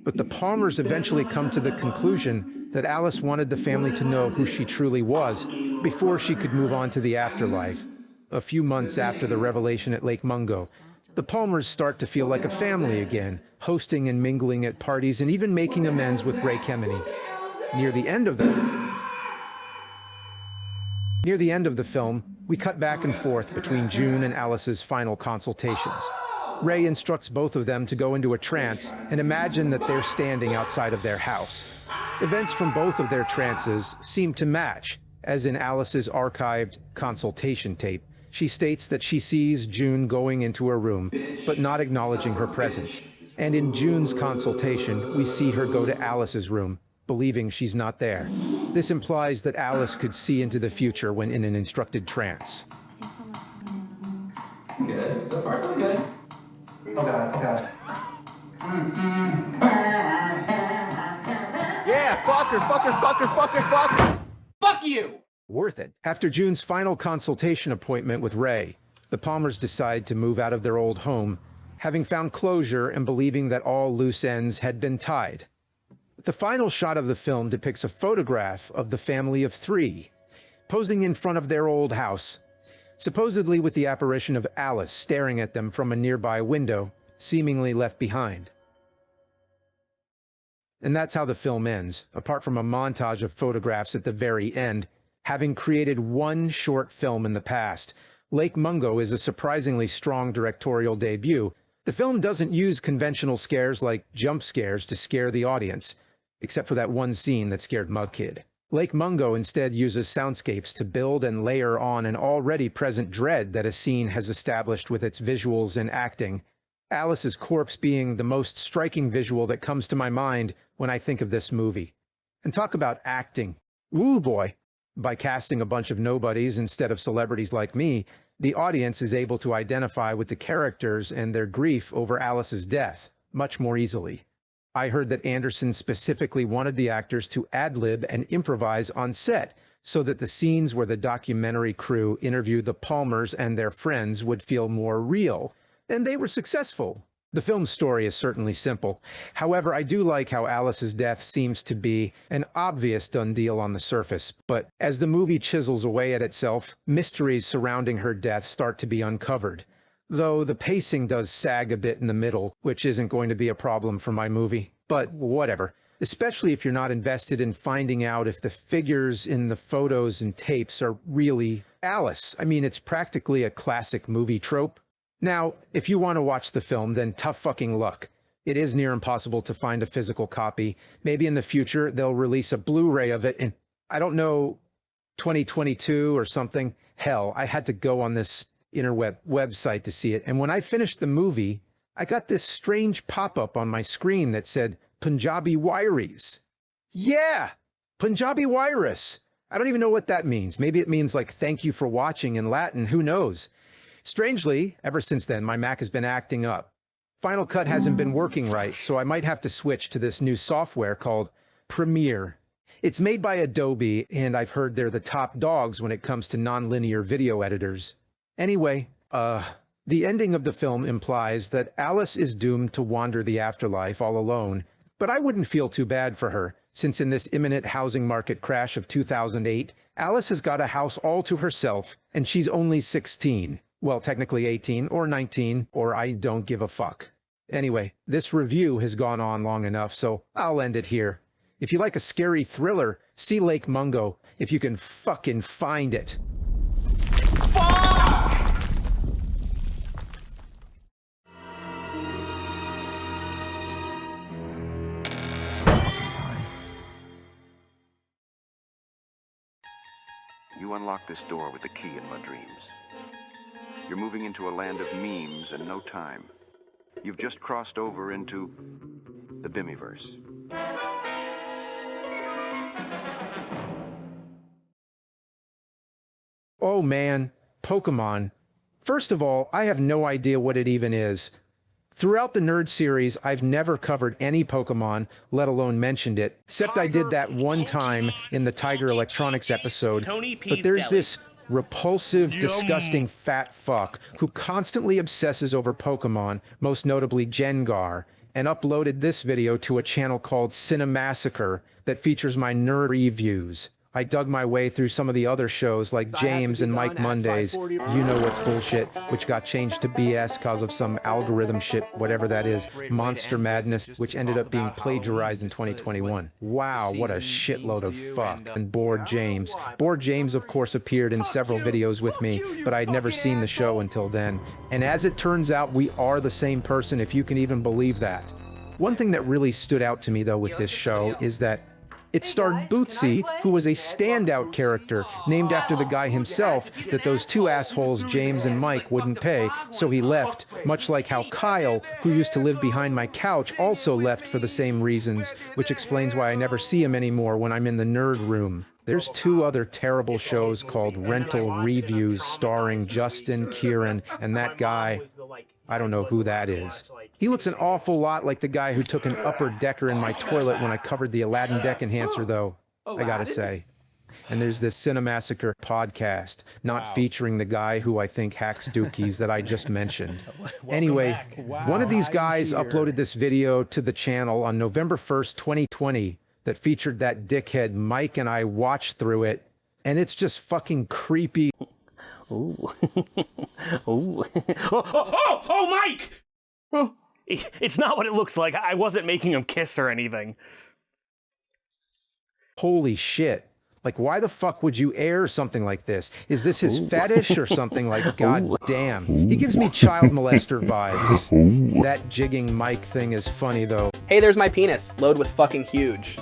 But the Palmers eventually come to the conclusion that Alice wanted the family to know who she truly was before she could move on to the afterlife. A few months after the revelation at Lake Mungo, the Palmers start to feel like a family again, hosting and mingling at parties and even making amends with Ray Kemeny. Near the end of the film, we cut back and forth between June and Alice's final consultations. Ray instructs both of them to go into a trance and imagine that they're standing outside of their house. Events from both of their trances seem to match, as in Alice's archived consultation tape. She states that she sees June going into her room, but not acknowledging her presence. And in June's consultation, we see her go to Alice's room, believing she's not there. This implies that Alice could see into the future when in an instructed trance.
Good. So far, so good. Oh god, oh god.
Yeah, fuck her, fuck her, fuck her, fuck her, fuck her!
Fuck you!
Worth it. After June's final consultation appointment with Ray, the Palmers decide to move out of their old home, having found closure and believing that all loose ends had been tied. The final shot of the film depicts a photograph of the family of 3, posing in front of their old house, supposedly with the apparition of Alice staring at them from a nearby window, seemingly left behind. And that's how the film ends, apart from a montage of photographs at the very end. Having created one short film in the past, Lake Mungo is a surprisingly strong directorial debut. The film doesn't use conventional scares like jump scares to scare the audience, except for that one scene that scared Mugkid. Lake Mungo instead uses soundscapes to build and layer on an already present dread that a scene has established with its visuals and acting. Alice's corpse being the most striking visual that comes to my mind when I think of this movie. And talk about acting. Ooh boy. By casting a bunch of nobodies instead of celebrities like me, the audience is able to identify with the characters and their grief over Alice's death much more easily. I heard that Anderson specifically wanted the actors to ad-lib and improvise on set, so that the scenes where the documentary crew interviewed the Palmers and their friends would feel more real. And they were successful. The film's story is certainly simple. However, I do like how Alice's death seems to be an obvious done deal on the surface, but as the movie chisels away at itself, mysteries surrounding her death start to be uncovered. Though the pacing does sag a bit in the middle, which isn't going to be a problem for my movie. But whatever. Especially if you're not invested in finding out if the figures in the photos and tapes are really Alice. I mean, it's practically a classic movie trope. Now, if you want to watch the film, then tough fucking luck. It is near impossible to find a physical copy. Maybe in the future they'll release a Blu-ray of it in, I don't know, 2022 or something. Hell, I had to go on this interweb website to see it. And when I finished the movie, I got this strange pop-up on my screen that said, Punjabi Wiries. Yeah! Punjabi Wirus. I don't even know what that means. Maybe it means like, thank you for watching in Latin. Who knows? Strangely, ever since then, my Mac has been acting up. Final Cut hasn't been working right, so I might have to switch to this new software called Premiere. It's made by Adobe, and I've heard they're the top dogs when it comes to non-linear video editors. Anyway, the ending of the film implies that Alice is doomed to wander the afterlife all alone, but I wouldn't feel too bad for her, since in this imminent housing market crash of 2008, Alice has got a house all to herself, and she's only 16. Well, technically 18 or 19, or I don't give a fuck. Anyway, this review has gone on long enough, so I'll end it here. If you like a scary thriller, see Lake Mungo, if you can fucking find it.
You unlock this door with the key in my dreams. You're moving into a land of memes and no time. You've just crossed over into the Bimmyverse.
Oh man, Pokemon. First of all, I have no idea what it even is. Throughout the Nerd series, I've never covered any Pokemon, let alone mentioned it, except I did that one time in the Tiger Electronics episode. But there's this repulsive, disgusting fat fuck who constantly obsesses over Pokemon, most notably Gengar, and uploaded this video to a channel called Cinemassacre that features my nerd reviews. I dug my way through some of the other shows like James and Mike Monday's You Know What's Bullshit, which got changed to BS cause of some algorithm shit, whatever that is, Monster Madness, which ended up being plagiarized in 2021. Wow, what a shitload of fuck. And Bored James. Bored James, of course, appeared in several videos with me, but I'd never seen the show until then. And as it turns out, we are the same person, if you can even believe that. One thing that really stood out to me, though, with this show is that it starred Bootsy, who was a standout character, named after the guy himself that those two assholes, James and Mike, wouldn't pay, so he left, much like how Kyle, who used to live behind my couch, also left for the same reasons, which explains why I never see him anymore when I'm in the nerd room. There's two other terrible shows called Rental Reviews starring Justin, Kieran, and that guy. I don't know who that is. He looks an awful lot like the guy who took an upper decker in my toilet when I covered the Aladdin deck enhancer, though, I gotta say. And there's this Cinemassacre podcast, not featuring the guy who I think hacks dookies that I just mentioned. Anyway, one of these guys uploaded this video to the channel on November 1st, 2020 that featured that dickhead Mike, and I watched through it, and it's just fucking creepy.
Ooh. Ooh. Oh, Mike! Oh, it's not what it looks like. I wasn't making him kiss or anything.
Holy shit. Like, why the fuck would you air something like this? Is this his fetish or something? Like, god damn. He gives me child molester vibes. That jigging Mike thing is funny, though.
Hey, there's my penis. Load was fucking huge.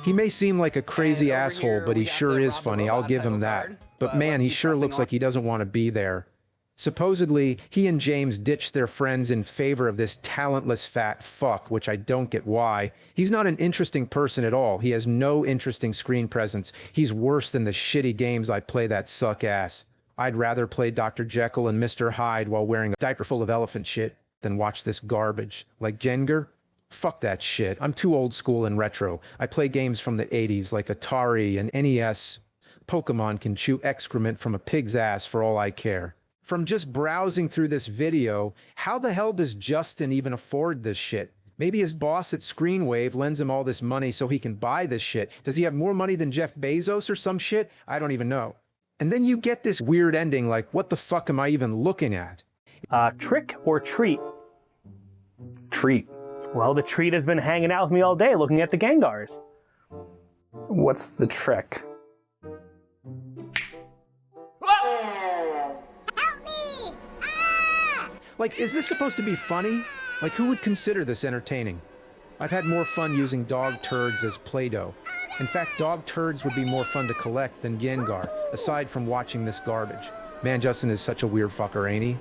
He may seem like a crazy asshole, but he sure is funny. I'll give him that. But man, he sure looks like he doesn't want to be there. Supposedly, he and James ditched their friends in favor of this talentless fat fuck, which I don't get why. He's not an interesting person at all. He has no interesting screen presence. He's worse than the shitty games I play that suck ass. I'd rather play Dr. Jekyll and Mr. Hyde while wearing a diaper full of elephant shit than watch this garbage. Like Gengar? Fuck that shit. I'm too old school and retro. I play games from the 80s like Atari and NES. Pokemon can chew excrement from a pig's ass for all I care. From just browsing through this video, how the hell does Justin even afford this shit? Maybe his boss at Screenwave lends him all this money so he can buy this shit. Does he have more money than Jeff Bezos or some shit? I don't even know. And then you get this weird ending like, what the fuck am I even looking at?
Trick or treat?
Treat.
Well, the treat has been hanging out with me all day looking at the Gengars.
What's the trick?
Like, is this supposed to be funny? Like, who would consider this entertaining? I've had more fun using dog turds as Play-Doh. In fact, dog turds would be more fun to collect than Gengar, aside from watching this garbage. Man, Justin is such a weird fucker, ain't he?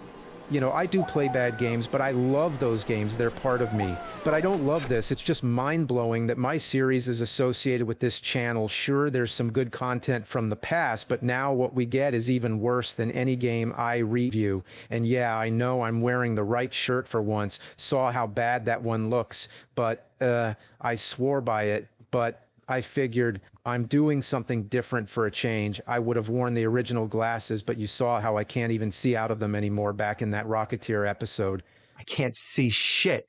You know, I do play bad games, but I love those games. They're part of me. But I don't love this. It's just mind-blowing that my series is associated with this channel. Sure, there's some good content from the past, but now what we get is even worse than any game I review. And yeah, I know I'm wearing the right shirt for once. Saw how bad that one looks, but I swore by it. But I figured I'm doing something different for a change. I would have worn the original glasses, but you saw how I can't even see out of them anymore back in that Rocketeer episode. I can't see shit.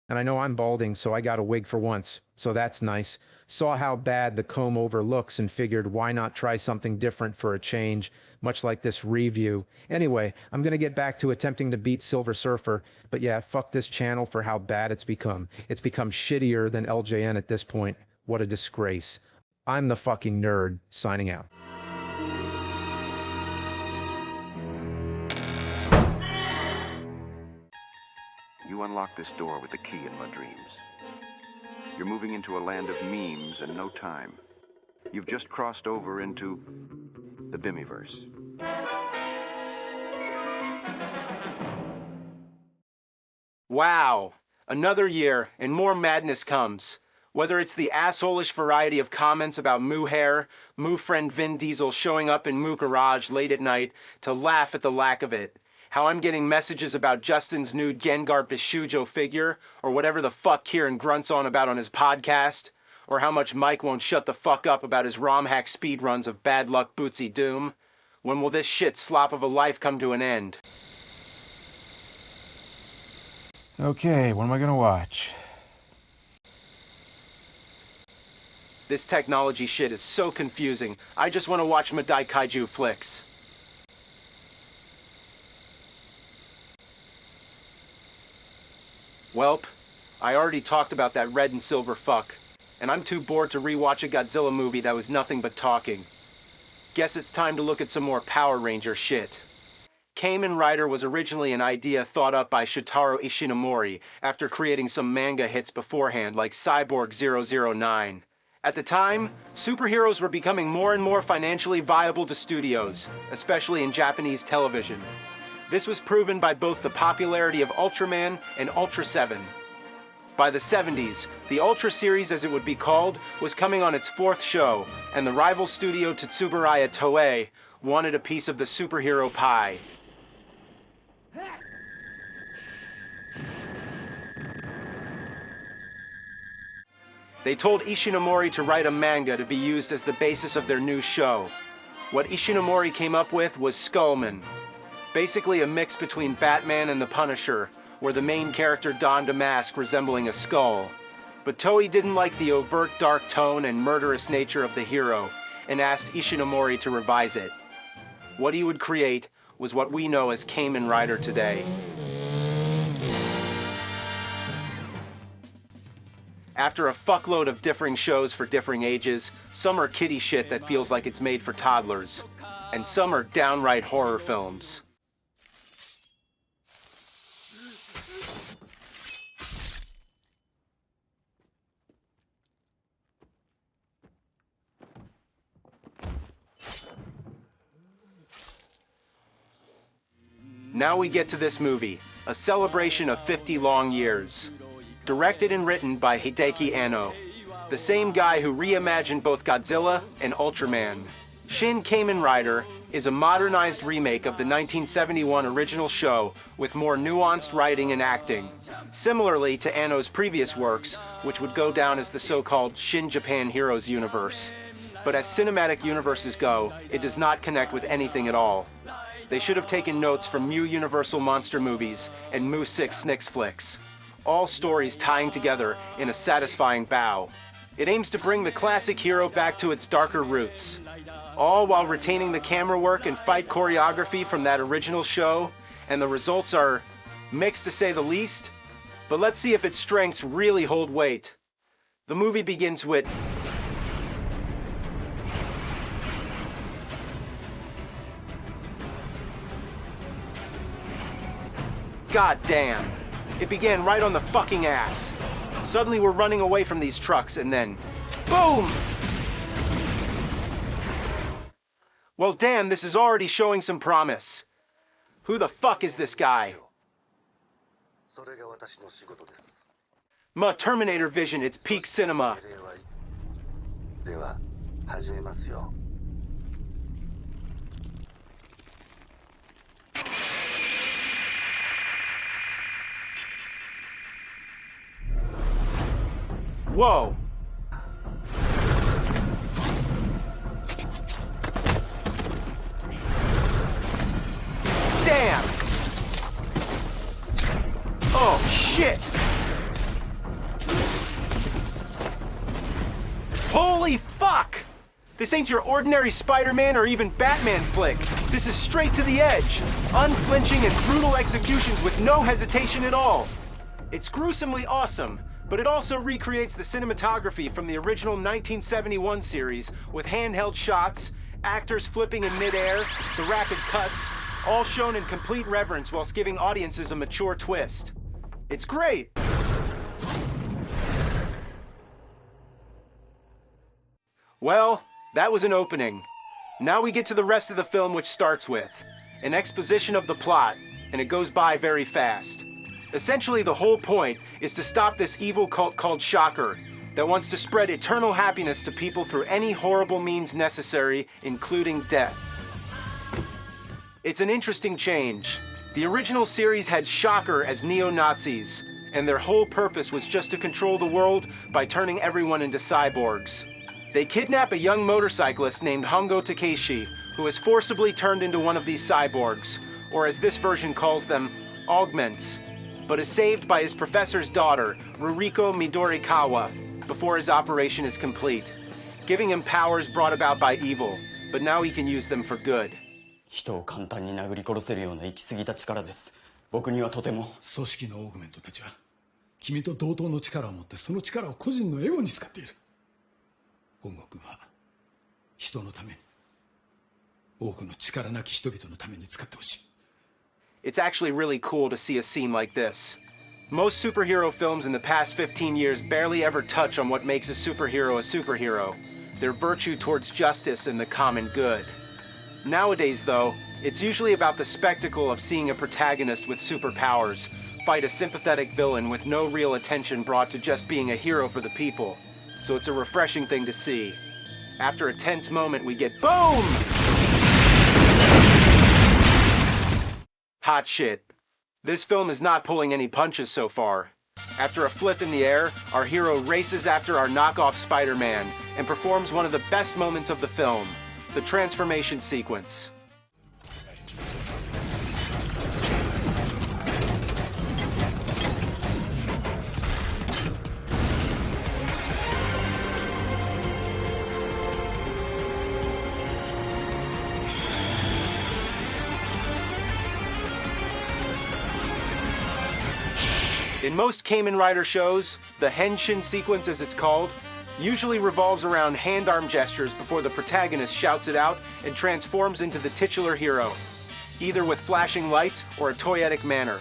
And I know I'm balding, so I got a wig for once. So that's nice. Saw how bad the comb over looks and figured why not try something different for a change, much like this review. Anyway, I'm gonna get back to attempting to beat Silver Surfer, but yeah, fuck this channel for how bad it's become. It's become shittier than LJN at this point. What a disgrace. I'm the fucking nerd, signing out.
You unlock this door with the key in my dreams. You're moving into a land of memes and no time. You've just crossed over into the Bimmyverse.
Wow, another year and more madness comes. Whether it's the asshole-ish variety of comments about Moo hair, Moo friend Vin Diesel showing up in Moo garage late at night to laugh at the lack of it, how I'm getting messages about Justin's new Gengar Bishujo figure, or whatever the fuck Kieran grunts on about on his podcast, or how much Mike won't shut the fuck up about his ROM hack speedruns of Bad Luck Bootsy Doom. When will this shit slop of a life come to an end?
Okay, what am I gonna watch?
This technology shit is so confusing. I just want to watch Madai Kaiju flicks. Welp, I already talked about that red and silver fuck, and I'm too bored to rewatch a Godzilla movie that was nothing but talking. Guess it's time to look at some more Power Ranger shit. Kamen Rider was originally an idea thought up by Shotaro Ishinomori after creating some manga hits beforehand like Cyborg 009. At the time, superheroes were becoming more and more financially viable to studios, especially in Japanese television. This was proven by both the popularity of Ultraman and Ultra 7. By the 70s, the Ultra series, as it would be called, was coming on its fourth show, and the rival studio Tsuburaya Toei wanted a piece of the superhero pie. They told Ishinomori to write a manga to be used as the basis of their new show. What Ishinomori came up with was Skullman, basically a mix between Batman and the Punisher, where the main character donned a mask resembling a skull. But Toei didn't like the overt dark tone and murderous nature of the hero, and asked Ishinomori to revise it. What he would create was what we know as Kamen Rider today. After a fuckload of differing shows for differing ages, some are kiddie shit that feels like it's made for toddlers, and some are downright horror films. Now we get to this movie, a celebration of 50 long years. Directed and written by Hideki Anno, the same guy who reimagined both Godzilla and Ultraman. Shin Kamen Rider is a modernized remake of the 1971 original show with more nuanced writing and acting, similarly to Anno's previous works, which would go down as the so-called Shin Japan Heroes universe. But as cinematic universes go, it does not connect with anything at all. They should have taken notes from Mu Universal Monster movies and Mu 6 Snicks flicks, all stories tying together in a satisfying bow. It aims to bring the classic hero back to its darker roots, all while retaining the camera work and fight choreography from that original show, and the results are mixed to say the least, but let's see if its strengths really hold weight. The movie begins with God damn. It began right on the fucking ass. Suddenly we're running away from these trucks and then boom! Well damn, this is already showing some promise. Who the fuck is this guy? Terminator Vision, it's peak cinema. Whoa. Damn. Oh, shit. Holy fuck. This ain't your ordinary Spider-Man or even Batman flick. This is straight to the edge. Unflinching and brutal executions with no hesitation at all. It's gruesomely awesome. But it also recreates the cinematography from the original 1971 series with handheld shots, actors flipping in midair, the rapid cuts, all shown in complete reverence whilst giving audiences a mature twist. It's great! Well, that was an opening. Now we get to the rest of the film, which starts with an exposition of the plot, and it goes by very fast. Essentially, the whole point is to stop this evil cult called Shocker that wants to spread eternal happiness to people through any horrible means necessary, including death. It's an interesting change. The original series had Shocker as neo-Nazis, and their whole purpose was just to control the world by turning everyone into cyborgs. They kidnap a young motorcyclist named Hongo Takeshi, who is forcibly turned into one of these cyborgs, or as this version calls them, augments, but is saved by his professor's daughter, Ruriko Midorikawa, before his operation is complete, giving him powers brought about by evil, but now he can use them for good.
人を簡単に殴り殺せるような行き過ぎた力です。僕にはとても。
組織のオーグメントたちは君と同等の力を持ってその力を個人のエゴに使っている。本郷君は人のために、多くの力なき人々のために使ってほしい。
It's actually really cool to see a scene like this. Most superhero films in the past 15 years barely ever touch on what makes a superhero, their virtue towards justice and the common good. Nowadays, though, it's usually about the spectacle of seeing a protagonist with superpowers fight a sympathetic villain with no real attention brought to just being a hero for the people. So it's a refreshing thing to see. After a tense moment, we get BOOM! Hot shit. This film is not pulling any punches so far. After a flip in the air, our hero races after our knockoff Spider-Man and performs one of the best moments of the film, the transformation sequence. In most Kamen Rider shows, the Henshin sequence, as it's called, usually revolves around hand-arm gestures before the protagonist shouts it out and transforms into the titular hero, either with flashing lights or a toyetic manner.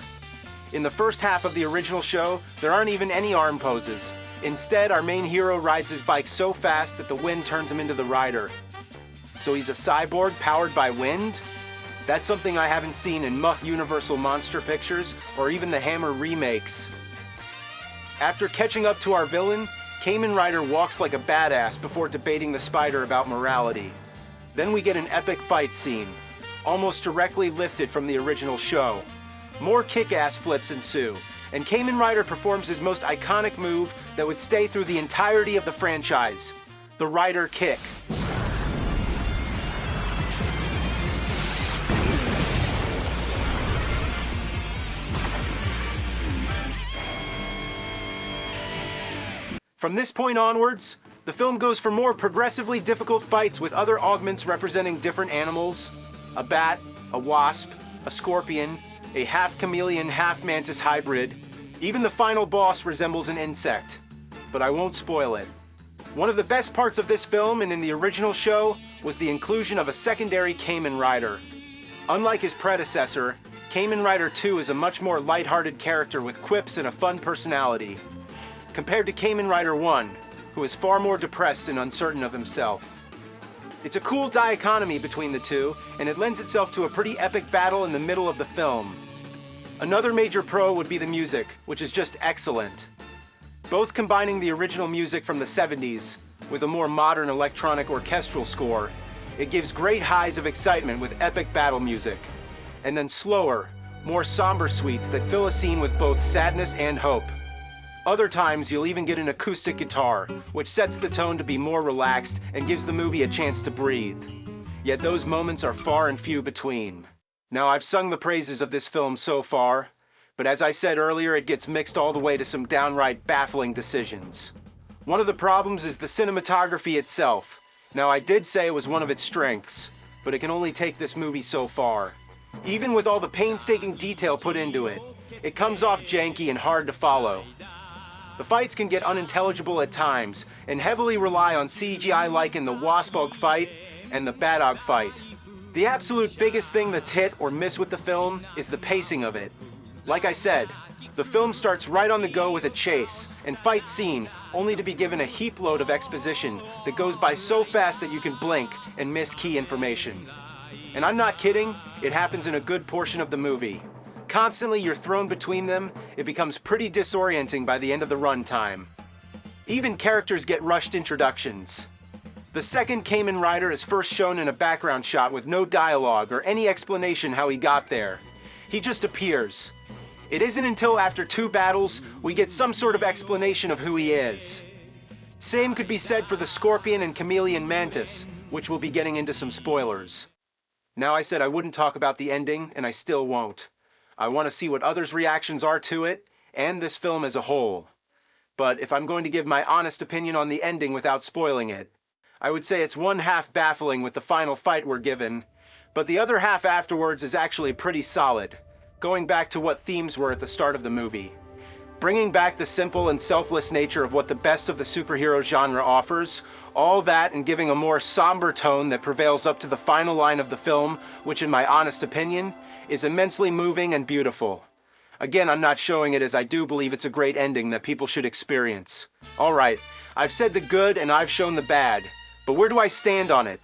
In the first half of the original show, there aren't even any arm poses. Instead, our main hero rides his bike so fast that the wind turns him into the rider. So he's a cyborg powered by wind? That's something I haven't seen in Muh Universal Monster Pictures or even the Hammer remakes. After catching up to our villain, Kamen Rider walks like a badass before debating the spider about morality. Then we get an epic fight scene, almost directly lifted from the original show. More kick-ass flips ensue, and Kamen Rider performs his most iconic move that would stay through the entirety of the franchise, the Rider Kick. From this point onwards, the film goes for more progressively difficult fights with other augments representing different animals: a bat, a wasp, a scorpion, a half-chameleon, half-mantis hybrid. Even the final boss resembles an insect. But I won't spoil it. One of the best parts of this film and in the original show was the inclusion of a secondary Kamen Rider. Unlike his predecessor, Kamen Rider 2 is a much more lighthearted character with quips and a fun personality, compared to Kamen Rider 1, who is far more depressed and uncertain of himself. It's a cool dichotomy between the two, and it lends itself to a pretty epic battle in the middle of the film. Another major pro would be the music, which is just excellent. Both combining the original music from the 70s with a more modern electronic orchestral score, it gives great highs of excitement with epic battle music, and then slower, more somber suites that fill a scene with both sadness and hope. Other times you'll even get an acoustic guitar, which sets the tone to be more relaxed and gives the movie a chance to breathe. Yet those moments are far and few between. Now, I've sung the praises of this film so far, but as I said earlier, it gets mixed all the way to some downright baffling decisions. One of the problems is the cinematography itself. Now, I did say it was one of its strengths, but it can only take this movie so far. Even with all the painstaking detail put into it, it comes off janky and hard to follow. The fights can get unintelligible at times, and heavily rely on CGI like in the Waspog fight and the Badog fight. The absolute biggest thing that's hit or miss with the film is the pacing of it. Like I said, the film starts right on the go with a chase and fight scene, only to be given a heap load of exposition that goes by so fast that you can blink and miss key information. And I'm not kidding, it happens in a good portion of the movie. Constantly you're thrown between them, it becomes pretty disorienting by the end of the runtime. Even characters get rushed introductions. The second Kamen Rider is first shown in a background shot with no dialogue or any explanation how he got there. He just appears. It isn't until after 2 battles we get some sort of explanation of who he is. Same could be said for the Scorpion and Chameleon Mantis, which we'll be getting into some spoilers. Now, I said I wouldn't talk about the ending, and I still won't. I want to see what others' reactions are to it, and this film as a whole. But if I'm going to give my honest opinion on the ending without spoiling it, I would say it's one half baffling with the final fight we're given, but the other half afterwards is actually pretty solid, going back to what themes were at the start of the movie. Bringing back the simple and selfless nature of what the best of the superhero genre offers, all that and giving a more somber tone that prevails up to the final line of the film, which in my honest opinion, is immensely moving and beautiful. Again, I'm not showing it as I do believe it's a great ending that people should experience. Alright, I've said the good and I've shown the bad, but where do I stand on it?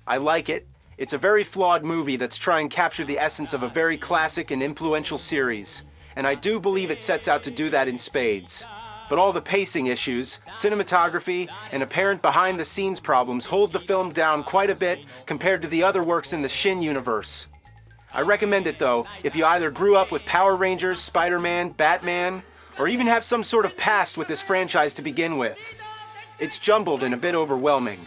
I like it. It's a very flawed movie that's trying to capture the essence of a very classic and influential series, and I do believe it sets out to do that in spades. But all the pacing issues, cinematography, and apparent behind-the-scenes problems hold the film down quite a bit compared to the other works in the Shin universe. I recommend it though, if you either grew up with Power Rangers, Spider-Man, Batman, or even have some sort of past with this franchise to begin with. It's jumbled and a bit overwhelming,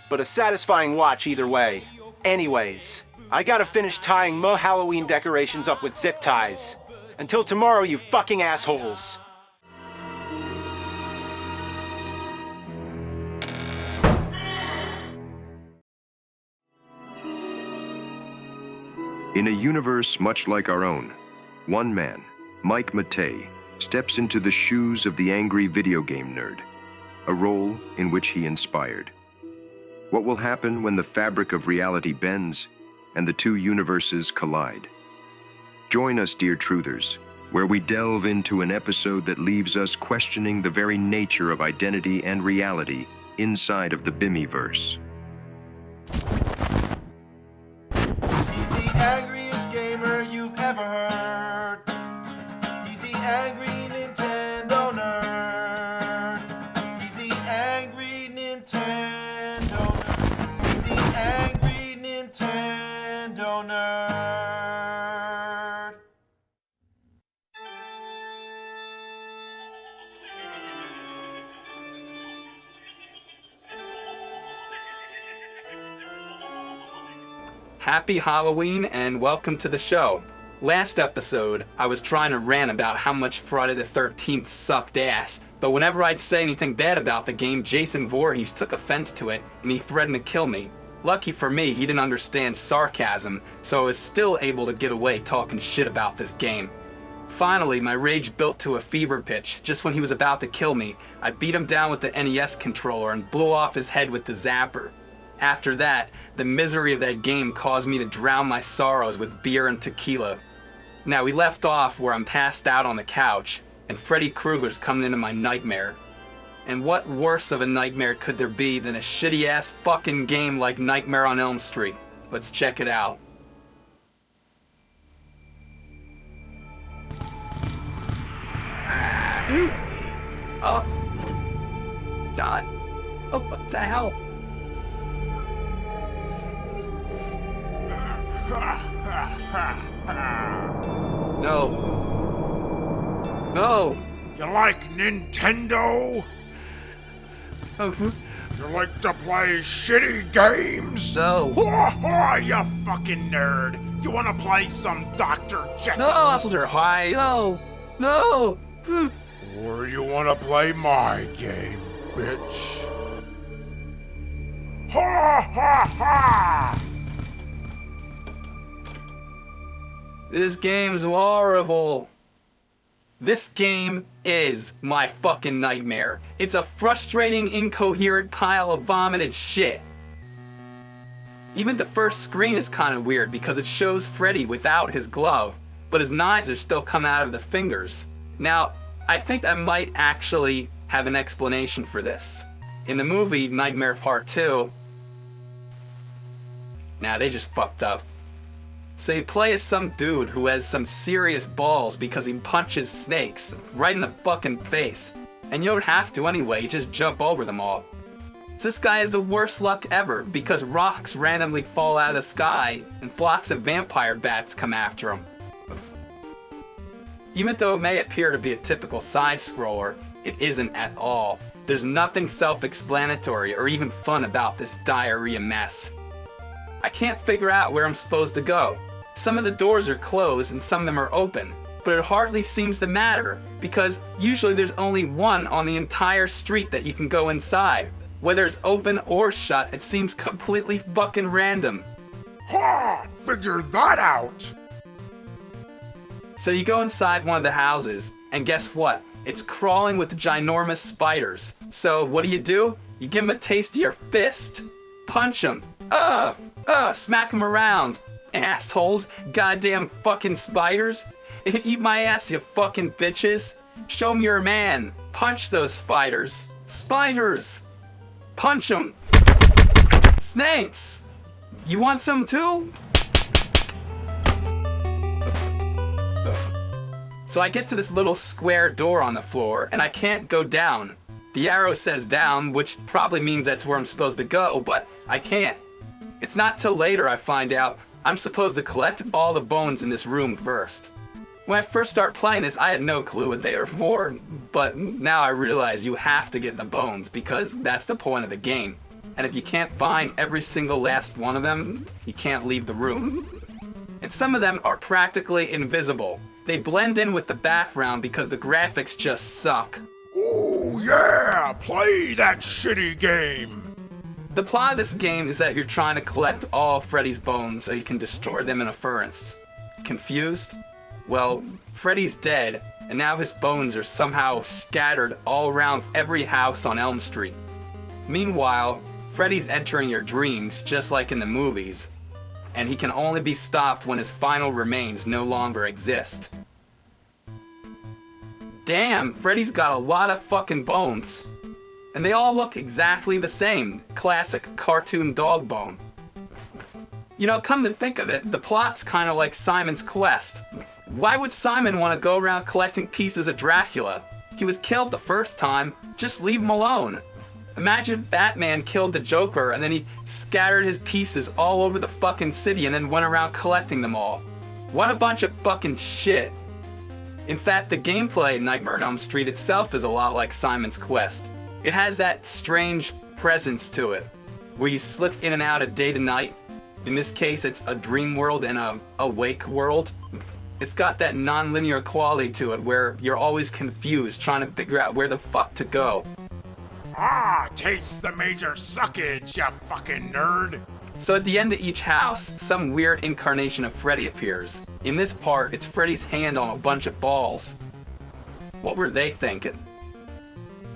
but a satisfying watch either way. Anyways, I gotta finish tying mo Halloween decorations up with zip ties. Until tomorrow, you fucking assholes!
In a universe much like our own, one man, Mike Matei, steps into the shoes of the angry video game nerd, a role in which he inspired. What will happen when the fabric of reality bends and the two universes collide? Join us, dear truthers, where we delve into an episode that leaves us questioning the very nature of identity and reality inside of the Bimmyverse.
He's the angriest gamer you've ever heard. He's the angry Nintendo nerd. He's the angry Nintendo nerd. He's the angry
Happy Halloween and welcome to the show. Last episode, I was trying to rant about how much Friday the 13th sucked ass, but whenever I'd say anything bad about the game, Jason Voorhees took offense to it and he threatened to kill me. Lucky for me, he didn't understand sarcasm, so I was still able to get away talking shit about this game. Finally, my rage built to a fever pitch. Just when he was about to kill me, I beat him down with the NES controller and blew off his head with the zapper. After that, the misery of that game caused me to drown my sorrows with beer and tequila. Now, we left off where I'm passed out on the couch, and Freddy Krueger's coming into my nightmare. And what worse of a nightmare could there be than a shitty-ass fucking game like Nightmare on Elm Street? Let's check it out. Oh. God. Oh, what the hell? No. No.
You like Nintendo? You like to play shitty games?
No.
You fucking nerd. You wanna play some Dr. Jekyll?
No, Oscar, hi. No. No.
Or you wanna play my game, bitch? Ha ha ha!
This game's horrible. This game is my fucking nightmare. It's a frustrating, incoherent pile of vomited shit. Even the first screen is kind of weird because it shows Freddy without his glove, but his knives are still coming out of the fingers. Now, I think I might actually have an explanation for this. In the movie Nightmare Part 2, they just fucked up. So you play as some dude who has some serious balls because he punches snakes right in the fucking face. And you don't have to anyway, you just jump over them all. So this guy has the worst luck ever because rocks randomly fall out of the sky and flocks of vampire bats come after him. Even though it may appear to be a typical side-scroller, it isn't at all. There's nothing self-explanatory or even fun about this diarrhea mess. I can't figure out where I'm supposed to go. Some of the doors are closed and some of them are open, but it hardly seems to matter because usually there's only one on the entire street that you can go inside. Whether it's open or shut, it seems completely fucking random.
Ha! Figure that out!
So you go inside one of the houses, and guess what? It's crawling with ginormous spiders. So what do? You give them a taste of your fist? Punch them. Smack them around. Assholes. Goddamn fucking spiders. Eat my ass, you fucking bitches. Show me you're a man. Punch those spiders. Spiders. Punch them. Snakes. You want some too? So I get to this little square door on the floor, and I can't go down. The arrow says down, which probably means that's where I'm supposed to go, but I can't. It's not till later I find out I'm supposed to collect all the bones in this room first. When I first start playing this, I had no clue what they were for, but now I realize you have to get the bones because that's the point of the game. And if you can't find every single last one of them, you can't leave the room. And some of them are practically invisible. They blend in with the background because the graphics just suck.
Ooh, yeah! Play that shitty game!
The plot of this game is that you're trying to collect all Freddy's bones so you can destroy them in a furnace. Confused? Well, Freddy's dead, and now his bones are somehow scattered all around every house on Elm Street. Meanwhile, Freddy's entering your dreams just like in the movies, and he can only be stopped when his final remains no longer exist. Damn, Freddy's got a lot of fucking bones. And they all look exactly the same. Classic cartoon dog bone. You know, come to think of it, the plot's kind of like Simon's Quest. Why would Simon want to go around collecting pieces of Dracula? He was killed the first time, just leave him alone. Imagine Batman killed the Joker and then he scattered his pieces all over the fucking city and then went around collecting them all. What a bunch of fucking shit. In fact, the gameplay in Nightmare on Elm Street itself is a lot like Simon's Quest. It has that strange presence to it, where you slip in and out of day to night, In this case, it's a dream world and a awake world. It's got that non-linear quality to it where you're always confused trying to figure out where the fuck to go.
Ah, taste the major suckage, you fucking nerd!
So at the end of each house, some weird incarnation of Freddy appears. In this part, it's Freddy's hand on a bunch of balls. What were they thinking?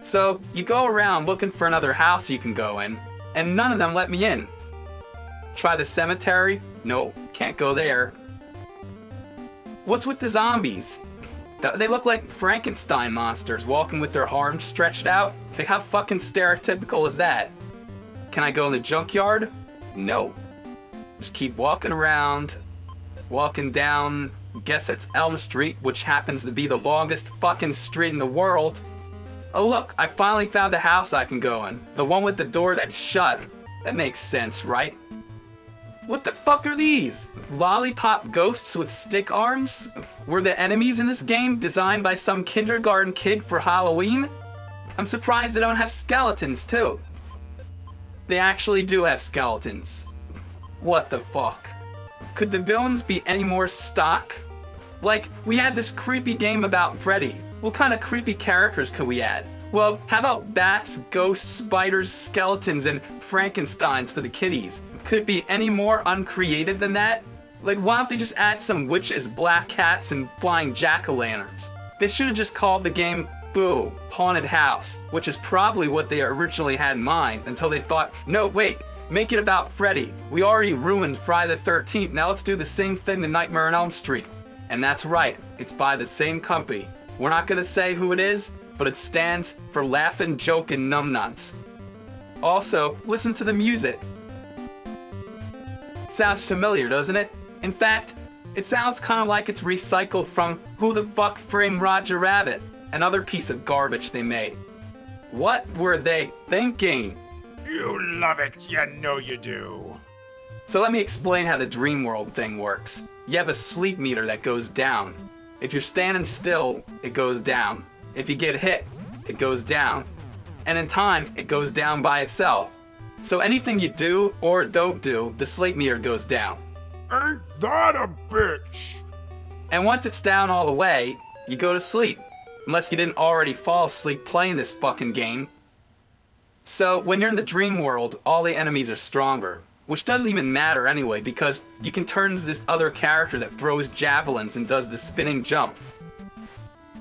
So you go around looking for another house you can go in, and none of them let me in. Try the cemetery? No, can't go there. What's with the zombies? They look like Frankenstein monsters walking with their arms stretched out. Like, how fucking stereotypical is that? Can I go in the junkyard? No. Just keep walking around, walking down, guess it's Elm Street, which happens to be the longest fucking street in the world. Oh look, I finally found a house I can go in. The one with the door that's shut. That makes sense, right? What the fuck are these? Lollipop ghosts with stick arms? Were the enemies in this game designed by some kindergarten kid for Halloween? I'm surprised they don't have skeletons too. They actually do have skeletons. What the fuck? Could the villains be any more stock? Like, we had this creepy game about Freddy. What kind of creepy characters could we add? Well, how about bats, ghosts, spiders, skeletons, and Frankensteins for the kiddies? Could it be any more uncreative than that? Like, why don't they just add some witches, black cats, and flying jack-o'-lanterns? They should have just called the game, Boo, Haunted House, which is probably what they originally had in mind until they thought, no, wait, make it about Freddy. We already ruined Friday the 13th, now let's do the same thing to Nightmare on Elm Street. And that's right, it's by the same company. We're not gonna say who it is, but it stands for Laughin' Jokin' Numbnuts. Also, listen to the music. Sounds familiar, doesn't it? In fact, it sounds kind of like it's recycled from Who the Fuck Framed Roger Rabbit, another piece of garbage they made. What were they thinking?
You love it, you know you do.
So let me explain how the dream world thing works. You have a sleep meter that goes down. If you're standing still, it goes down. If you get hit, it goes down. And in time, it goes down by itself. So anything you do or don't do, the sleep meter goes down.
Ain't that a bitch?
And once it's down all the way, you go to sleep. Unless you didn't already fall asleep playing this fucking game. So when you're in the dream world, all the enemies are stronger. Which doesn't even matter anyway, because you can turn into this other character that throws javelins and does the spinning jump.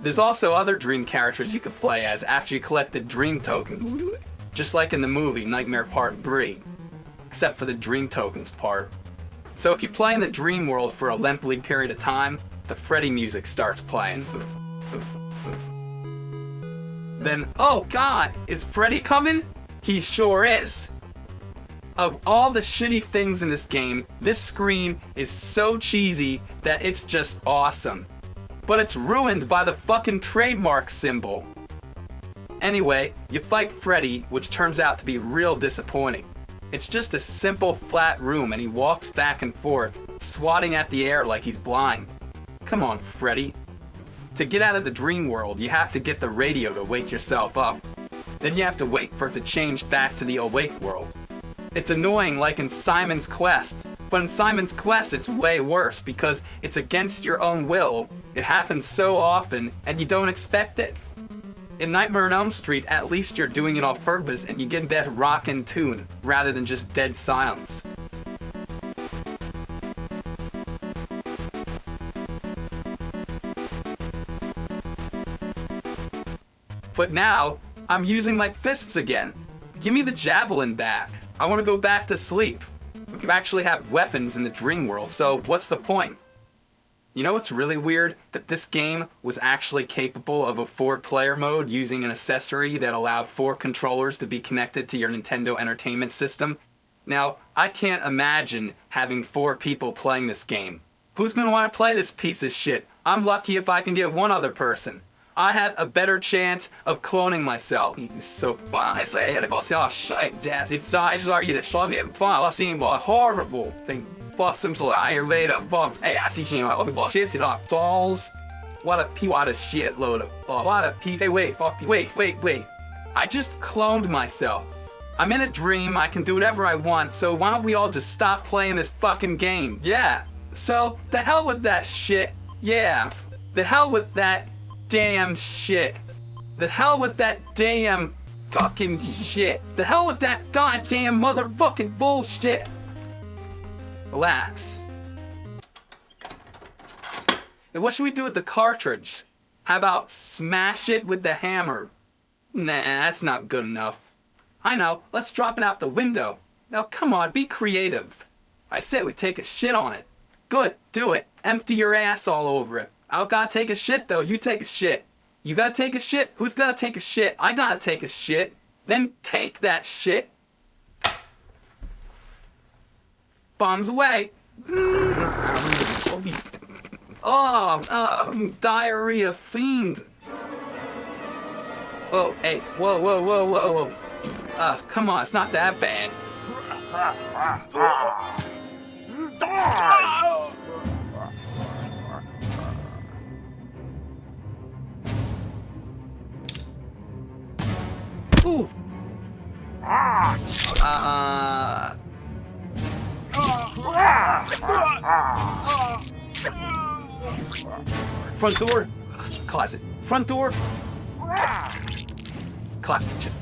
There's also other dream characters you could play as after you collect the dream token. Just like in the movie Nightmare Part 3. Except for the dream tokens part. So if you play in the dream world for a lengthy period of time, the Freddy music starts playing. Then, oh god, is Freddy coming? He sure is. Of all the shitty things in this game, this screen is so cheesy that it's just awesome. But it's ruined by the fucking trademark symbol. Anyway, you fight Freddy, which turns out to be real disappointing. It's just a simple flat room and he walks back and forth, swatting at the air like he's blind. Come on, Freddy. To get out of the dream world, you have to get the radio to wake yourself up. Then you have to wait for it to change back to the awake world. It's annoying like in Simon's Quest, but in Simon's Quest it's way worse because it's against your own will. It happens so often and you don't expect it. In Nightmare on Elm Street, at least you're doing it on purpose and you get that rockin' tune rather than just dead silence. But now, I'm using my fists again. Give me the javelin back. I want to go back to sleep. We can actually have weapons in the dream world, so what's the point? You know what's really weird? That this game was actually capable of a 4-player mode using an accessory that allowed 4 controllers to be connected to your Nintendo Entertainment System. Now, I can't imagine having 4 people playing this game. Who's gonna want to play this piece of shit? I'm lucky if I can get one other person. I have a better chance of cloning myself. So I say it was it's horrible thing. Blossoms like later bombs. Hey, I see you know shit up dolls. What a shitload of what a p. Hey, wait. I just cloned myself. I'm in a dream, I can do whatever I want, so why don't we all just stop playing this fucking game? Yeah. So, the hell with that shit. Yeah. The hell with that damn shit. The hell with that damn fucking shit. The hell with that goddamn motherfucking bullshit. Relax. And what should we do with the cartridge? How about smash it with the hammer? Nah, that's not good enough. I know, let's drop it out the window. Now come on, be creative. I said we take a shit on it. Good, do it. Empty your ass all over it. I gotta take a shit though, you take a shit. You gotta take a shit? Who's gotta take a shit? I gotta take a shit. Then take that shit. Bombs away. Diarrhea fiend. Oh, hey, whoa. Come on, it's not that bad. Ooh. Front door. Closet. Front door. Closet.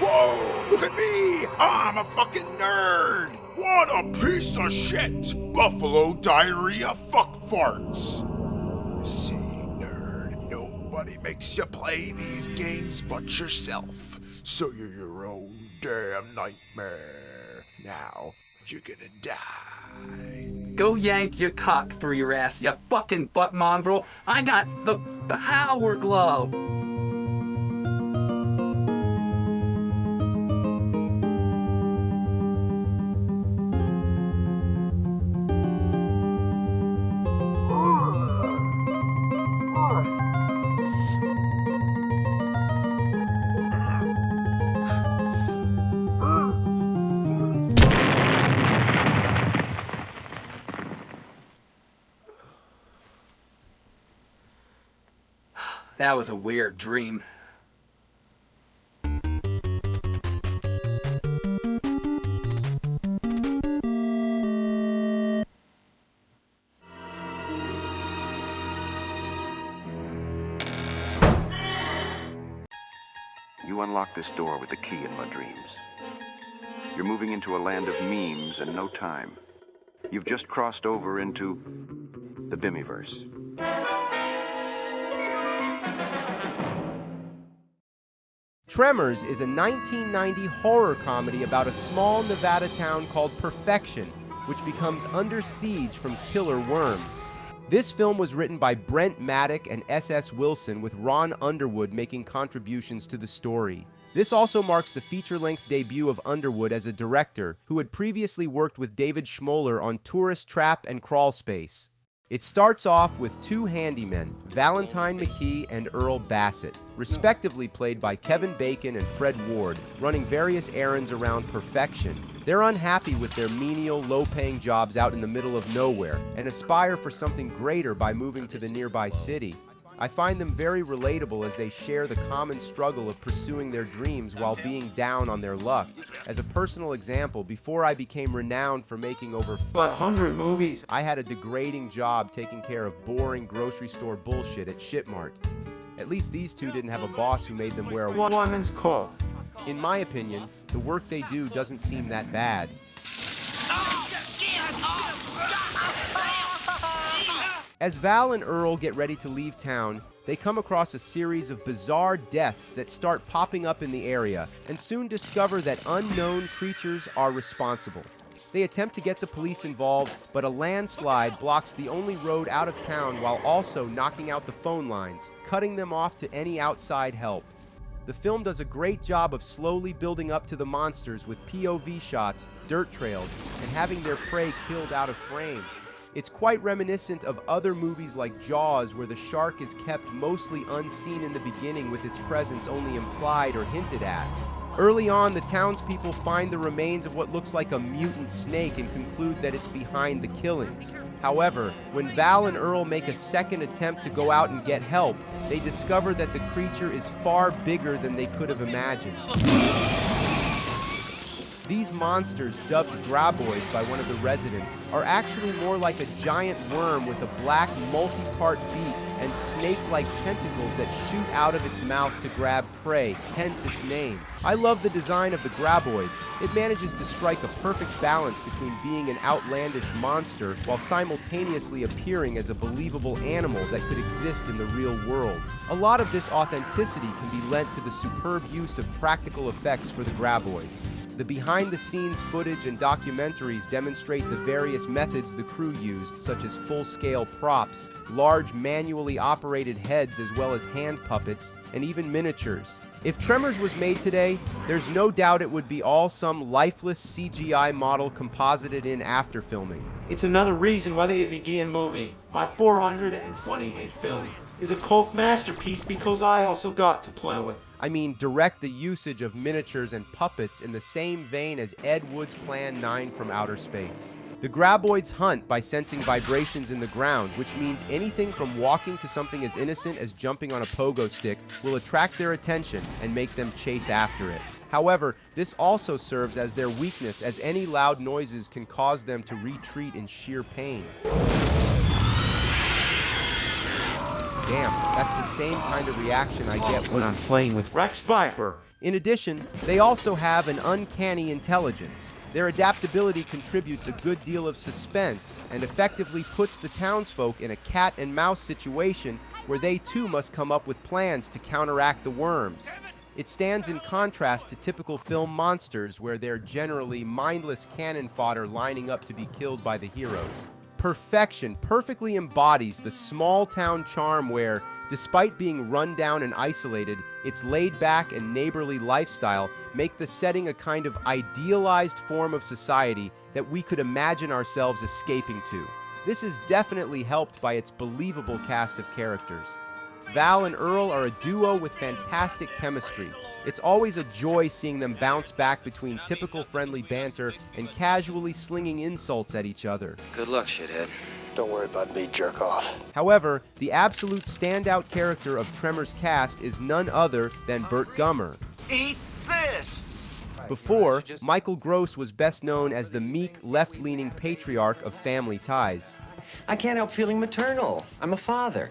Whoa, look at me! I'm a fucking nerd! What a piece of shit! Buffalo diarrhea fuck farts! See, nerd, nobody makes you play these games but yourself. So you're your own damn nightmare. Now, you're gonna die.
Go yank your cock through your ass, you fucking butt mongrel. I got the Howard glove. That was a weird dream.
You unlock this door with the key in my dreams. You're moving into a land of memes and no time. You've just crossed over into the Bimmyverse.
Tremors is a 1990 horror comedy about a small Nevada town called Perfection, which becomes under siege from killer worms. This film was written by Brent Maddock and S.S. Wilson, with Ron Underwood making contributions to the story. This also marks the feature-length debut of Underwood as a director, who had previously worked with David Schmoller on Tourist Trap and Crawl Space. It starts off with two handymen, Valentine McKee and Earl Bassett, respectively played by Kevin Bacon and Fred Ward, running various errands around Perfection. They're unhappy with their menial, low-paying jobs out in the middle of nowhere and aspire for something greater by moving to the nearby city. I find them very relatable as they share the common struggle of pursuing their dreams while being down on their luck. As a personal example, before I became renowned for making over 500 movies, I had a degrading job taking care of boring grocery store bullshit at Shitmart. At least these two didn't have a boss who made them wear a woman's coat. In my opinion, the work they do doesn't seem that bad. As Val and Earl get ready to leave town, they come across a series of bizarre deaths that start popping up in the area, and soon discover that unknown creatures are responsible. They attempt to get the police involved, but a landslide blocks the only road out of town while also knocking out the phone lines, cutting them off to any outside help. The film does a great job of slowly building up to the monsters with POV shots, dirt trails, and having their prey killed out of frame. It's quite reminiscent of other movies like Jaws, where the shark is kept mostly unseen in the beginning with its presence only implied or hinted at. Early on, the townspeople find the remains of what looks like a mutant snake and conclude that it's behind the killings. However, when Val and Earl make a second attempt to go out and get help, they discover that the creature is far bigger than they could have imagined. These monsters, dubbed graboids by one of the residents, are actually more like a giant worm with a black multi-part beak and snake-like tentacles that shoot out of its mouth to grab prey, hence its name. I love the design of the graboids. It manages to strike a perfect balance between being an outlandish monster while simultaneously appearing as a believable animal that could exist in the real world. A lot of this authenticity can be lent to the superb use of practical effects for the graboids. The behind-the-scenes footage and documentaries demonstrate the various methods the crew used, such as full-scale props, large manually operated heads as well as hand puppets, and even miniatures. If Tremors was made today, there's no doubt it would be all some lifeless CGI model composited in after filming.
It's another reason why the AVGN movie, my 428th film, is a cult masterpiece because I also got to play with.
I mean, direct the usage of miniatures and puppets in the same vein as Ed Wood's Plan 9 from Outer Space. The graboids hunt by sensing vibrations in the ground, which means anything from walking to something as innocent as jumping on a pogo stick will attract their attention and make them chase after it. However, this also serves as their weakness, as any loud noises can cause them to retreat in sheer pain. Damn, that's the same kind of reaction I get when I'm
playing with Rex Viper.
In addition, they also have an uncanny intelligence. Their adaptability contributes a good deal of suspense and effectively puts the townsfolk in a cat and mouse situation where they too must come up with plans to counteract the worms. It stands in contrast to typical film monsters where they're generally mindless cannon fodder lining up to be killed by the heroes. Perfection perfectly embodies the small town charm where, despite being run down and isolated, its laid-back and neighborly lifestyle make the setting a kind of idealized form of society that we could imagine ourselves escaping to. This is definitely helped by its believable cast of characters. Val and Earl are a duo with fantastic chemistry. It's always a joy seeing them bounce back between typical friendly banter and casually slinging insults at each other.
Good luck, shithead. Don't worry about me, jerk off.
However, the absolute standout character of Tremors' cast is none other than Burt Gummer.
Eat this!
Before, Michael Gross was best known as the meek, left-leaning patriarch of Family Ties.
I can't help feeling maternal. I'm a father.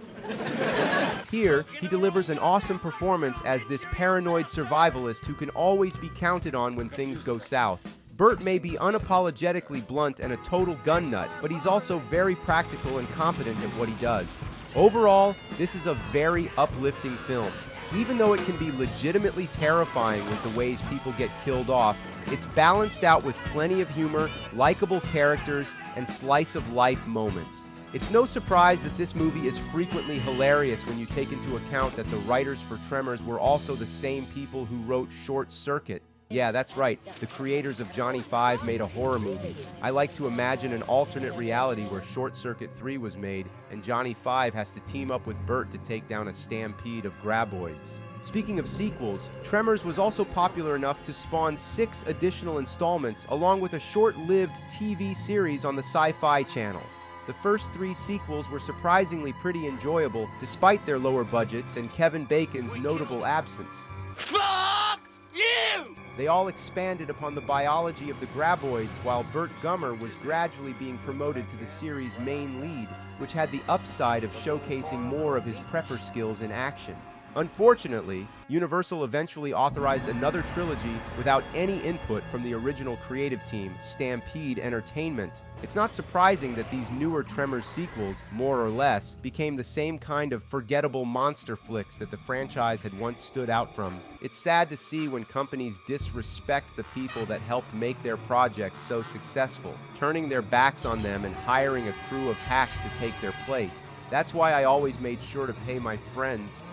Here, he delivers an awesome performance as this paranoid survivalist who can always be counted on when things go south. Burt may be unapologetically blunt and a total gun nut, but he's also very practical and competent at what he does. Overall, this is a very uplifting film. Even though it can be legitimately terrifying with the ways people get killed off, it's balanced out with plenty of humor, likable characters, and slice-of-life moments. It's no surprise that this movie is frequently hilarious when you take into account that the writers for Tremors were also the same people who wrote Short Circuit. Yeah, that's right, the creators of Johnny Five made a horror movie. I like to imagine an alternate reality where Short Circuit 3 was made, and Johnny Five has to team up with Burt to take down a stampede of graboids. Speaking of sequels, Tremors was also popular enough to spawn 6 additional installments, along with a short-lived TV series on the Sci-Fi Channel. The first 3 sequels were surprisingly pretty enjoyable, despite their lower budgets and Kevin Bacon's notable absence.
Fuck you!
They all expanded upon the biology of the graboids, while Burt Gummer was gradually being promoted to the series' main lead, which had the upside of showcasing more of his prepper skills in action. Unfortunately, Universal eventually authorized another trilogy without any input from the original creative team, Stampede Entertainment. It's not surprising that these newer Tremors sequels, more or less, became the same kind of forgettable monster flicks that the franchise had once stood out from. It's sad to see when companies disrespect the people that helped make their projects so successful, turning their backs on them and hiring a crew of hacks to take their place. That's why I always made sure to pay my friends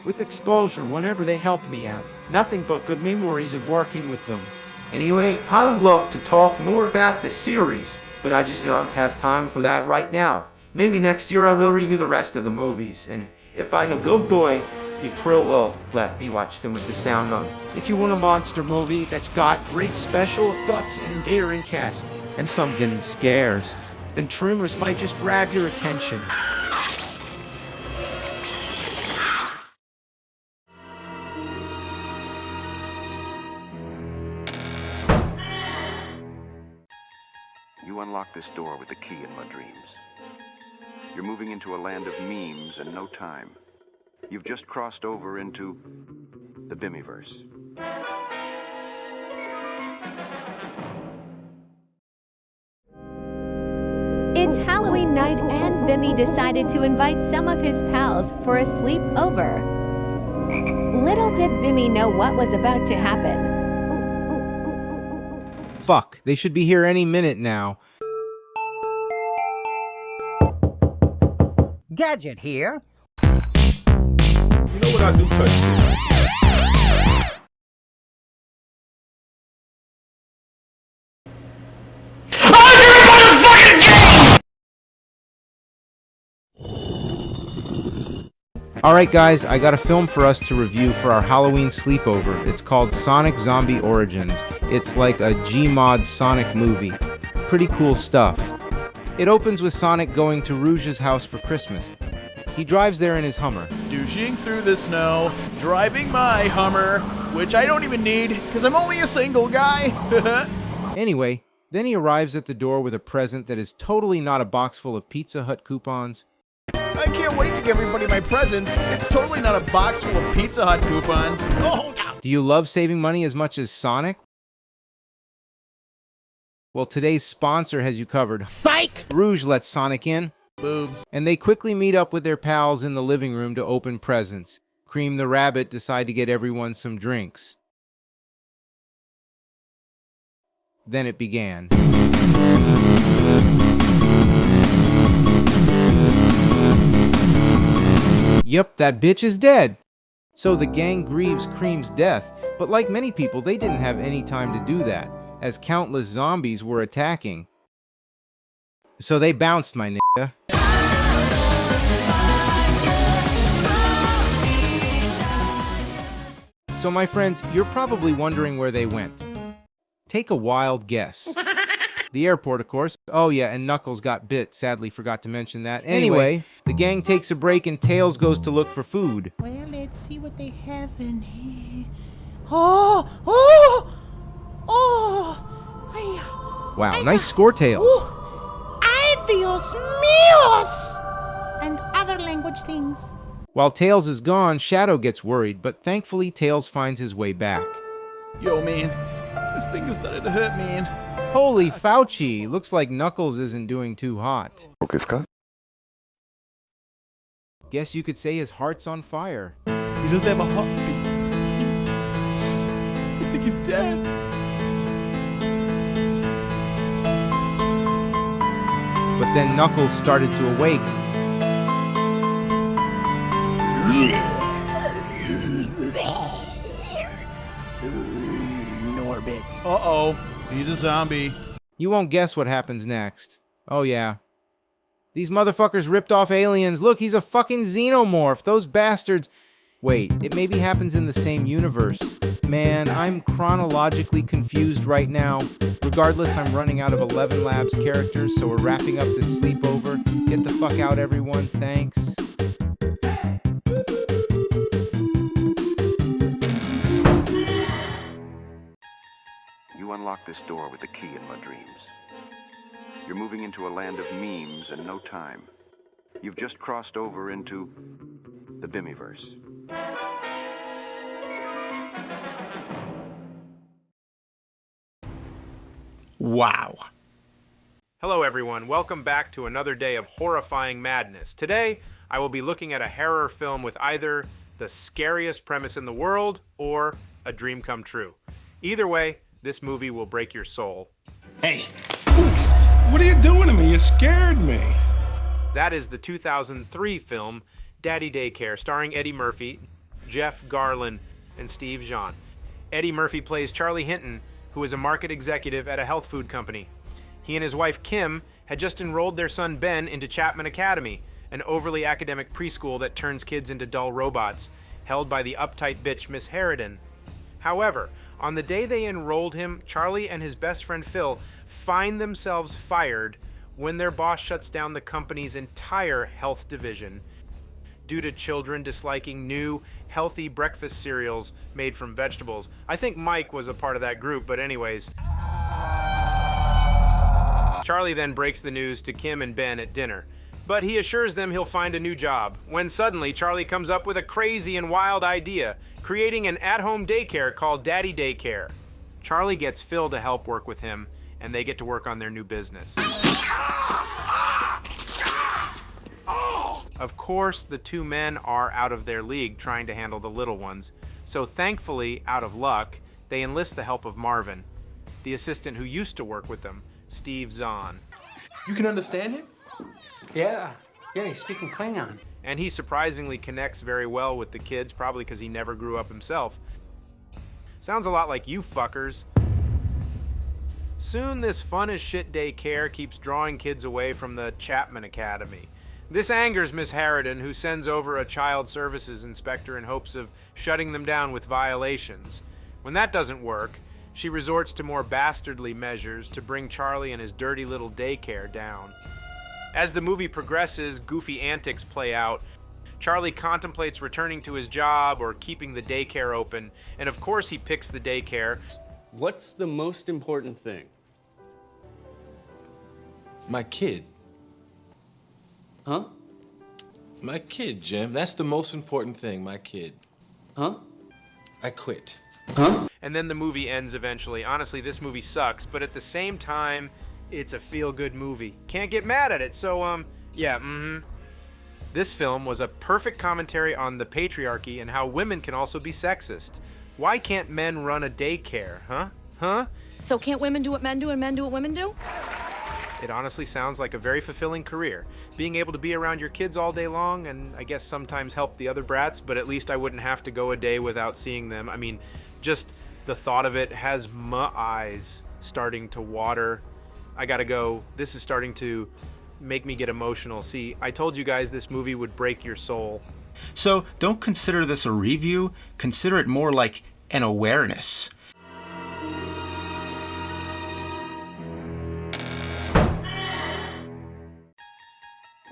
with exposure whenever they helped me out. Nothing but good memories of working with them. Anyway, I would love to talk more about the series, but I just don't have time for that right now. Maybe next year I will review the rest of the movies, and if I'm a good boy, you will let me watch them with the sound on. If you want a monster movie that's got great special effects and daring cast, and some getting scares, then Tremors might just grab your attention.
You unlock this door with the key in my dreams. You're moving into a land of memes and no time. You've just crossed over into the Bimmyverse.
It's Halloween night and Bimmy decided to invite some of his pals for a sleepover. Little did Bimmy know what was about to happen.
Fuck, they should be here any minute now.
Gadget here.
You know what I do touch
Alright guys, I got a film for us to review for our Halloween sleepover. It's called Sonic Zombie Origins. It's like a Gmod Sonic movie. Pretty cool stuff. It opens with Sonic going to Rouge's house for Christmas. He drives there in his Hummer.
Douching through the snow, driving my Hummer, which I don't even need, because I'm only a single guy.
Anyway, then he arrives at the door with a present that is totally not a box full of Pizza Hut coupons.
I can't wait to give everybody my presents. It's totally not a box full of Pizza Hut coupons. Oh,
do you love saving money as much as Sonic? Well, today's sponsor has you covered. Psych! Rouge lets Sonic in.
Boobs.
And they quickly meet up with their pals in the living room to open presents. Cream the Rabbit decide to get everyone some drinks. Then it began. Yep, that bitch is dead. So the gang grieves Cream's death, but like many people, they didn't have any time to do that, as countless zombies were attacking. So they bounced, my nigga. So my friends, you're probably wondering where they went. Take a wild guess. The airport, of course. Oh yeah, and Knuckles got bit. Sadly, forgot to mention that. Anyway, the gang takes a break and Tails goes to look for food.
Well, let's see what they have in here. Oh!
Wow, nice score, Tails.
Ay, Dios míos! And other language things.
While Tails is gone, Shadow gets worried, but thankfully Tails finds his way back.
Yo, man. This thing is starting to hurt, man.
Holy Fauci! Looks like Knuckles isn't doing too hot. Guess you could say his heart's on fire.
He doesn't have a heartbeat. I think he's dead.
But then Knuckles started to awake.
Norbit. Uh-oh. He's a zombie.
You won't guess what happens next. Oh yeah. These motherfuckers ripped off aliens. Look, he's a fucking xenomorph. Those bastards. Wait, it maybe happens in the same universe. Man, I'm chronologically confused right now. Regardless, I'm running out of 11 Labs characters, so we're wrapping up this sleepover. Get the fuck out, everyone. Thanks.
You unlock this door with the key in my dreams. You're moving into a land of memes and no time. You've just crossed over into the Bimmyverse.
Wow.
Hello everyone, welcome back to another day of horrifying madness. Today, I will be looking at a horror film with either the scariest premise in the world or a dream come true. Either way, this movie will break your soul.
Hey! What are you doing to me? You scared me.
That is the 2003 film Daddy Daycare, starring Eddie Murphy, Jeff Garlin, and Steve Zahn. Eddie Murphy plays Charlie Hinton, who is a market executive at a health food company. He and his wife Kim had just enrolled their son Ben into Chapman Academy, an overly academic preschool that turns kids into dull robots, held by the uptight bitch Miss Harridan. However, on the day they enrolled him, Charlie and his best friend Phil find themselves fired when their boss shuts down the company's entire health division due to children disliking new, healthy breakfast cereals made from vegetables. I think Mike was a part of that group, but anyways. Charlie then breaks the news to Kim and Ben at dinner, but he assures them he'll find a new job, when suddenly Charlie comes up with a crazy and wild idea, creating an at-home daycare called Daddy Daycare. Charlie gets Phil to help work with him, and they get to work on their new business. Of course, the two men are out of their league trying to handle the little ones, so thankfully, out of luck, they enlist the help of Marvin, the assistant who used to work with them, Steve Zahn.
You can understand him? Yeah, he's speaking Klingon.
And he surprisingly connects very well with the kids, probably because he never grew up himself. Sounds a lot like you fuckers. Soon this fun as shit daycare keeps drawing kids away from the Chapman Academy. This angers Miss Harridan, who sends over a child services inspector in hopes of shutting them down with violations. When that doesn't work, she resorts to more bastardly measures to bring Charlie and his dirty little daycare down. As the movie progresses, goofy antics play out. Charlie contemplates returning to his job or keeping the daycare open, and of course he picks the daycare.
What's the most important thing?
My kid.
Huh?
My kid, Jim. That's the most important thing, my kid.
Huh?
I quit.
Huh?
And then the movie ends eventually. Honestly, this movie sucks, but at the same time, it's a feel-good movie. Can't get mad at it, so, yeah, This film was a perfect commentary on the patriarchy and how women can also be sexist. Why can't men run a daycare, huh?
So can't women do what men do and men do what women do?
It honestly sounds like a very fulfilling career. Being able to be around your kids all day long and I guess sometimes help the other brats, but at least I wouldn't have to go a day without seeing them. I mean, just the thought of it has my eyes starting to water. I gotta go. This is starting to make me get emotional. See, I told you guys this movie would break your soul.
So don't consider this a review, consider it more like an awareness.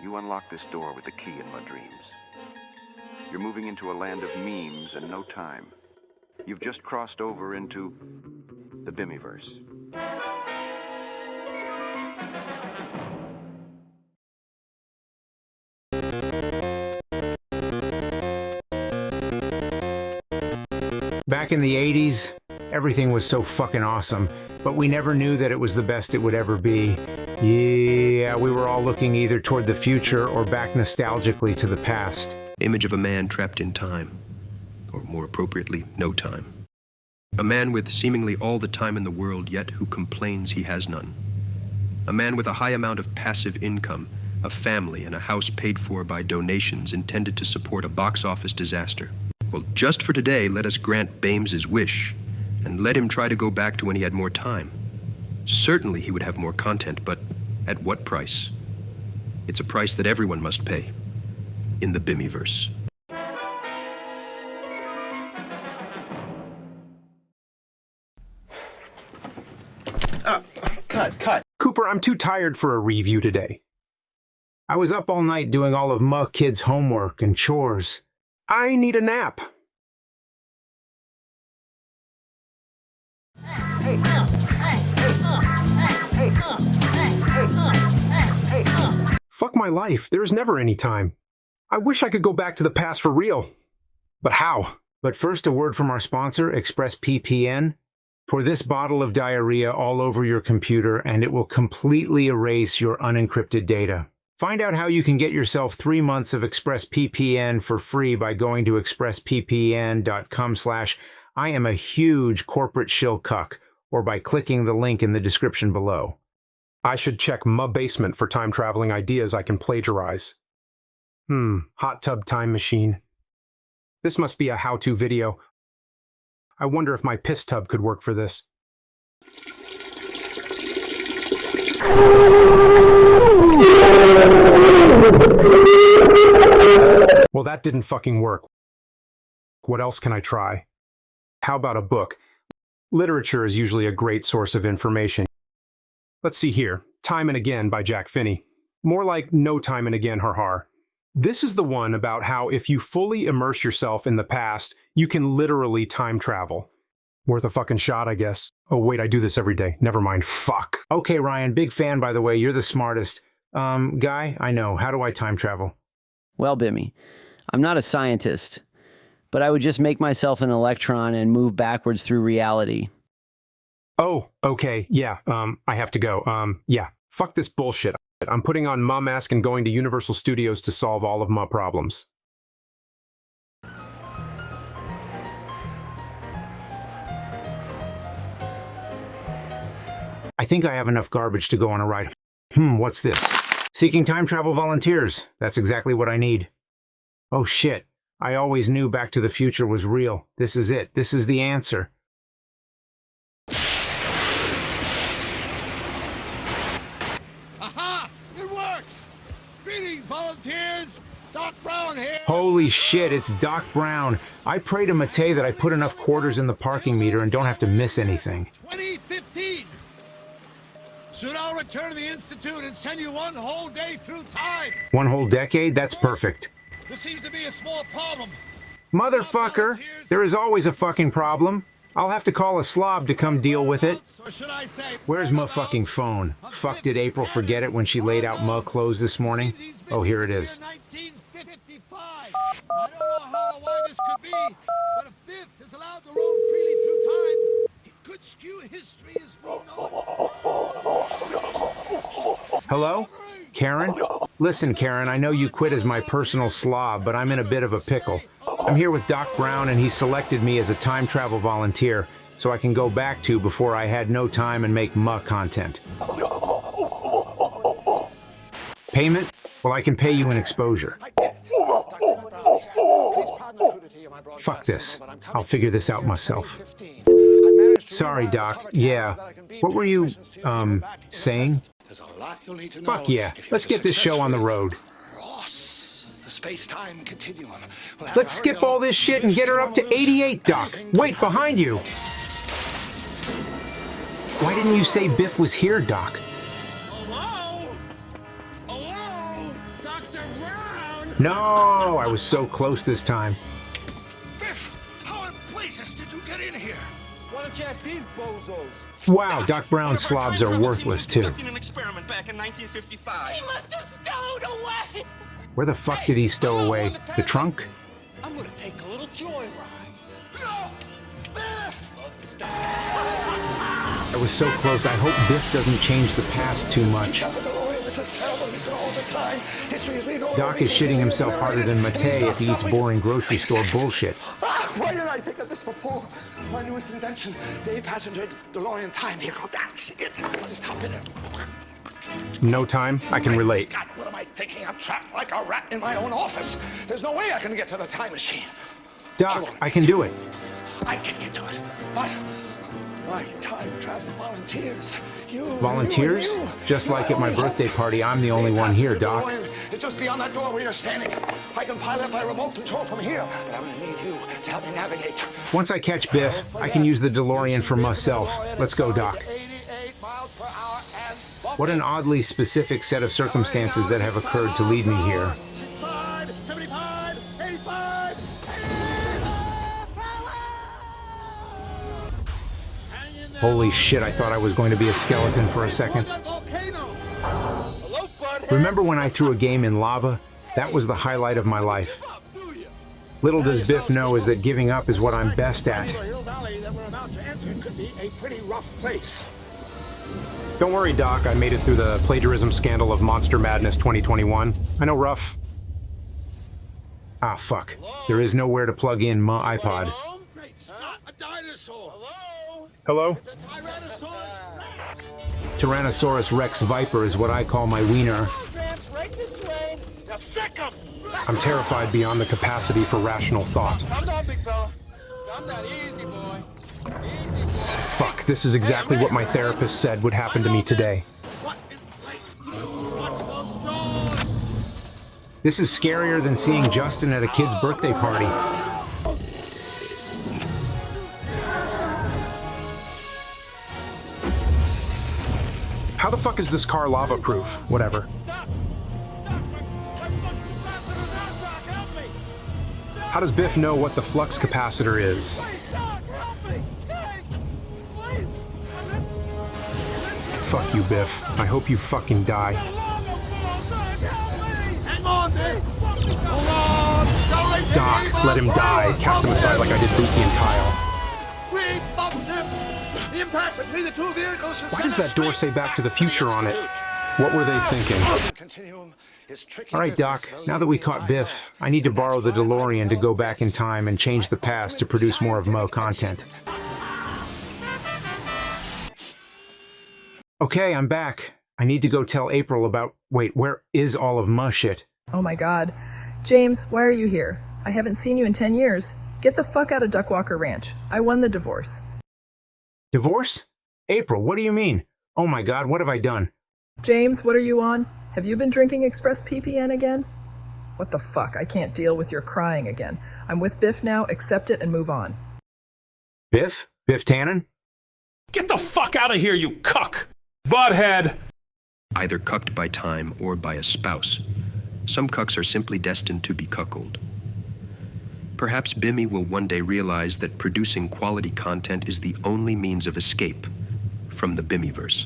You unlock this door with the key in my dreams. You're moving into a land of memes and no time. You've just crossed over into the Bimmyverse.
Back in the 80s, everything was so fucking awesome, but we never knew that it was the best it would ever be. Yeah, we were all looking either toward the future or back nostalgically to the past.
Image of a man trapped in time, or more appropriately, no time. A man with seemingly all the time in the world, yet who complains he has none. A man with a high amount of passive income, a family, and a house paid for by donations intended to support a box office disaster. Well, just for today, let us grant Bames's wish, and let him try to go back to when he had more time. Certainly he would have more content, but at what price? It's a price that everyone must pay in the Bimmyverse.
Cut. Cooper, I'm too tired for a review today. I was up all night doing all of my kids' homework and chores. I need a nap. Fuck my life. There's never any time. I wish I could go back to the past for real. But how? But first, a word from our sponsor, ExpressVPN. Pour this bottle of diarrhea all over your computer and it will completely erase your unencrypted data. Find out how you can get yourself 3 months of ExpressVPN for free by going to expressvpn.com/I am a huge corporate shill cuck, or by clicking the link in the description below.
I should check my basement for time-traveling ideas I can plagiarize. Hot tub time machine. This must be a how-to video. I wonder if my piss tub could work for this. Well, that didn't fucking work. What else can I try? How about a book? Literature is usually a great source of information. Let's see here. Time and Again by Jack Finney. More like No Time and Again, har. This is the one about how if you fully immerse yourself in the past, you can literally time travel. Worth a fucking shot, I guess. Oh wait, I do this every day. Never mind, fuck. Okay, Ryan, big fan, by the way. You're the smartest. Guy, I know. How do I time travel?
Well, Bimmy, I'm not a scientist, but I would just make myself an electron and move backwards through reality.
Oh, okay, yeah, I have to go. Yeah, fuck this bullshit. I'm putting on my mask and going to Universal Studios to solve all of my problems.
I think I have enough garbage to go on a ride. What's this? Seeking time travel volunteers. That's exactly what I need. Oh shit. I always knew Back to the Future was real. This is it. This is the answer.
Aha! It works! Greetings, volunteers! Doc Brown here!
Holy shit, it's Doc Brown. I pray to Matei that I put enough quarters in the parking meter and don't have to miss anything.
2015! Soon I'll return to the Institute and send you one whole day through time!
One whole decade? That's perfect.
There seems to be a small problem.
Motherfucker! There is always a fucking problem. I'll have to call a slob to come deal with it.
Or should I say,
Where's my fucking phone? Fuck, did April forget it when she laid out my clothes this morning? Oh, here it is.
1955. I don't know how or why this could be, but if Biff is allowed to roam freely through time, it could skew history as we know it.
Hello? Karen? Listen, Karen, I know you quit as my personal slob, but I'm in a bit of a pickle. I'm here with Doc Brown, and he selected me as a time travel volunteer, so I can go back to before I had no time and make muh content. Payment? Well, I can pay you in exposure. Fuck this. I'll figure this out myself. Sorry, Doc. Yeah. What were you, saying? Fuck yeah. Let's get this show on the road.
The space-time continuum.
Let's skip all this shit and get her up to 88, Doc. Wait, behind you. Why didn't you say Biff was here, Doc?
Hello? Hello? Dr. Brown?
No, I was so close this time.
Biff, how in blazes did you get in here? Why don't you ask these bozos?
Wow, Doc Brown's slobs are worthless, too.
Conducting an experiment back in 1955. He must have stowed away.
Where the fuck did he stow away? The trunk?
I'm gonna take a little joyride. No! Biff!
I was so close. I hope Biff doesn't change the past too much.
This is terrible. He's gonna alter time. History as we know.
Doc is shitting himself harder than Matei if he eats boring grocery store bullshit.
Why did I think of this before? My newest invention, day passenger DeLorean time vehicle. That's it. I'll just hop in it.
No time? I can relate.
Scott, what am I thinking? I'm trapped like a rat in my own office. There's no way I can get to the time machine.
Doc, I can do it.
I can get to it. But my time travel volunteers. You.
Volunteers?
You.
Just like at my birthday party, I'm the only one here, Doc.
It's just beyond that door where you're standing. I can pilot by remote control from here, but I'm gonna need you to help me navigate.
Once I catch Biff, I can use the DeLorean for myself. Let's go, Doc. What an oddly specific set of circumstances that have occurred to lead me here.
75, 85,
Holy shit, I thought I was going to be a skeleton for a second. Remember when I threw a game in lava? That was the highlight of my life.
Little does Biff know is that giving up is what I'm best at.
Hill Valley that we're about to enter could be a pretty rough place.
Don't worry, Doc. I made it through the plagiarism scandal of Monster Madness 2021. I know rough. Ah, fuck. There is nowhere to plug in my iPod.
A dinosaur.
Hello? Tyrannosaurus Rex Viper is what I call my wiener.
Right this way. Now sick 'em.
I'm terrified beyond the capacity for rational thought.
Calm down, big fella. Calm down, easy boy. Easy boy.
Fuck, this is exactly what my therapist said would happen to me today. This is scarier than seeing Justin at a kid's birthday party. How the fuck is this car lava-proof? Whatever. How does Biff know what the flux capacitor is? Fuck you, Biff. I hope you fucking die.
Hang on, Dave. Hold on.
Doc, let him die. Cast him aside like I did Bootsy and Kyle.
We bumped him. The impact between the two vehicles.
Why does that door say Back to the Future on it? What were they thinking? Alright, Doc, now that we caught Biff, I need to borrow the DeLorean to go back in time and change the past to produce more of Mo content. Okay, I'm back. I need to go tell April about... Wait, where is all of Mo shit?
Oh my god. James, why are you here? I haven't seen you in 10 years. Get the fuck out of Duckwalker Ranch. I won the divorce.
Divorce? April, what do you mean? Oh my god, what have I done?
James, what are you on? Have you been drinking Express PPN again? What the fuck? I can't deal with your crying again. I'm with Biff now. Accept it and move on.
Biff? Biff Tannen?
Get the fuck out of here, you cuck! Butthead!
Either cucked by time or by a spouse. Some cucks are simply destined to be cuckolded. Perhaps Bimmy will one day realize that producing quality content is the only means of escape from the Bimmyverse.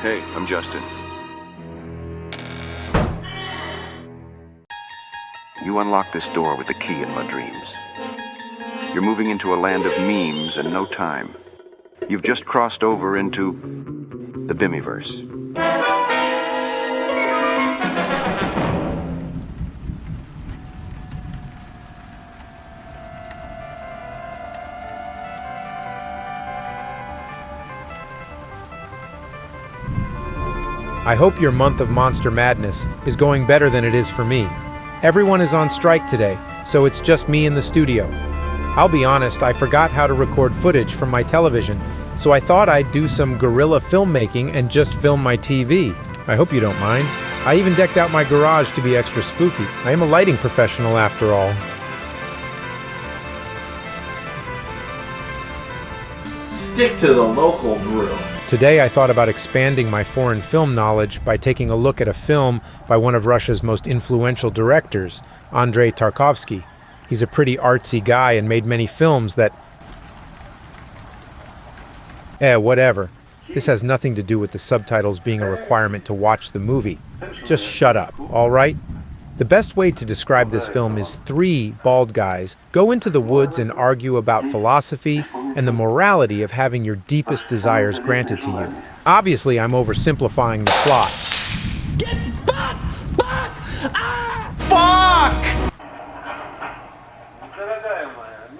Hey, I'm Justin. You unlock this door with the key in my dreams. You're moving into a land of memes and no time. You've just crossed over into the Bimmyverse.
I hope your month of Monster Madness is going better than it is for me. Everyone is on strike today, so it's just me in the studio. I'll be honest, I forgot how to record footage from my television, so I thought I'd do some guerrilla filmmaking and just film my TV. I hope you don't mind. I even decked out my garage to be extra spooky. I am a lighting professional after all.
Stick to the local brew.
Today I thought about expanding my foreign film knowledge by taking a look at a film by one of Russia's most influential directors, Andrei Tarkovsky. He's a pretty artsy guy and made many films that... whatever. This has nothing to do with the subtitles being a requirement to watch the movie. Just shut up, all right? The best way to describe this film is 3 bald guys go into the woods and argue about philosophy and the morality of having your deepest desires granted to you. Obviously, I'm oversimplifying the plot.
Get back! Back! Ah!
Fuck!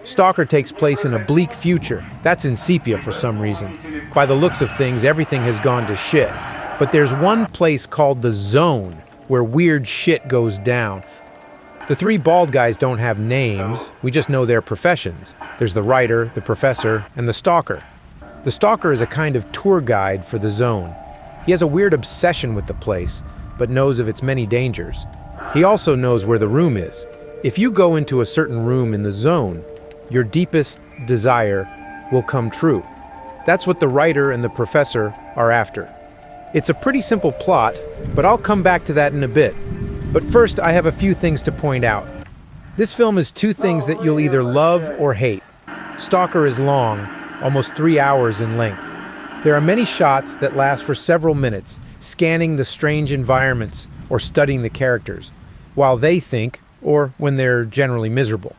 Stalker takes place in a bleak future. That's in sepia for some reason. By the looks of things, everything has gone to shit. But there's one place called the Zone, where weird shit goes down. The 3 bald guys don't have names, we just know their professions. There's the writer, the professor, and the stalker. The stalker is a kind of tour guide for the Zone. He has a weird obsession with the place, but knows of its many dangers. He also knows where the room is. If you go into a certain room in the Zone, your deepest desire will come true. That's what the writer and the professor are after. It's a pretty simple plot, but I'll come back to that in a bit. But first, I have a few things to point out. This film is 2 things that you'll either love or hate. Stalker is long, almost 3 hours in length. There are many shots that last for several minutes, scanning the strange environments or studying the characters, while they think, or when they're generally miserable.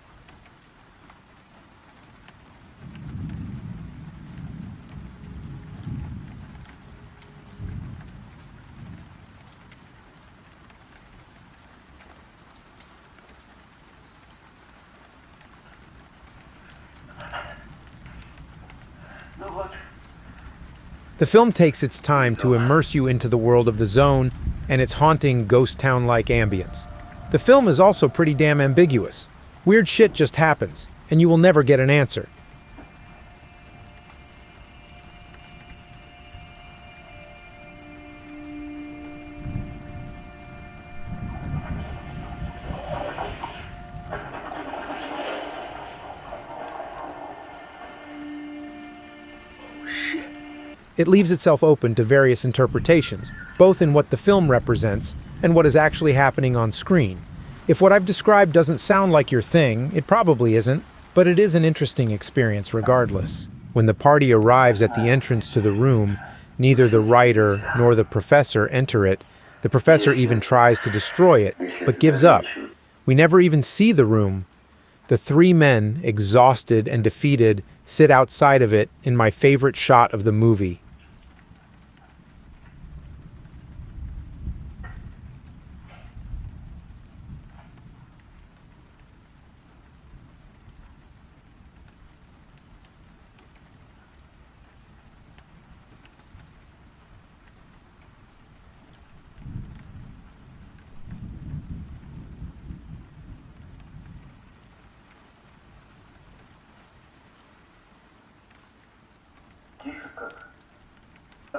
The film takes its time to immerse you into the world of the zone and its haunting ghost town-like ambience. The film is also pretty damn ambiguous. Weird shit just happens, and you will never get an answer. It leaves itself open to various interpretations, both in what the film represents and what is actually happening on screen. If what I've described doesn't sound like your thing, it probably isn't, but it is an interesting experience regardless. When the party arrives at the entrance to the room, neither the writer nor the professor enter it. The professor even tries to destroy it, but gives up. We never even see the room. The three men, exhausted and defeated, sit outside of it in my favorite shot of the movie.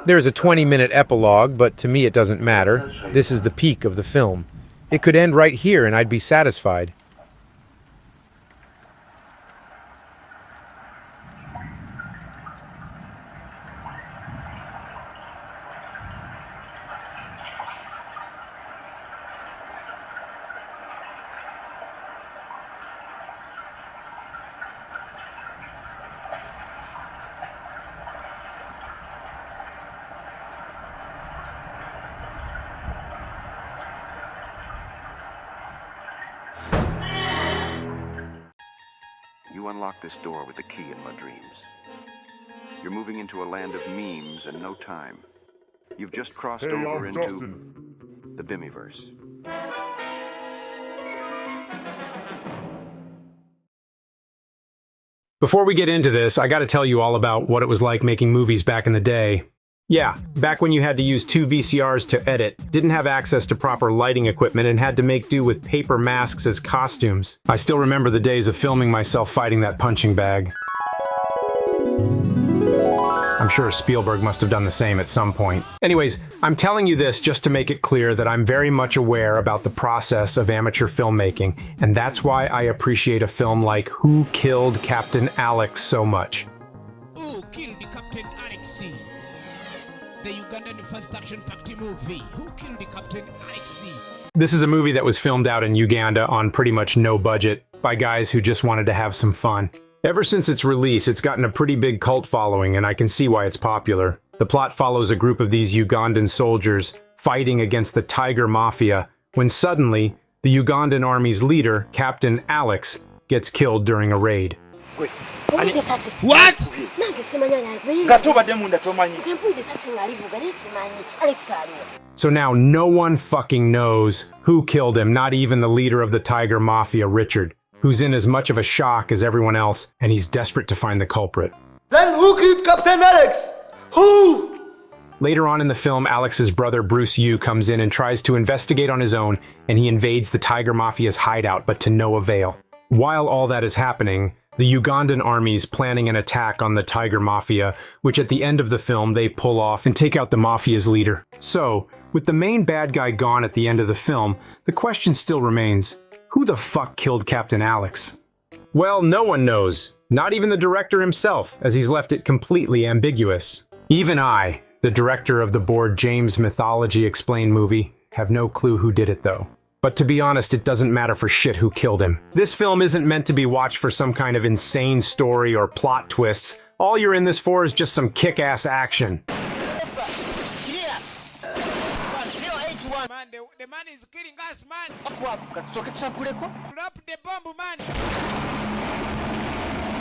There's a 20-minute epilogue, but to me it doesn't matter. This is the peak of the film. It could end right here and I'd be satisfied.
You unlock this door with the key in my dreams. You're moving into a land of memes and no time. You've just crossed over into the Bimmyverse.
Before we get into this, I gotta tell you all about what it was like making movies back in the day. Yeah, back when you had to use 2 VCRs to edit, didn't have access to proper lighting equipment, and had to make do with paper masks as costumes. I still remember the days of filming myself fighting that punching bag. I'm sure Spielberg must have done the same at some point. Anyways, I'm telling you this just to make it clear that I'm very much aware about the process of amateur filmmaking, and that's why I appreciate a film like Who Killed Captain Alex so much.
Who killed the Captain Alex? The Ugandan first action-packed movie. Who killed the Captain Alex?
This is a movie that was filmed out in Uganda on pretty much no budget by guys who just wanted to have some fun. Ever since its release, it's gotten a pretty big cult following, and I can see why it's popular. The plot follows a group of these Ugandan soldiers fighting against the Tiger Mafia, when suddenly, the Ugandan army's leader, Captain Alex, gets killed during a raid.
What?
So now no one fucking knows who killed him, not even the leader of the Tiger Mafia, Richard, who's in as much of a shock as everyone else, and he's desperate to find the culprit.
Then who killed Captain Alex? Who?
Later on in the film, Alex's brother Bruce Yu comes in and tries to investigate on his own, and he invades the Tiger Mafia's hideout, but to no avail. While all that is happening, the Ugandan army's planning an attack on the Tiger Mafia, which at the end of the film they pull off and take out the Mafia's leader. So, with the main bad guy gone at the end of the film, the question still remains, who the fuck killed Captain Alex? Well, no one knows. Not even the director himself, as he's left it completely ambiguous. Even I, the director of the Bored James Mythology Explained movie, have no clue who did it though. But to be honest, it doesn't matter for shit who killed him. This film isn't meant to be watched for some kind of insane story or plot twists. All you're in this for is just some kick-ass action.
The man is killing us, man. Drop the bomb, man.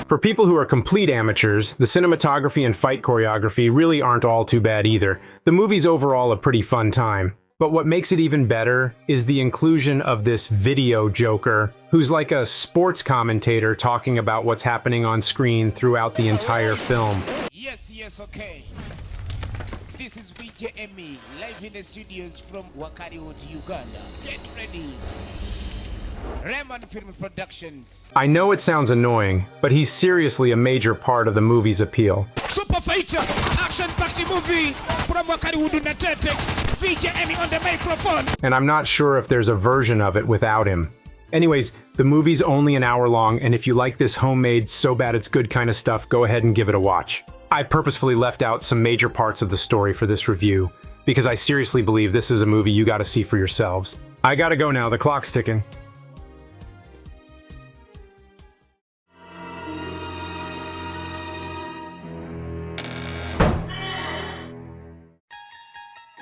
For people who are complete amateurs, the cinematography and fight choreography really aren't all too bad either. The movie's overall a pretty fun time. But what makes it even better is the inclusion of this video joker, who's like a sports commentator talking about what's happening on screen throughout the entire film.
Yes, okay. This is VJME, live in the studios from Wakariwood, Uganda. Get ready. Raymond Film Productions.
I know it sounds annoying, but he's seriously a major part of the movie's appeal.
Super fighter, action-packed movie from Wakariwood, Uganda. VJME on the microphone.
And I'm not sure if there's a version of it without him. Anyways, the movie's only an hour long, and if you like this homemade, so bad it's good kind of stuff, go ahead and give it a watch. I purposefully left out some major parts of the story for this review, because I seriously believe this is a movie you gotta see for yourselves. I gotta go now, the clock's ticking.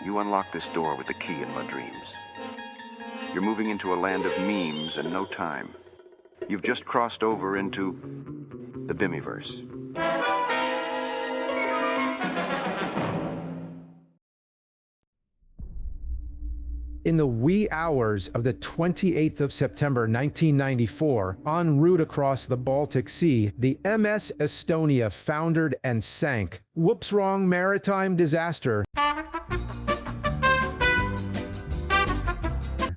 You unlock this door with the key in my dreams. You're moving into a land of memes and no time. You've just crossed over into the Bimmyverse.
In the wee hours of the 28th of September 1994, en route across the Baltic Sea, the MS Estonia foundered and sank. Whoops, wrong maritime disaster.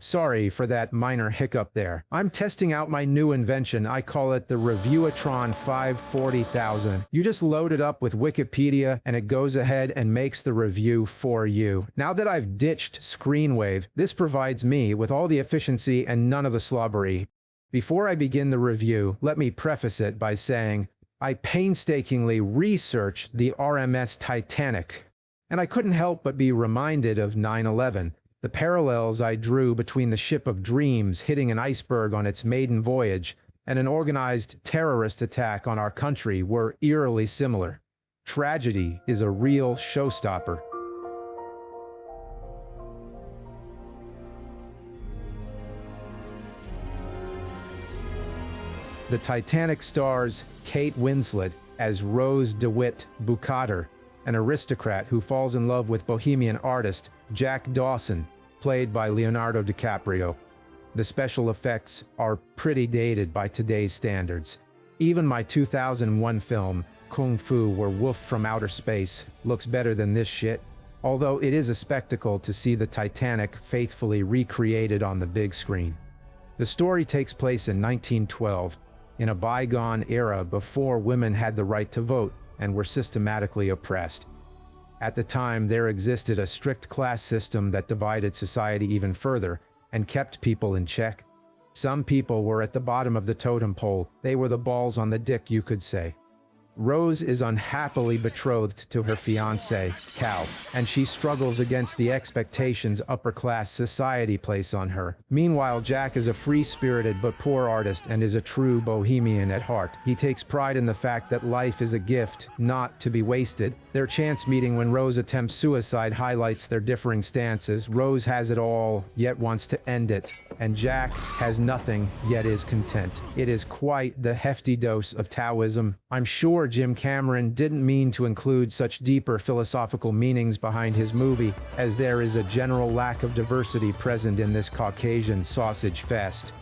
Sorry for that minor hiccup there. I'm testing out my new invention. I call it the Reviewatron 540,000. You just load it up with Wikipedia and it goes ahead and makes the review for you. Now that I've ditched Screenwave, this provides me with all the efficiency and none of the slobbery. Before I begin the review, let me preface it by saying I painstakingly researched the RMS Titanic, and I couldn't help but be reminded of 9/11. The parallels I drew between the ship of dreams hitting an iceberg on its maiden voyage and an organized terrorist attack on our country were eerily similar. Tragedy is a real showstopper. The Titanic stars Kate Winslet as Rose DeWitt Bukater, an aristocrat who falls in love with bohemian artist Jack Dawson, played by Leonardo DiCaprio. The special effects are pretty dated by today's standards. Even my 2001 film, Kung Fu Werewolf from Outer Space, looks better than this shit, although it is a spectacle to see the Titanic faithfully recreated on the big screen. The story takes place in 1912, in a bygone era before women had the right to vote and were systematically oppressed. At the time, there existed a strict class system that divided society even further and kept people in check. Some people were at the bottom of the totem pole. They were the balls on the dick, you could say. Rose is unhappily betrothed to her fiancé, Cal, and she struggles against the expectations upper-class society place on her. Meanwhile, Jack is a free-spirited but poor artist and is a true bohemian at heart. He takes pride in the fact that life is a gift, not to be wasted. Their chance meeting when Rose attempts suicide highlights their differing stances. Rose has it all, yet wants to end it, and Jack has nothing, yet is content. It is quite the hefty dose of Taoism. I'm sure Jim Cameron didn't mean to include such deeper philosophical meanings behind his movie, as there is a general lack of diversity present in this Caucasian sausage fest.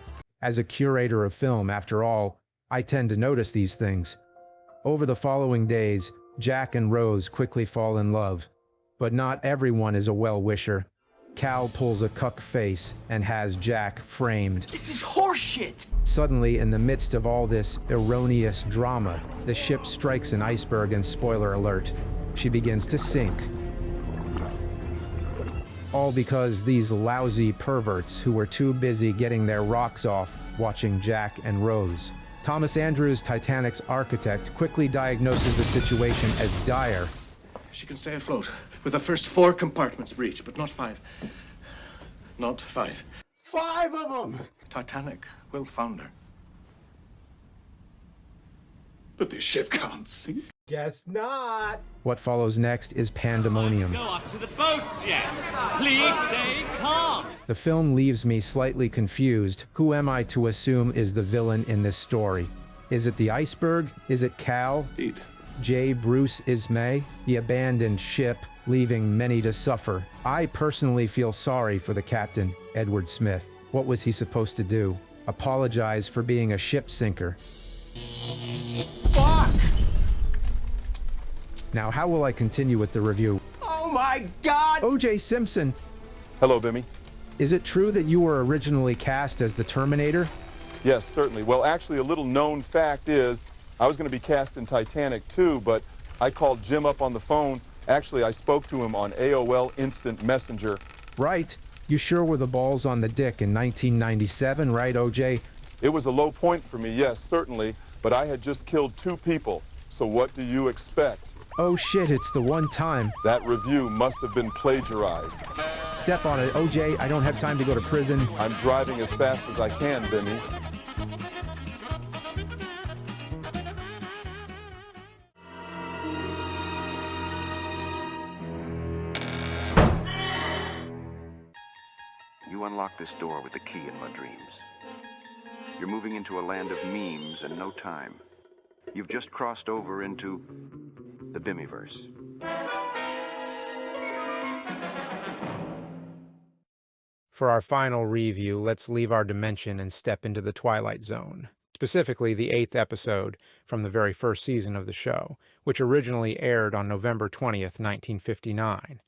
As a curator of film, after all, I tend to notice these things. Over the following days, Jack and Rose quickly fall in love, but not everyone is a well-wisher. Cal pulls a cuck face and has Jack framed.
This is horseshit!
Suddenly, in the midst of all this erroneous drama, the ship strikes an iceberg and spoiler alert, she begins to sink. All because these lousy perverts who were too busy getting their rocks off watching Jack and Rose. Thomas Andrews, Titanic's architect, quickly diagnoses the situation as dire.
She can stay afloat with the first 4 compartments breached, but not 5. Not 5.
5 of them!
Titanic will founder.
But the ship can't sink.
Guess not.
What follows next is pandemonium.
Go up to the boats yet. Please stay calm.
The film leaves me slightly confused. Who am I to assume is the villain in this story? Is it the iceberg? Is it Cal?
Indeed.
J. Bruce Ismay? The abandoned ship, leaving many to suffer. I personally feel sorry for the captain, Edward Smith. What was he supposed to do? Apologize for being a ship sinker?
Fuck!
Now, how will I continue with the review?
Oh my God!
O.J. Simpson.
Hello, Bimmy.
Is it true that you were originally cast as the Terminator?
Yes, certainly. Well, actually, a little known fact is I was going to be cast in Titanic too, but I called Jim up on the phone. Actually, I spoke to him on AOL Instant Messenger.
Right. You sure were the balls on the dick in 1997, right, O.J.?
It was a low point for me, yes, certainly, but I had just killed 2 people. So what do you expect?
Oh shit, it's the one time.
That review must have been plagiarized.
Step on it, O.J. I don't have time to go to prison.
I'm driving as fast as I can, Bimmy.
You unlock this door with the key in my dreams. You're moving into a land of memes and no time. You've just crossed over into the Bimmyverse.
For our final review, let's leave our dimension and step into the Twilight Zone. Specifically, the 8th episode from the very first season of the show, which originally aired on November 20th, 1959.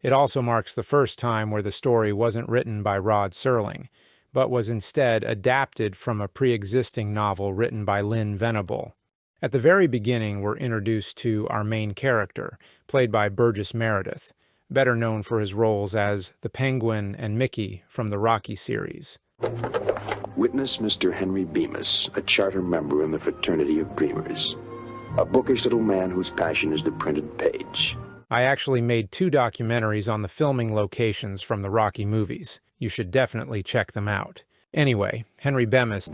It also marks the first time where the story wasn't written by Rod Serling, but was instead adapted from a pre-existing novel written by Lynn Venable. At the very beginning, we're introduced to our main character, played by Burgess Meredith, better known for his roles as the Penguin and Mickey from the Rocky series.
Witness Mr. Henry Bemis, a charter member in the Fraternity of Dreamers, a bookish little man whose passion is the printed page.
I actually made 2 documentaries on the filming locations from the Rocky movies. You should definitely check them out. Anyway, Henry Bemis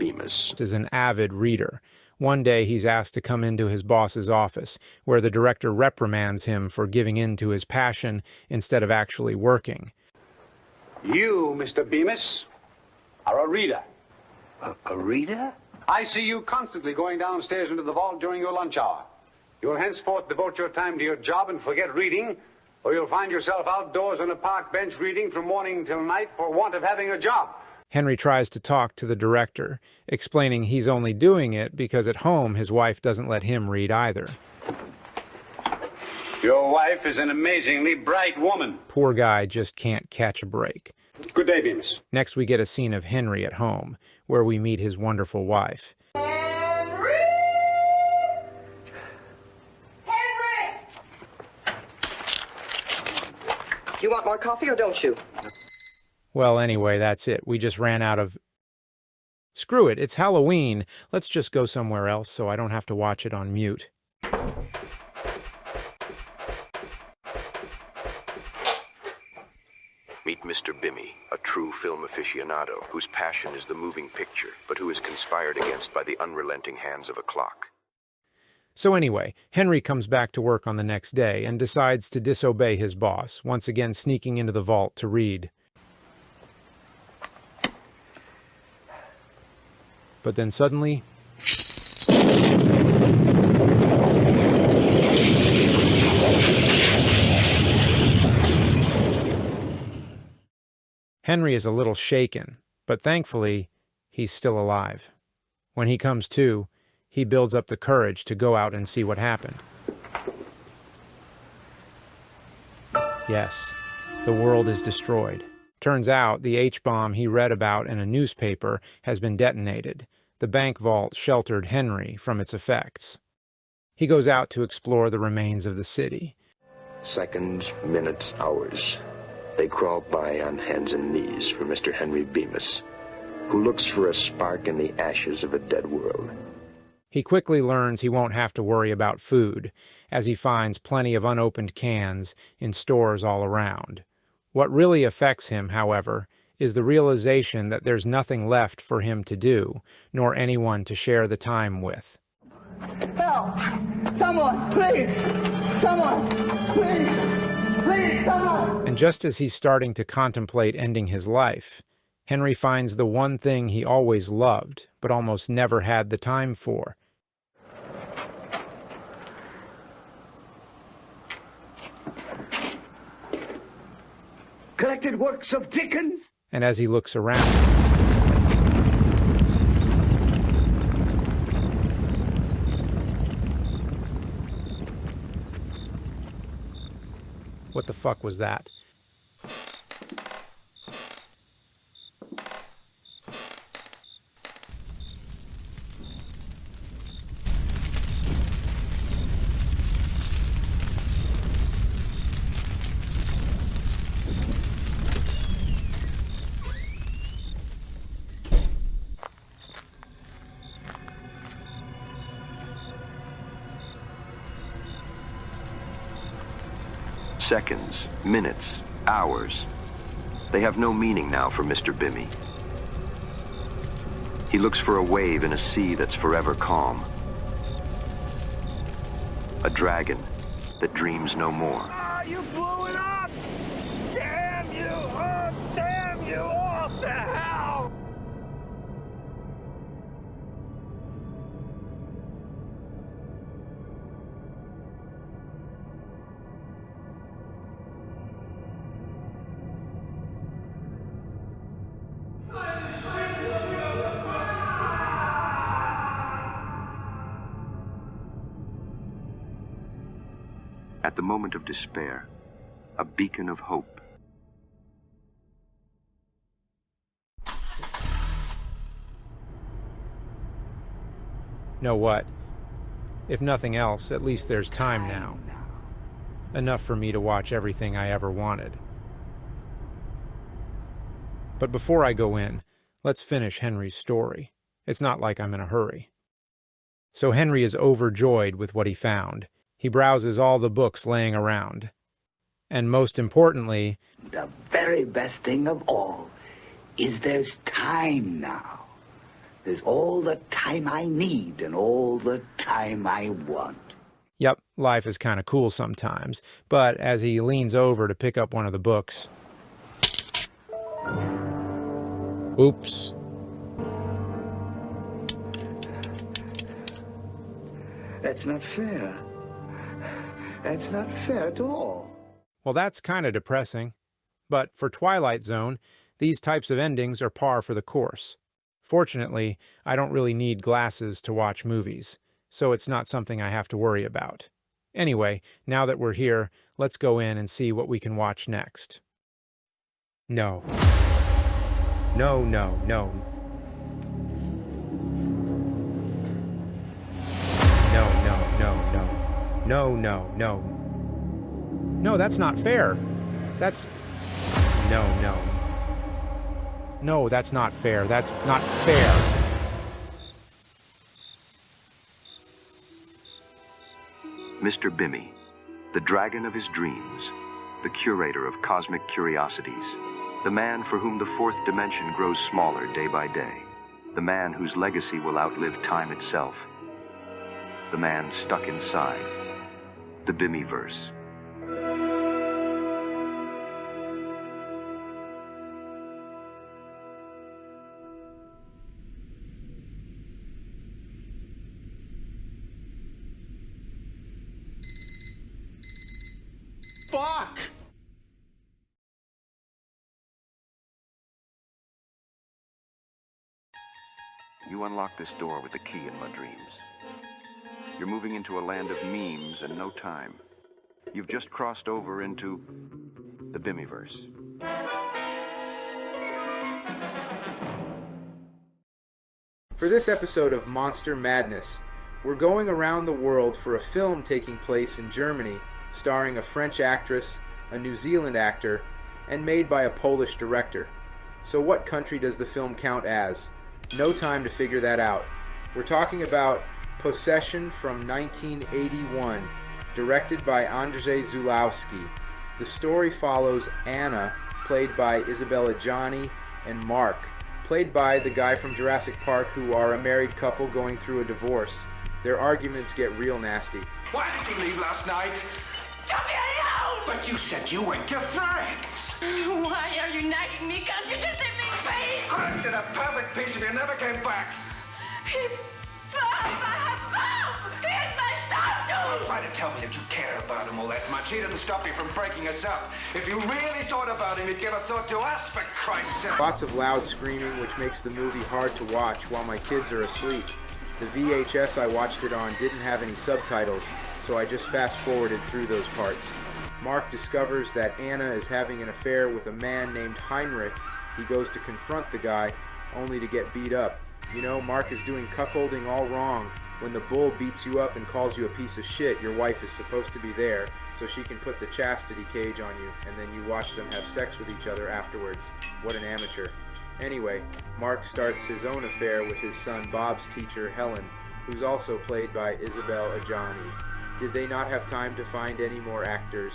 is an avid reader. One day he's asked to come into his boss's office, where the director reprimands him for giving in to his passion instead of actually working.
You, Mr. Bemis, are a reader.
A reader?
I see you constantly going downstairs into the vault during your lunch hour. You will henceforth devote your time to your job and forget reading, or you'll find yourself outdoors on a park bench reading from morning till night for want of having a job.
Henry tries to talk to the director, explaining he's only doing it because at home his wife doesn't let him read either.
Your wife is an amazingly bright woman.
Poor guy just can't catch a break.
Good day, Bemis.
Next we get a scene of Henry at home, where we meet his wonderful wife.
You want more coffee or don't you?
Well, anyway, that's it. We just ran out of... Screw it, it's Halloween. Let's just go somewhere else so I don't have to watch it on mute.
Meet Mr. Bimmy, a true film aficionado whose passion is the moving picture, but who is conspired against by the unrelenting hands of a clock.
So anyway, Henry comes back to work on the next day and decides to disobey his boss, once again sneaking into the vault to read. But then suddenly... Henry is a little shaken, but thankfully, he's still alive. When he comes to, he builds up the courage to go out and see what happened. Yes, the world is destroyed. Turns out the H-bomb he read about in a newspaper has been detonated. The bank vault sheltered Henry from its effects. He goes out to explore the remains of the city.
Seconds, minutes, hours. They crawl by on hands and knees for Mr. Henry Bemis, who looks for a spark in the ashes of a dead world.
He quickly learns he won't have to worry about food, as he finds plenty of unopened cans in stores all around. What really affects him, however, is the realization that there's nothing left for him to do, nor anyone to share the time with.
Help!
Someone, please! Someone, please! Please, someone!
And just as he's starting to contemplate ending his life, Henry finds the one thing he always loved, but almost never had the time for.
Collected works of Dickens?
And as he looks around, what the fuck was that?
Seconds, minutes, hours. They have no meaning now for Mr. Bimmy. He looks for a wave in a sea that's forever calm. A dragon that dreams no more.
Ah, you blew it up! Damn you! Oh, damn you all to hell!
At the moment of despair, a beacon of hope.
Know what? If nothing else, at least there's time now. Enough for me to watch everything I ever wanted. But before I go in, let's finish Henry's story. It's not like I'm in a hurry. So Henry is overjoyed with what he found. He browses all the books laying around. And most importantly,
the very best thing of all is there's time now. There's all the time I need and all the time I want.
Yep, life is kind of cool sometimes. But as he leans over to pick up one of the books, oops.
That's not fair. That's not fair at all.
Well, that's kind of depressing. But for Twilight Zone, these types of endings are par for the course. Fortunately, I don't really need glasses to watch movies, so it's not something I have to worry about. Anyway, now that we're here, let's go in and see what we can watch next. No. No, no, no. No, no, no, no. No, no, no. No, that's not fair. That's... No, no. No, that's not fair. That's not fair.
Mr. Bimmy, the dragon of his dreams, the curator of cosmic curiosities, the man for whom the fourth dimension grows smaller day by day, the man whose legacy will outlive time itself, the man stuck inside the Bimmyverse.
Fuck!
You unlock this door with the key in my dreams. You're moving into a land of memes and no time. You've just crossed over into the Bimmyverse.
For this episode of Monster Madness, we're going around the world for a film taking place in Germany, starring a French actress, a New Zealand actor, and made by a Polish director. So what country does the film count as? No time to figure that out. We're talking about Possession from 1981, directed by Andrzej Zulawski. The story follows Anna, played by Isabella Johnny, and Mark, played by the guy from Jurassic Park, who are a married couple going through a divorce. Their arguments get real nasty.
Why did you leave last night?
Leave me alone!
But you said you went to France.
Why are you nagging me? Can't you just let me be?
I did a perfect piece if you never came back.
It's Bob! I have Bob! He's my son too!
Don't try to tell me that you care about him all that much. He didn't stop you from breaking us up. If you really thought about him, you'd give a thought to us, for Christ's sake.
Lots of loud screaming, which makes the movie hard to watch while my kids are asleep. The VHS I watched it on didn't have any subtitles, so I just fast-forwarded through those parts. Mark discovers that Anna is having an affair with a man named Heinrich. He goes to confront the guy, only to get beat up. You know, Mark is doing cuckolding all wrong. When the bull beats you up and calls you a piece of shit, your wife is supposed to be there, so she can put the chastity cage on you, and then you watch them have sex with each other afterwards. What an amateur. Anyway, Mark starts his own affair with his son Bob's teacher, Helen, who's also played by Isabelle Adjani. Did they not have time to find any more actors?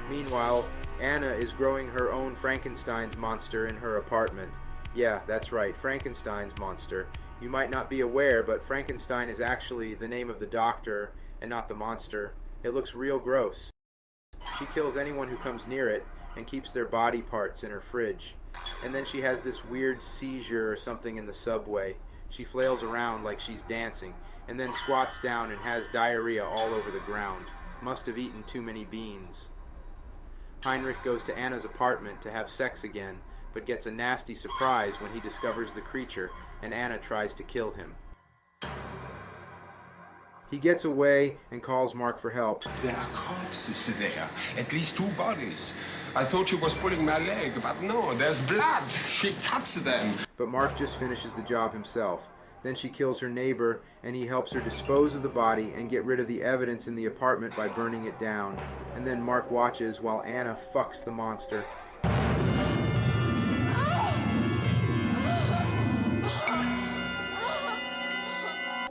Meanwhile, Anna is growing her own Frankenstein's monster in her apartment. Yeah, that's right, Frankenstein's monster. You might not be aware, but Frankenstein is actually the name of the doctor and not the monster. It looks real gross. She kills anyone who comes near it and keeps their body parts in her fridge. And then she has this weird seizure or something in the subway. She flails around like she's dancing, and then squats down and has diarrhea all over the ground. Must have eaten too many beans. Heinrich goes to Anna's apartment to have sex again, but gets a nasty surprise when he discovers the creature, and Anna tries to kill him. He gets away and calls Mark for help.
There are corpses there, at least 2 bodies. I thought she was pulling my leg, but no, there's blood. She cuts them.
But Mark just finishes the job himself. Then she kills her neighbor, and he helps her dispose of the body and get rid of the evidence in the apartment by burning it down. And then Mark watches while Anna fucks the monster.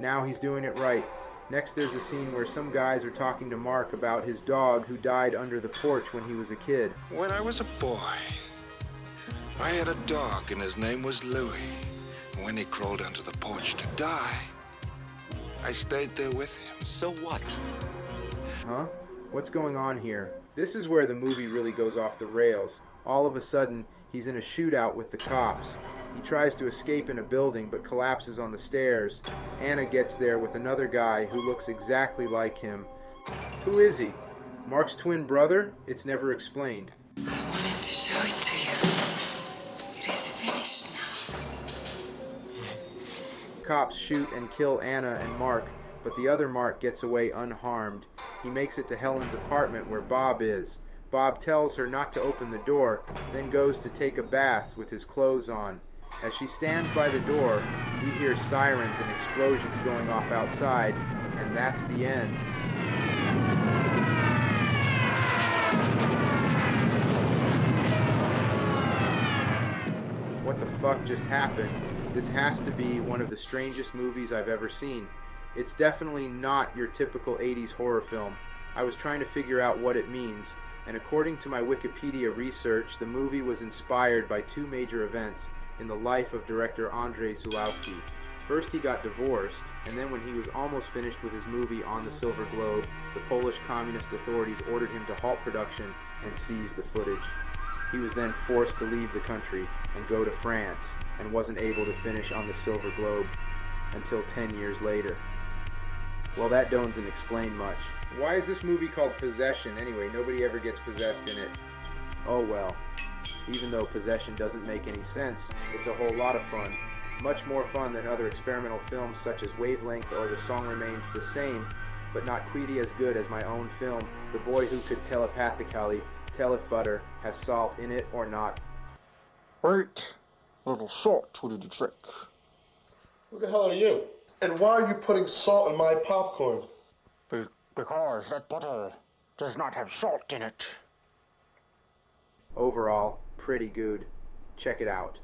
Now he's doing it right. Next there's a scene where some guys are talking to Mark about his dog who died under the porch when he was a kid.
When I was a boy, I had a dog and his name was Louie. When he crawled under the porch to die, I stayed there with him. So what?
Huh? What's going on here? This is where the movie really goes off the rails. All of a sudden, he's in a shootout with the cops. He tries to escape in a building but collapses on the stairs. Anna gets there with another guy who looks exactly like him. Who is he? Mark's twin brother? It's never explained.
I wanted to show it to you. It is finished now.
Cops shoot and kill Anna and Mark, but the other Mark gets away unharmed. He makes it to Helen's apartment where Bob is. Bob tells her not to open the door, then goes to take a bath with his clothes on. As she stands by the door, we hear sirens and explosions going off outside, and that's the end. What the fuck just happened? This has to be one of the strangest movies I've ever seen. It's definitely not your typical 80s horror film. I was trying to figure out what it means, and according to my Wikipedia research, the movie was inspired by 2 major events in the life of director Andrzej Zulawski. First he got divorced, and then when he was almost finished with his movie On the Silver Globe, the Polish communist authorities ordered him to halt production and seize the footage. He was then forced to leave the country and go to France, and wasn't able to finish On the Silver Globe until 10 years later. Well, that doesn't explain much. Why is this movie called Possession anyway? Nobody ever gets possessed in it. Oh well. Even though Possession doesn't make any sense, it's a whole lot of fun. Much more fun than other experimental films such as Wavelength or The Song Remains the Same, but not quite as good as my own film, The Boy Who Could Telepathically Tell If Butter Has Salt in It or Not.
Wait, little salt will do the trick.
Who the hell are you? And why are you putting salt in my popcorn?
Because that butter does not have salt in it.
Overall, pretty good. Check it out.